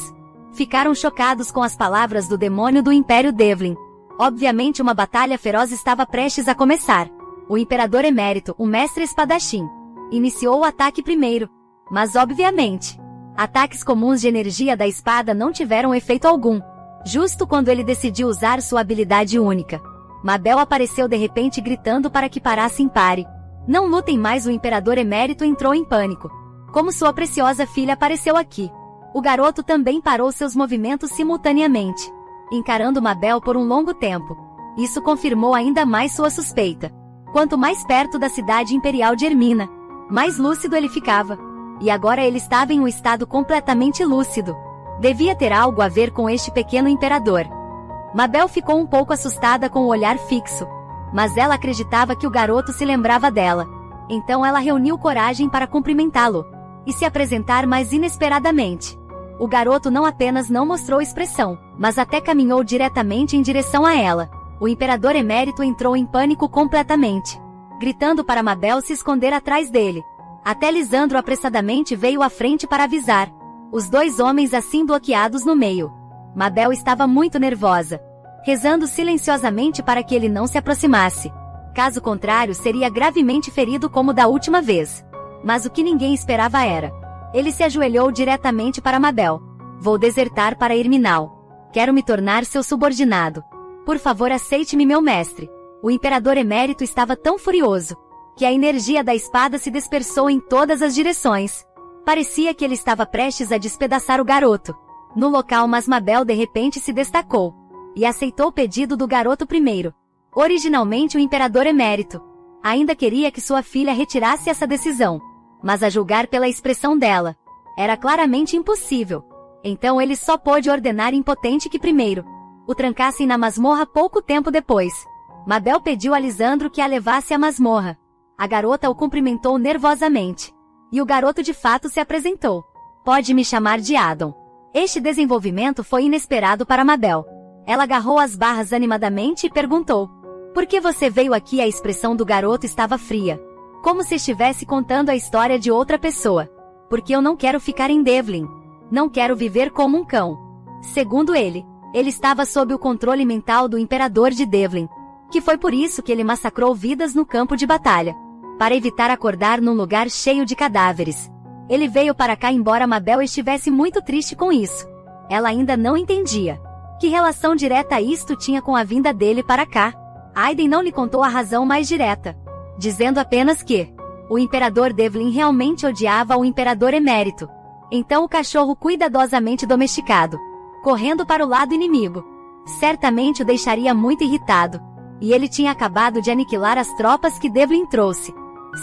A: ficaram chocados com as palavras do demônio do Império Devlin. Obviamente uma batalha feroz estava prestes a começar. O Imperador Emérito, o mestre espadachim, iniciou o ataque primeiro. Mas obviamente, ataques comuns de energia da espada não tiveram efeito algum. Justo quando ele decidiu usar sua habilidade única, Mabel apareceu de repente gritando para que parassem. Pare. Não lutem mais. O Imperador Emérito entrou em pânico. Como sua preciosa filha apareceu aqui? O garoto também parou seus movimentos simultaneamente, encarando Mabel por um longo tempo. Isso confirmou ainda mais sua suspeita. Quanto mais perto da cidade imperial de Hermina, mais lúcido ele ficava. E agora ele estava em um estado completamente lúcido. Devia ter algo a ver com este pequeno imperador. Mabel ficou um pouco assustada com o olhar fixo, mas ela acreditava que o garoto se lembrava dela. Então ela reuniu coragem para cumprimentá-lo e se apresentar mais inesperadamente. O garoto não apenas não mostrou expressão, mas até caminhou diretamente em direção a ela. O Imperador Emérito entrou em pânico completamente, gritando para Mabel se esconder atrás dele. Até Lisandro apressadamente veio à frente para avisar. Os dois homens assim bloqueados no meio. Mabel estava muito nervosa, rezando silenciosamente para que ele não se aproximasse. Caso contrário, seria gravemente ferido como da última vez. Mas o que ninguém esperava era: ele se ajoelhou diretamente para Mabel. Vou desertar para Irminal. Quero me tornar seu subordinado. Por favor, aceite-me, meu mestre. O Imperador Emérito estava tão furioso que a energia da espada se dispersou em todas as direções. Parecia que ele estava prestes a despedaçar o garoto no local, mas Mabel de repente se destacou e aceitou o pedido do garoto primeiro. Originalmente o Imperador Emérito ainda queria que sua filha retirasse essa decisão, mas a julgar pela expressão dela, era claramente impossível. Então ele só pôde ordenar impotente que primeiro o trancassem na masmorra. Pouco tempo depois, Mabel pediu a Lisandro que a levasse à masmorra. A garota o cumprimentou nervosamente. E o garoto de fato se apresentou. Pode me chamar de Adam. Este desenvolvimento foi inesperado para Mabel. Ela agarrou as barras animadamente e perguntou: por que você veio aqui? A expressão do garoto estava fria, como se estivesse contando a história de outra pessoa. Porque eu não quero ficar em Devlin. Não quero viver como um cão. Segundo ele estava sob o controle mental do Imperador de Devlin, que foi por isso que ele massacrou vidas no campo de batalha, para evitar acordar num lugar cheio de cadáveres. Ele veio para cá embora Mabel estivesse muito triste com isso. Ela ainda não entendia que relação direta isto tinha com a vinda dele para cá. Aiden não lhe contou a razão mais direta, dizendo apenas que o imperador Devlin realmente odiava o imperador emérito. Então o cachorro cuidadosamente domesticado, correndo para o lado inimigo, certamente o deixaria muito irritado, e ele tinha acabado de aniquilar as tropas que Devlin trouxe.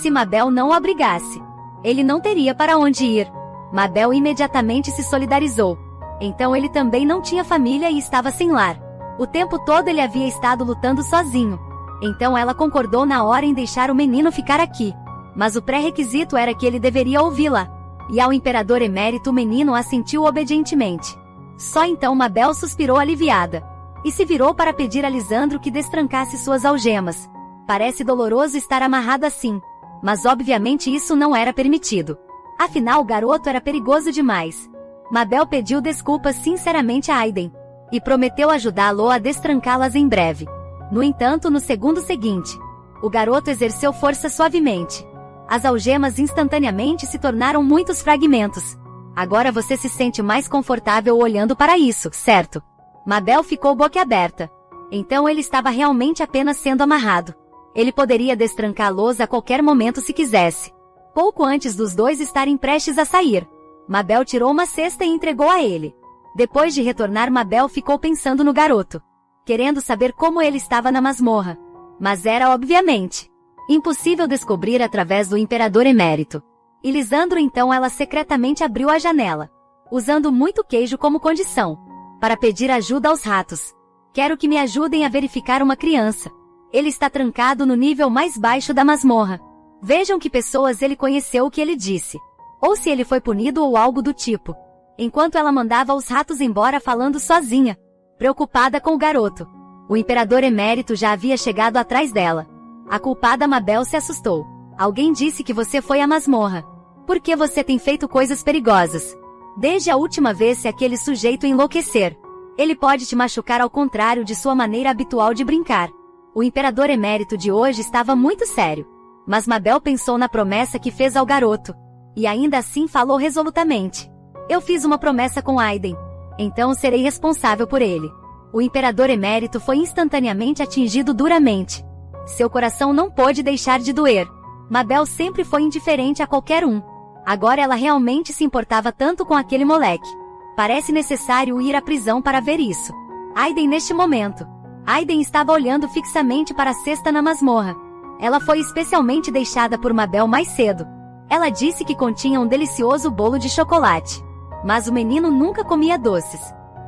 A: Se Mabel não o abrigasse, ele não teria para onde ir. Mabel imediatamente se solidarizou. Então ele também não tinha família e estava sem lar. O tempo todo ele havia estado lutando sozinho. Então ela concordou na hora em deixar o menino ficar aqui. Mas o pré-requisito era que ele deveria ouvi-la. E ao imperador emérito o menino assentiu obedientemente. Só então Mabel suspirou aliviada. E se virou para pedir a Lisandro que destrancasse suas algemas. Parece doloroso estar amarrado assim. Mas obviamente isso não era permitido. Afinal o garoto era perigoso demais. Mabel pediu desculpas sinceramente a Aiden. E prometeu ajudá-lo a destrancá-las em breve. No entanto, no segundo seguinte, o garoto exerceu força suavemente. As algemas instantaneamente se tornaram muitos fragmentos. Agora você se sente mais confortável olhando para isso, certo? Mabel ficou boquiaberta. Então ele estava realmente apenas sendo amarrado. Ele poderia destrancá-los a qualquer momento se quisesse. Pouco antes dos dois estarem prestes a sair, Mabel tirou uma cesta e entregou a ele. Depois de retornar, Mabel ficou pensando no garoto, querendo saber como ele estava na masmorra. Mas era obviamente impossível descobrir através do imperador emérito. E Lisandro então ela secretamente abriu a janela, usando muito queijo como condição, para pedir ajuda aos ratos. Quero que me ajudem a verificar uma criança. Ele está trancado no nível mais baixo da masmorra. Vejam que pessoas ele conheceu, o que ele disse. Ou se ele foi punido ou algo do tipo. Enquanto ela mandava os ratos embora falando sozinha, preocupada com o garoto. O imperador emérito já havia chegado atrás dela. A culpada Mabel se assustou. Alguém disse que você foi à masmorra. Por que você tem feito coisas perigosas? Desde a última vez se aquele sujeito enlouquecer. Ele pode te machucar ao contrário de sua maneira habitual de brincar. O imperador emérito de hoje estava muito sério. Mas Mabel pensou na promessa que fez ao garoto. E ainda assim falou resolutamente. Eu fiz uma promessa com Aiden. Então serei responsável por ele. O imperador emérito foi instantaneamente atingido duramente. Seu coração não pôde deixar de doer. Mabel sempre foi indiferente a qualquer um. Agora ela realmente se importava tanto com aquele moleque. Parece necessário ir à prisão para ver isso. Aiden neste momento. Aiden estava olhando fixamente para a cesta na masmorra. Ela foi especialmente deixada por Mabel mais cedo. Ela disse que continha um delicioso bolo de chocolate. Mas o menino nunca comia doces.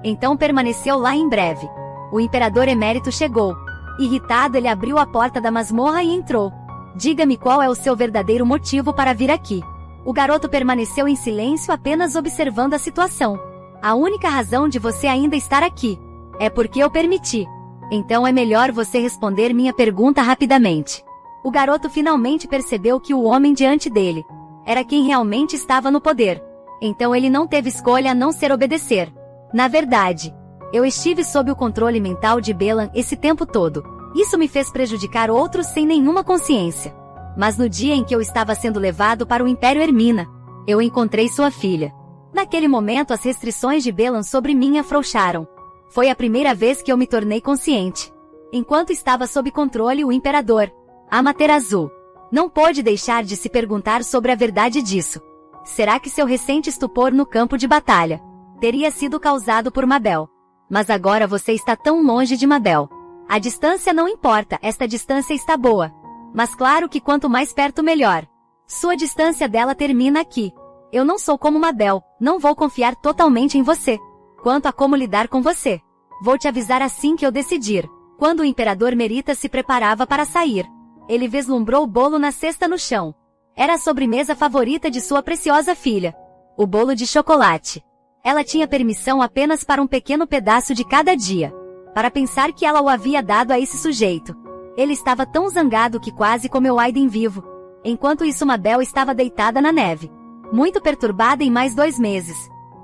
A: Então permaneceu lá em breve. O imperador emérito chegou. Irritado, ele abriu a porta da masmorra e entrou. Diga-me qual é o seu verdadeiro motivo para vir aqui. O garoto permaneceu em silêncio, apenas observando a situação. A única razão de você ainda estar aqui é porque eu permiti. Então é melhor você responder minha pergunta rapidamente. O garoto finalmente percebeu que o homem diante dele era quem realmente estava no poder. Então ele não teve escolha a não ser obedecer. Na verdade, eu estive sob o controle mental de Belan esse tempo todo. Isso me fez prejudicar outros sem nenhuma consciência. Mas no dia em que eu estava sendo levado para o Império Hermina, eu encontrei sua filha. Naquele momento as restrições de Belan sobre mim afrouxaram. Foi a primeira vez que eu me tornei consciente. Enquanto estava sob controle, o imperador, Amaterasu, não pôde deixar de se perguntar sobre a verdade disso. Será que seu recente estupor no campo de batalha teria sido causado por Mabel? Mas agora você está tão longe de Mabel. A distância não importa, esta distância está boa. Mas claro que quanto mais perto melhor. Sua distância dela termina aqui. Eu não sou como Mabel, não vou confiar totalmente em você. Quanto a como lidar com você, vou te avisar assim que eu decidir. Quando o imperador Merita se preparava para sair, ele vislumbrou o bolo na cesta no chão. Era a sobremesa favorita de sua preciosa filha. O bolo de chocolate. Ela tinha permissão apenas para um pequeno pedaço de cada dia. Para pensar que ela o havia dado a esse sujeito. Ele estava tão zangado que quase comeu Aiden vivo. Enquanto isso Mabel estava deitada na neve. Muito perturbada em mais 2 meses.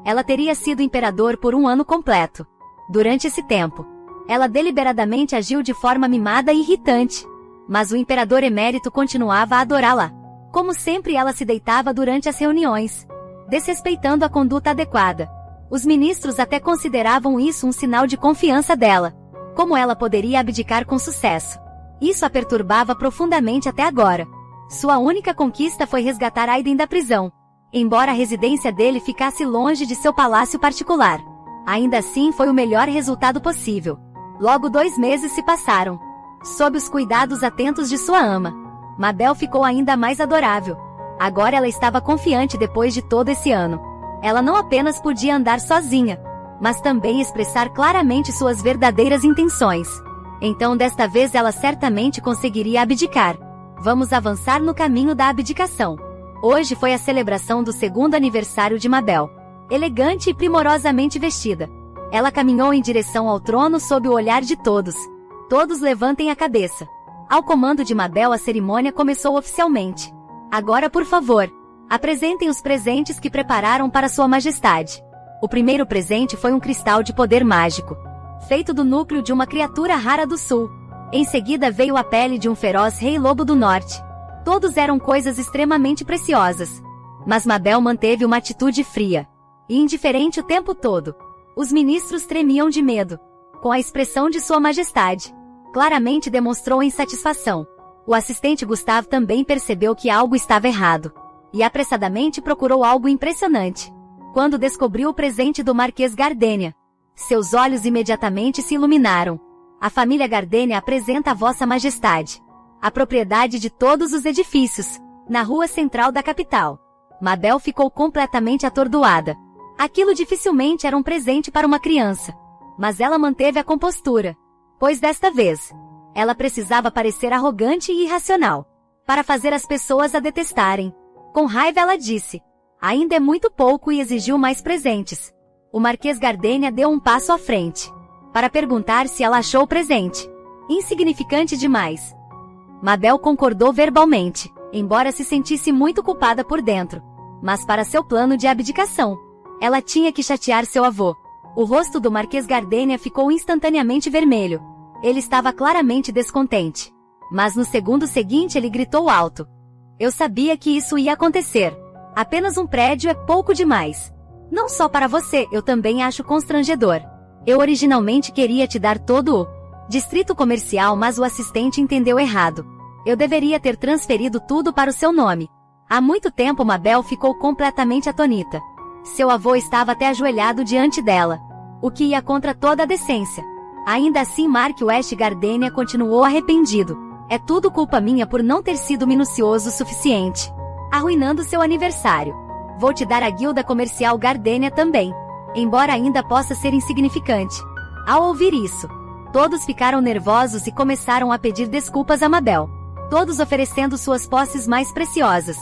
A: Ela teria sido imperador por 1 ano completo. Durante esse tempo, ela deliberadamente agiu de forma mimada e irritante. Mas o imperador emérito continuava a adorá-la. Como sempre ela se deitava durante as reuniões, desrespeitando a conduta adequada. Os ministros até consideravam isso um sinal de confiança dela. Como ela poderia abdicar com sucesso? Isso a perturbava profundamente até agora. Sua única conquista foi resgatar Aiden da prisão. Embora a residência dele ficasse longe de seu palácio particular, ainda assim foi o melhor resultado possível. Logo 2 meses se passaram. Sob os cuidados atentos de sua ama, Mabel ficou ainda mais adorável. Agora ela estava confiante depois de todo esse ano. Ela não apenas podia andar sozinha, mas também expressar claramente suas verdadeiras intenções. Então desta vez ela certamente conseguiria abdicar. Vamos avançar no caminho da abdicação. Hoje foi a celebração do 2º aniversário de Mabel. Elegante e primorosamente vestida, ela caminhou em direção ao trono sob o olhar de todos. Todos levantem a cabeça. Ao comando de Mabel, a cerimônia começou oficialmente. Agora, por favor, apresentem os presentes que prepararam para Sua Majestade. O primeiro presente foi um cristal de poder mágico, feito do núcleo de uma criatura rara do sul. Em seguida veio a pele de um feroz rei lobo do norte. Todos eram coisas extremamente preciosas. Mas Mabel manteve uma atitude fria e indiferente o tempo todo. Os ministros tremiam de medo com a expressão de Sua Majestade. Claramente demonstrou insatisfação. O assistente Gustave também percebeu que algo estava errado e apressadamente procurou algo impressionante. Quando descobriu o presente do Marquês Gardenia, seus olhos imediatamente se iluminaram. A família Gardenia apresenta a Vossa Majestade a propriedade de todos os edifícios, na rua central da capital. Mabel ficou completamente atordoada. Aquilo dificilmente era um presente para uma criança. Mas ela manteve a compostura, pois desta vez, ela precisava parecer arrogante e irracional, para fazer as pessoas a detestarem. Com raiva ela disse: ainda é muito pouco, e exigiu mais presentes. O Marquês Gardenia deu um passo à frente, para perguntar se ela achou o presente insignificante demais. Mabel concordou verbalmente, embora se sentisse muito culpada por dentro. Mas para seu plano de abdicação, ela tinha que chatear seu avô. O rosto do Marquês Gardenia ficou instantaneamente vermelho. Ele estava claramente descontente. Mas no segundo seguinte ele gritou alto: eu sabia que isso ia acontecer. Apenas um prédio é pouco demais. Não só para você, eu também acho constrangedor. Eu originalmente queria te dar todo o distrito comercial, mas o assistente entendeu errado. Eu deveria ter transferido tudo para o seu nome. Há muito tempo Mabel ficou completamente atônita. Seu avô estava até ajoelhado diante dela, o que ia contra toda a decência. Ainda assim Mark West Gardenia continuou arrependido. É tudo culpa minha por não ter sido minucioso o suficiente, arruinando seu aniversário. Vou te dar a guilda comercial Gardenia também, embora ainda possa ser insignificante. Ao ouvir isso, todos ficaram nervosos e começaram a pedir desculpas a Mabel, todos oferecendo suas posses mais preciosas.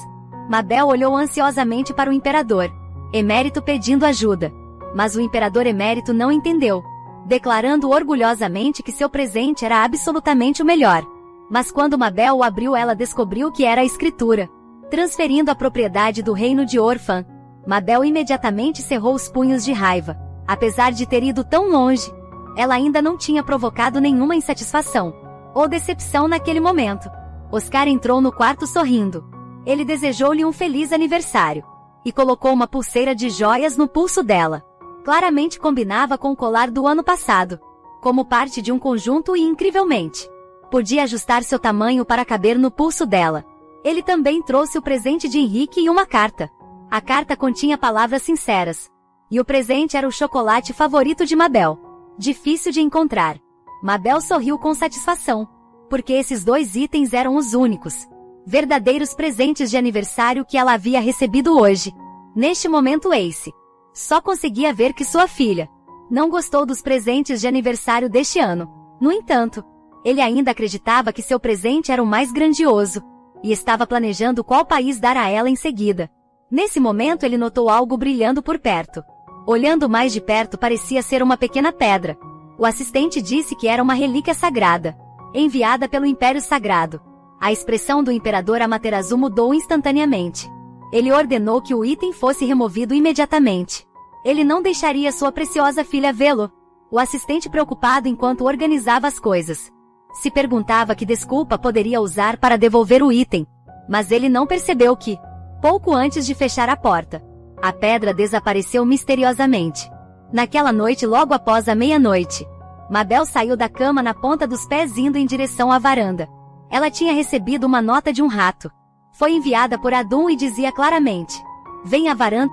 A: Mabel olhou ansiosamente para o imperador emérito pedindo ajuda, mas o imperador emérito não entendeu, declarando orgulhosamente que seu presente era absolutamente o melhor. Mas quando Mabel o abriu, ela descobriu que era a escritura, transferindo a propriedade do reino de Orphan. Mabel imediatamente cerrou os punhos de raiva. Apesar de ter ido tão longe, ela ainda não tinha provocado nenhuma insatisfação ou decepção naquele momento. Oscar entrou no quarto sorrindo. Ele desejou-lhe um feliz aniversário e colocou uma pulseira de joias no pulso dela. Claramente combinava com o colar do ano passado, como parte de um conjunto, e incrivelmente podia ajustar seu tamanho para caber no pulso dela. Ele também trouxe o presente de Henrique e uma carta. A carta continha palavras sinceras, e o presente era o chocolate favorito de Mabel, difícil de encontrar. Mabel sorriu com satisfação, porque esses 2 itens eram os únicos verdadeiros presentes de aniversário que ela havia recebido hoje. Neste momento Ace só conseguia ver que sua filha não gostou dos presentes de aniversário deste ano. No entanto, ele ainda acreditava que seu presente era o mais grandioso, e estava planejando qual país dar a ela em seguida. Nesse momento ele notou algo brilhando por perto. Olhando mais de perto, parecia ser uma pequena pedra. O assistente disse que era uma relíquia sagrada, enviada pelo Império Sagrado. A expressão do Imperador Amaterasu mudou instantaneamente. Ele ordenou que o item fosse removido imediatamente. Ele não deixaria sua preciosa filha vê-lo. O assistente, preocupado enquanto organizava as coisas, se perguntava que desculpa poderia usar para devolver o item. Mas ele não percebeu que, pouco antes de fechar a porta, a pedra desapareceu misteriosamente. Naquela noite, logo após a meia-noite, Mabel saiu da cama na ponta dos pés indo em direção à varanda. Ela tinha recebido uma nota de um rato. Foi enviada por Adum e dizia claramente: "Vem à varanda."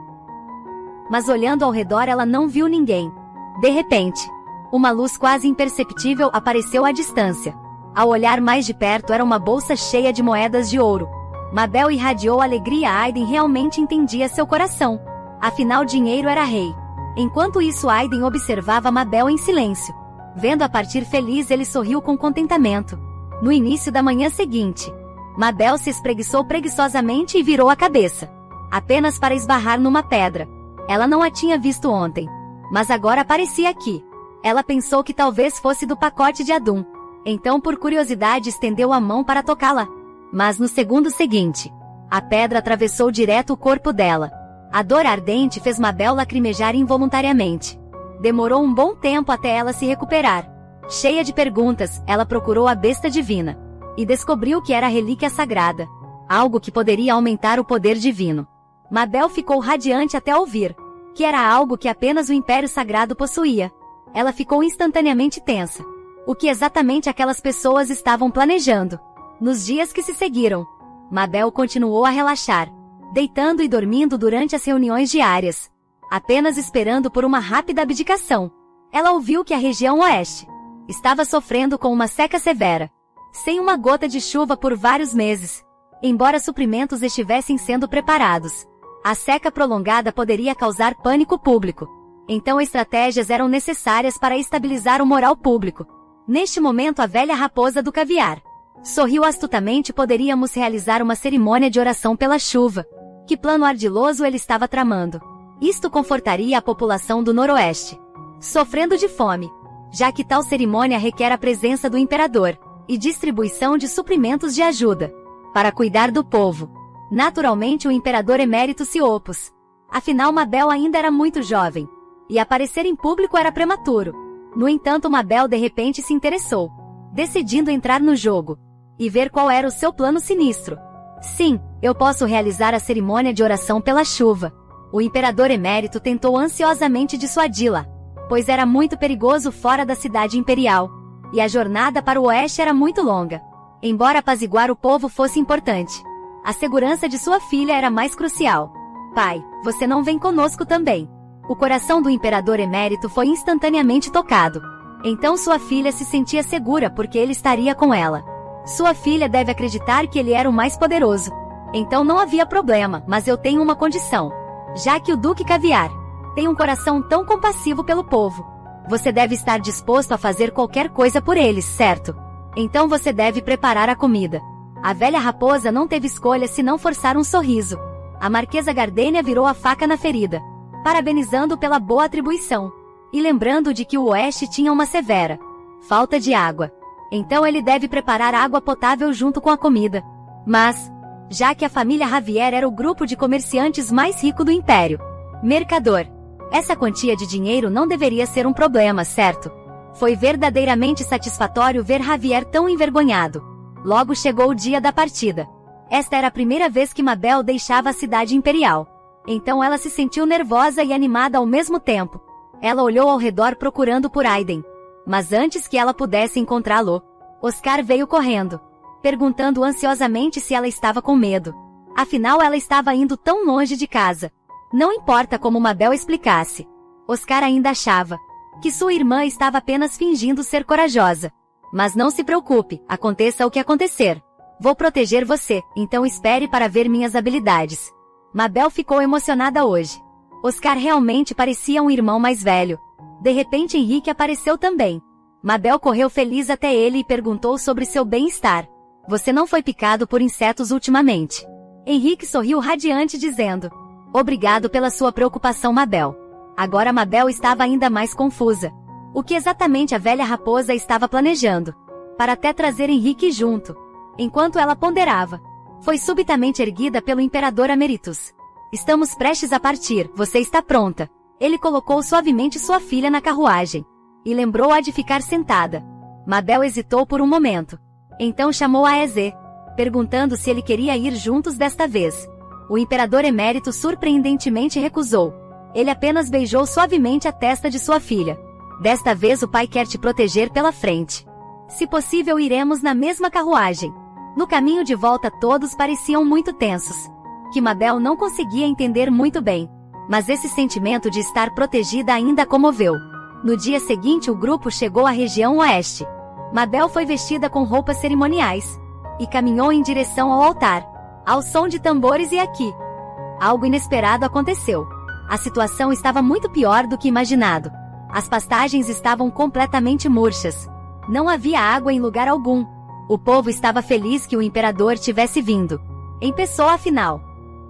A: Mas olhando ao redor ela não viu ninguém. De repente, uma luz quase imperceptível apareceu à distância. Ao olhar mais de perto era uma bolsa cheia de moedas de ouro. Mabel irradiou alegria. Aiden realmente entendia seu coração. Afinal, dinheiro era rei. Enquanto isso, Aiden observava Mabel em silêncio. Vendo-a partir feliz, ele sorriu com contentamento. No início da manhã seguinte, Mabel se espreguiçou preguiçosamente e virou a cabeça, apenas para esbarrar numa pedra. Ela não a tinha visto ontem, mas agora aparecia aqui. Ela pensou que talvez fosse do pacote de Adum. Então, por curiosidade, estendeu a mão para tocá-la. Mas no segundo seguinte, a pedra atravessou direto o corpo dela. A dor ardente fez Mabel lacrimejar involuntariamente. Demorou um bom tempo até ela se recuperar. Cheia de perguntas, ela procurou a besta divina e descobriu que era a relíquia sagrada, algo que poderia aumentar o poder divino. Mabel ficou radiante até ouvir que era algo que apenas o Império Sagrado possuía. Ela ficou instantaneamente tensa. O que exatamente aquelas pessoas estavam planejando? Nos dias que se seguiram, Mabel continuou a relaxar, deitando e dormindo durante as reuniões diárias, apenas esperando por uma rápida abdicação. Ela ouviu que a região oeste estava sofrendo com uma seca severa, sem uma gota de chuva por vários meses. Embora suprimentos estivessem sendo preparados, a seca prolongada poderia causar pânico público. Então estratégias eram necessárias para estabilizar o moral público. Neste momento, a velha raposa do caviar sorriu astutamente. Poderíamos realizar uma cerimônia de oração pela chuva. Que plano ardiloso ele estava tramando! Isto confortaria a população do Noroeste, sofrendo de fome, já que tal cerimônia requer a presença do imperador e distribuição de suprimentos de ajuda para cuidar do povo. Naturalmente, o imperador emérito se opôs. Afinal, Mabel ainda era muito jovem e aparecer em público era prematuro. No entanto, Mabel de repente se interessou, decidindo entrar no jogo e ver qual era o seu plano sinistro. Sim, eu posso realizar a cerimônia de oração pela chuva. O imperador emérito tentou ansiosamente dissuadi-la, pois era muito perigoso fora da cidade imperial, e a jornada para o oeste era muito longa. Embora apaziguar o povo fosse importante, a segurança de sua filha era mais crucial. Pai, você não vem conosco também? O coração do imperador emérito foi instantaneamente tocado. Então sua filha se sentia segura porque ele estaria com ela. Sua filha deve acreditar que ele era o mais poderoso. Então não havia problema, mas eu tenho uma condição. Já que o Duque Caviar tem um coração tão compassivo pelo povo, você deve estar disposto a fazer qualquer coisa por eles, certo? Então você deve preparar a comida. A velha raposa não teve escolha senão forçar um sorriso. A Marquesa Gardênia virou a faca na ferida, parabenizando pela boa atribuição, e lembrando de que o oeste tinha uma severa falta de água. Então ele deve preparar água potável junto com a comida. Mas, já que a família Javier era o grupo de comerciantes mais rico do Império, Mercador, essa quantia de dinheiro não deveria ser um problema, certo? Foi verdadeiramente satisfatório ver Javier tão envergonhado. Logo chegou o dia da partida. Esta era a primeira vez que Mabel deixava a cidade imperial. Então ela se sentiu nervosa e animada ao mesmo tempo. Ela olhou ao redor procurando por Aiden. Mas antes que ela pudesse encontrá-lo, Oscar veio correndo, perguntando ansiosamente se ela estava com medo. Afinal, ela estava indo tão longe de casa. Não importa como Mabel explicasse, Oscar ainda achava que sua irmã estava apenas fingindo ser corajosa. Mas não se preocupe, aconteça o que acontecer. Vou proteger você, então espere para ver minhas habilidades. Mabel ficou emocionada hoje. Oscar realmente parecia um irmão mais velho. De repente Henrique apareceu também. Mabel correu feliz até ele e perguntou sobre seu bem-estar. Você não foi picado por insetos ultimamente? Henrique sorriu radiante dizendo: obrigado pela sua preocupação, Mabel. Agora Mabel estava ainda mais confusa. O que exatamente a velha raposa estava planejando? Para até trazer Henrique junto. Enquanto ela ponderava, foi subitamente erguida pelo imperador Emeritus. Estamos prestes a partir, você está pronta? Ele colocou suavemente sua filha na carruagem e lembrou-a de ficar sentada. Mabel hesitou por um momento. Então chamou a Eze, perguntando se ele queria ir juntos desta vez. O imperador emérito surpreendentemente recusou. Ele apenas beijou suavemente a testa de sua filha. Desta vez o pai quer te proteger pela frente. Se possível, iremos na mesma carruagem. No caminho de volta todos pareciam muito tensos. Que Mabel não conseguia entender muito bem. Mas esse sentimento de estar protegida ainda a comoveu. No dia seguinte o grupo chegou à região oeste. Mabel foi vestida com roupas cerimoniais. E caminhou em direção ao altar. Ao som de tambores e aqui. Algo inesperado aconteceu. A situação estava muito pior do que imaginado. As pastagens estavam completamente murchas. Não havia água em lugar algum. O povo estava feliz que o imperador tivesse vindo. Em pessoa afinal.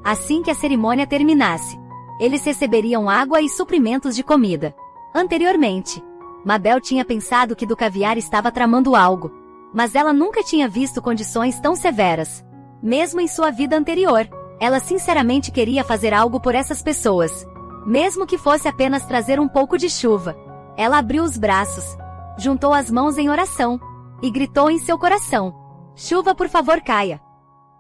A: Assim que a cerimônia terminasse, eles receberiam água e suprimentos de comida. Anteriormente, Mabel tinha pensado que do caviar estava tramando algo. Mas ela nunca tinha visto condições tão severas. Mesmo em sua vida anterior, ela sinceramente queria fazer algo por essas pessoas. Mesmo que fosse apenas trazer um pouco de chuva. Ela abriu os braços, juntou as mãos em oração, e gritou em seu coração: chuva, por favor, caia.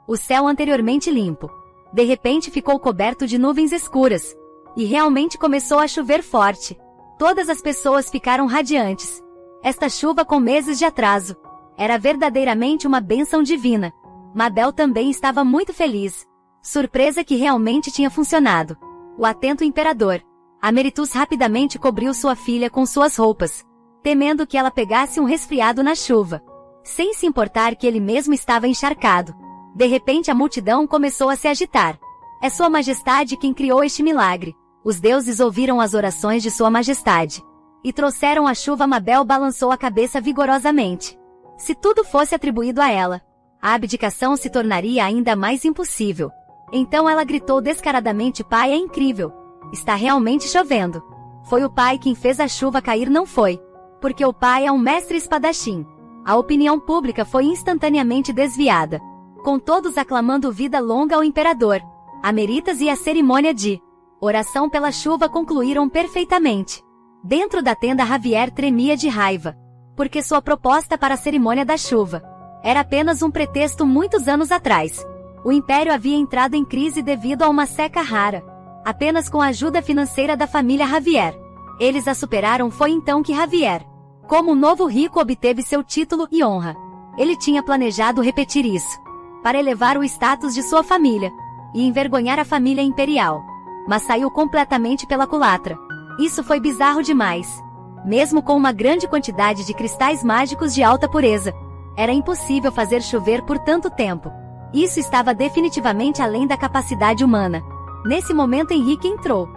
A: O céu anteriormente limpo, de repente ficou coberto de nuvens escuras. E realmente começou a chover forte. Todas as pessoas ficaram radiantes. Esta chuva com meses de atraso. Era verdadeiramente uma bênção divina. Mabel também estava muito feliz. Surpresa que realmente tinha funcionado. O atento imperador, Ameritus, rapidamente cobriu sua filha com suas roupas, temendo que ela pegasse um resfriado na chuva. Sem se importar que ele mesmo estava encharcado. De repente a multidão começou a se agitar. É Sua Majestade quem criou este milagre. Os deuses ouviram as orações de Sua Majestade. E trouxeram a chuva. Mabel balançou a cabeça vigorosamente. Se tudo fosse atribuído a ela, a abdicação se tornaria ainda mais impossível. Então ela gritou descaradamente: pai, é incrível. Está realmente chovendo. Foi o pai quem fez a chuva cair, não foi? Porque o pai é um mestre espadachim. A opinião pública foi instantaneamente desviada, com todos aclamando vida longa ao imperador. Ameritas e a cerimônia de oração pela chuva concluíram perfeitamente. Dentro da tenda, Javier tremia de raiva, porque sua proposta para a cerimônia da chuva era apenas um pretexto. Muitos anos atrás, o Império havia entrado em crise devido a uma seca rara. Apenas com a ajuda financeira da família Javier, eles a superaram. Foi então que Javier, como um novo rico, obteve seu título e honra. Ele tinha planejado repetir isso, para elevar o status de sua família, e envergonhar a família imperial. Mas saiu completamente pela culatra. Isso foi bizarro demais. Mesmo com uma grande quantidade de cristais mágicos de alta pureza, era impossível fazer chover por tanto tempo. Isso estava definitivamente além da capacidade humana. Nesse momento Henrique entrou.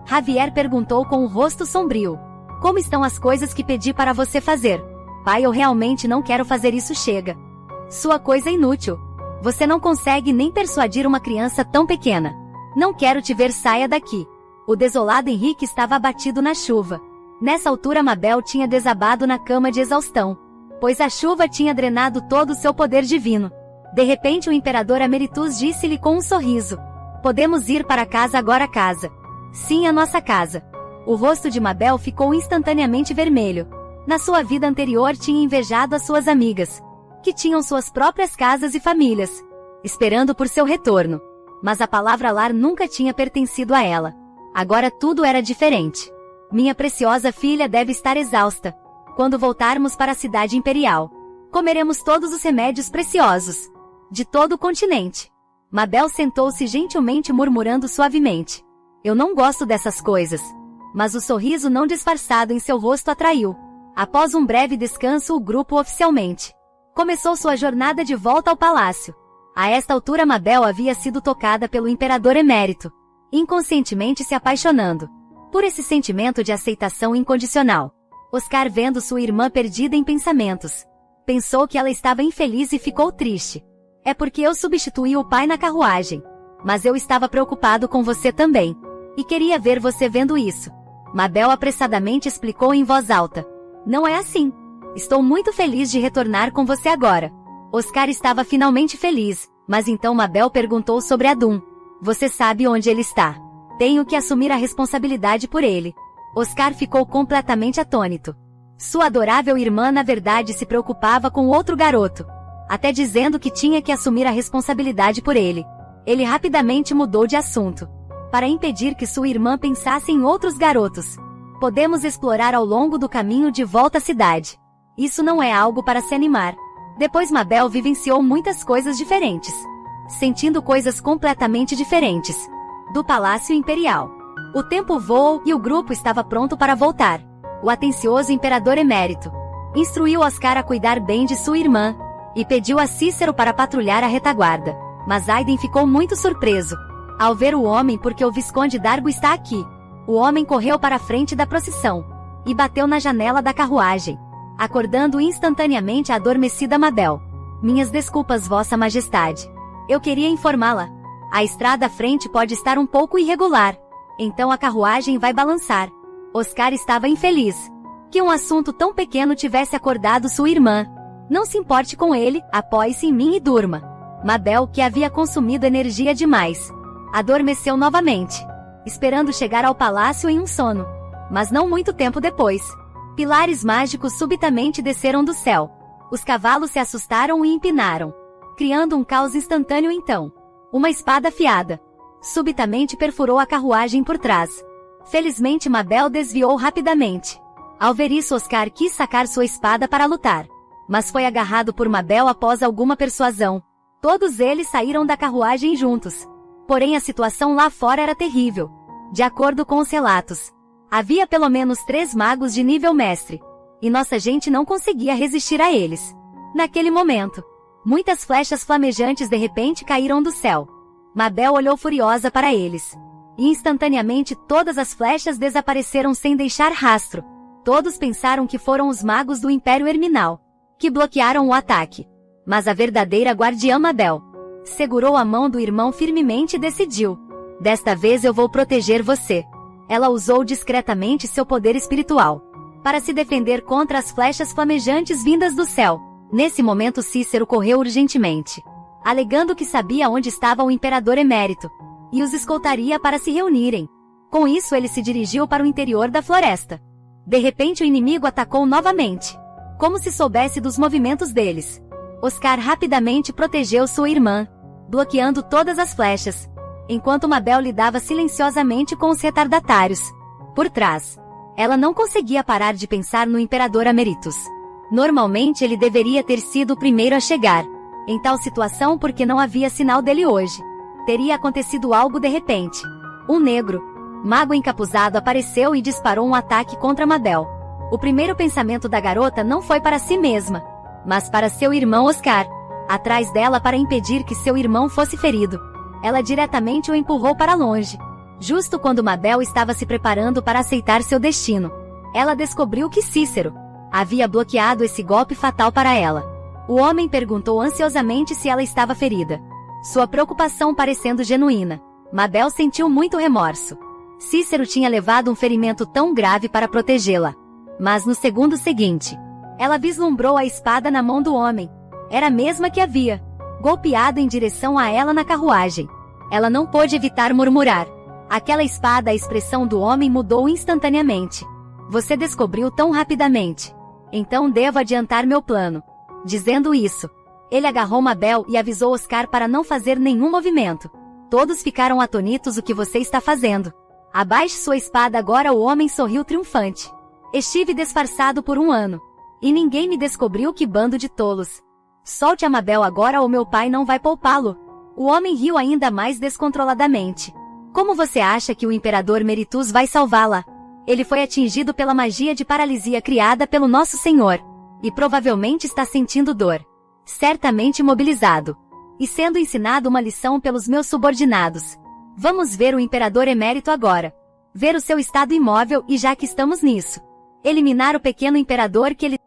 A: Javier perguntou com o rosto sombrio: como estão as coisas que pedi para você fazer? Pai, eu realmente não quero fazer isso. Chega. Sua coisa é inútil. Você não consegue nem persuadir uma criança tão pequena. Não quero te ver, saia daqui. O desolado Henrique estava abatido na chuva. Nessa altura Mabel tinha desabado na cama de exaustão, pois a chuva tinha drenado todo o seu poder divino. De repente o imperador Ameritus disse-lhe com um sorriso: podemos ir para casa agora. Casa? Sim, a nossa casa. O rosto de Mabel ficou instantaneamente vermelho. Na sua vida anterior tinha invejado as suas amigas, que tinham suas próprias casas e famílias, esperando por seu retorno. Mas a palavra lar nunca tinha pertencido a ela. Agora tudo era diferente. Minha preciosa filha deve estar exausta. Quando voltarmos para a cidade imperial, comeremos todos os remédios preciosos de todo o continente. Mabel sentou-se gentilmente, murmurando suavemente: eu não gosto dessas coisas. Mas o sorriso não disfarçado em seu rosto atraiu. Após um breve descanso, o grupo oficialmente começou sua jornada de volta ao palácio. A esta altura Mabel havia sido tocada pelo imperador emérito, inconscientemente se apaixonando por esse sentimento de aceitação incondicional. Oscar, vendo sua irmã perdida em pensamentos, pensou que ela estava infeliz e ficou triste. É porque eu substituí o pai na carruagem. Mas eu estava preocupado com você também. E queria ver você vendo isso. Mabel apressadamente explicou em voz alta: não é assim. Estou muito feliz de retornar com você agora. Oscar estava finalmente feliz, mas então Mabel perguntou sobre Adum. Você sabe onde ele está? Tenho que assumir a responsabilidade por ele. Oscar ficou completamente atônito. Sua adorável irmã na verdade se preocupava com outro garoto, até dizendo que tinha que assumir a responsabilidade por ele. Ele rapidamente mudou de assunto, para impedir que sua irmã pensasse em outros garotos. Podemos explorar ao longo do caminho de volta à cidade. Isso não é algo para se animar. Depois Mabel vivenciou muitas coisas diferentes. Sentindo coisas completamente diferentes. Do Palácio Imperial. O tempo voou e o grupo estava pronto para voltar. O atencioso imperador emérito instruiu Oscar a cuidar bem de sua irmã e pediu a Cícero para patrulhar a retaguarda. Mas Aiden ficou muito surpreso ao ver o homem porque o Visconde Dargo está aqui. O homem correu para a frente da procissão e bateu na janela da carruagem, acordando instantaneamente a adormecida Mabel. Minhas desculpas, Vossa Majestade. Eu queria informá-la. A estrada à frente pode estar um pouco irregular, então a carruagem vai balançar. Oscar estava infeliz que um assunto tão pequeno tivesse acordado sua irmã. Não se importe com ele, apoie-se em mim e durma. Mabel, que havia consumido energia demais, adormeceu novamente, esperando chegar ao palácio em um sono. Mas não muito tempo depois, pilares mágicos subitamente desceram do céu. Os cavalos se assustaram e empinaram, criando um caos instantâneo. Então, uma espada afiada subitamente perfurou a carruagem por trás. Felizmente Mabel desviou rapidamente. Ao ver isso, Oscar quis sacar sua espada para lutar, mas foi agarrado por Mabel após alguma persuasão. Todos eles saíram da carruagem juntos. Porém a situação lá fora era terrível. De acordo com os relatos, havia pelo menos 3 magos de nível mestre, e nossa gente não conseguia resistir a eles. Naquele momento, muitas flechas flamejantes de repente caíram do céu. Mabel olhou furiosa para eles, e instantaneamente todas as flechas desapareceram sem deixar rastro. Todos pensaram que foram os magos do Império Herminal que bloquearam o ataque. Mas a verdadeira guardiã Mabel segurou a mão do irmão firmemente e decidiu: desta vez eu vou proteger você. Ela usou discretamente seu poder espiritual para se defender contra as flechas flamejantes vindas do céu. Nesse momento Cícero correu urgentemente, alegando que sabia onde estava o imperador emérito e os escoltaria para se reunirem. Com isso ele se dirigiu para o interior da floresta. De repente o inimigo atacou novamente, como se soubesse dos movimentos deles. Oscar rapidamente protegeu sua irmã, bloqueando todas as flechas, enquanto Mabel lidava silenciosamente com os retardatários. Por trás, ela não conseguia parar de pensar no imperador Emeritus. Normalmente ele deveria ter sido o primeiro a chegar em tal situação porque não havia sinal dele hoje. Teria acontecido algo de repente. Um negro mago encapuzado apareceu e disparou um ataque contra Mabel. O primeiro pensamento da garota não foi para si mesma, mas para seu irmão Oscar, atrás dela para impedir que seu irmão fosse ferido. Ela diretamente o empurrou para longe. Justo quando Mabel estava se preparando para aceitar seu destino, ela descobriu que Cícero havia bloqueado esse golpe fatal para ela. O homem perguntou ansiosamente se ela estava ferida, sua preocupação parecendo genuína. Mabel sentiu muito remorso. Cícero tinha levado um ferimento tão grave para protegê-la. Mas no segundo seguinte, ela vislumbrou a espada na mão do homem. Era a mesma que havia golpeado em direção a ela na carruagem. Ela não pôde evitar murmurar: aquela espada. A expressão do homem mudou instantaneamente. Você descobriu tão rapidamente. Então devo adiantar meu plano. Dizendo isso, ele agarrou Mabel e avisou Oscar para não fazer nenhum movimento. Todos ficaram atonitos. O que você está fazendo? Abaixe sua espada agora. O homem sorriu triunfante. Estive disfarçado por 1 ano. E ninguém me descobriu. Que bando de tolos. Solte a Mabel agora ou meu pai não vai poupá-lo. O homem riu ainda mais descontroladamente. Como você acha que o imperador Meritus vai salvá-la? Ele foi atingido pela magia de paralisia criada pelo nosso senhor. E provavelmente está sentindo dor. Certamente imobilizado. E sendo ensinado uma lição pelos meus subordinados. Vamos ver o imperador emérito agora. Ver o seu estado imóvel e já que estamos nisso, eliminar o pequeno imperador que ele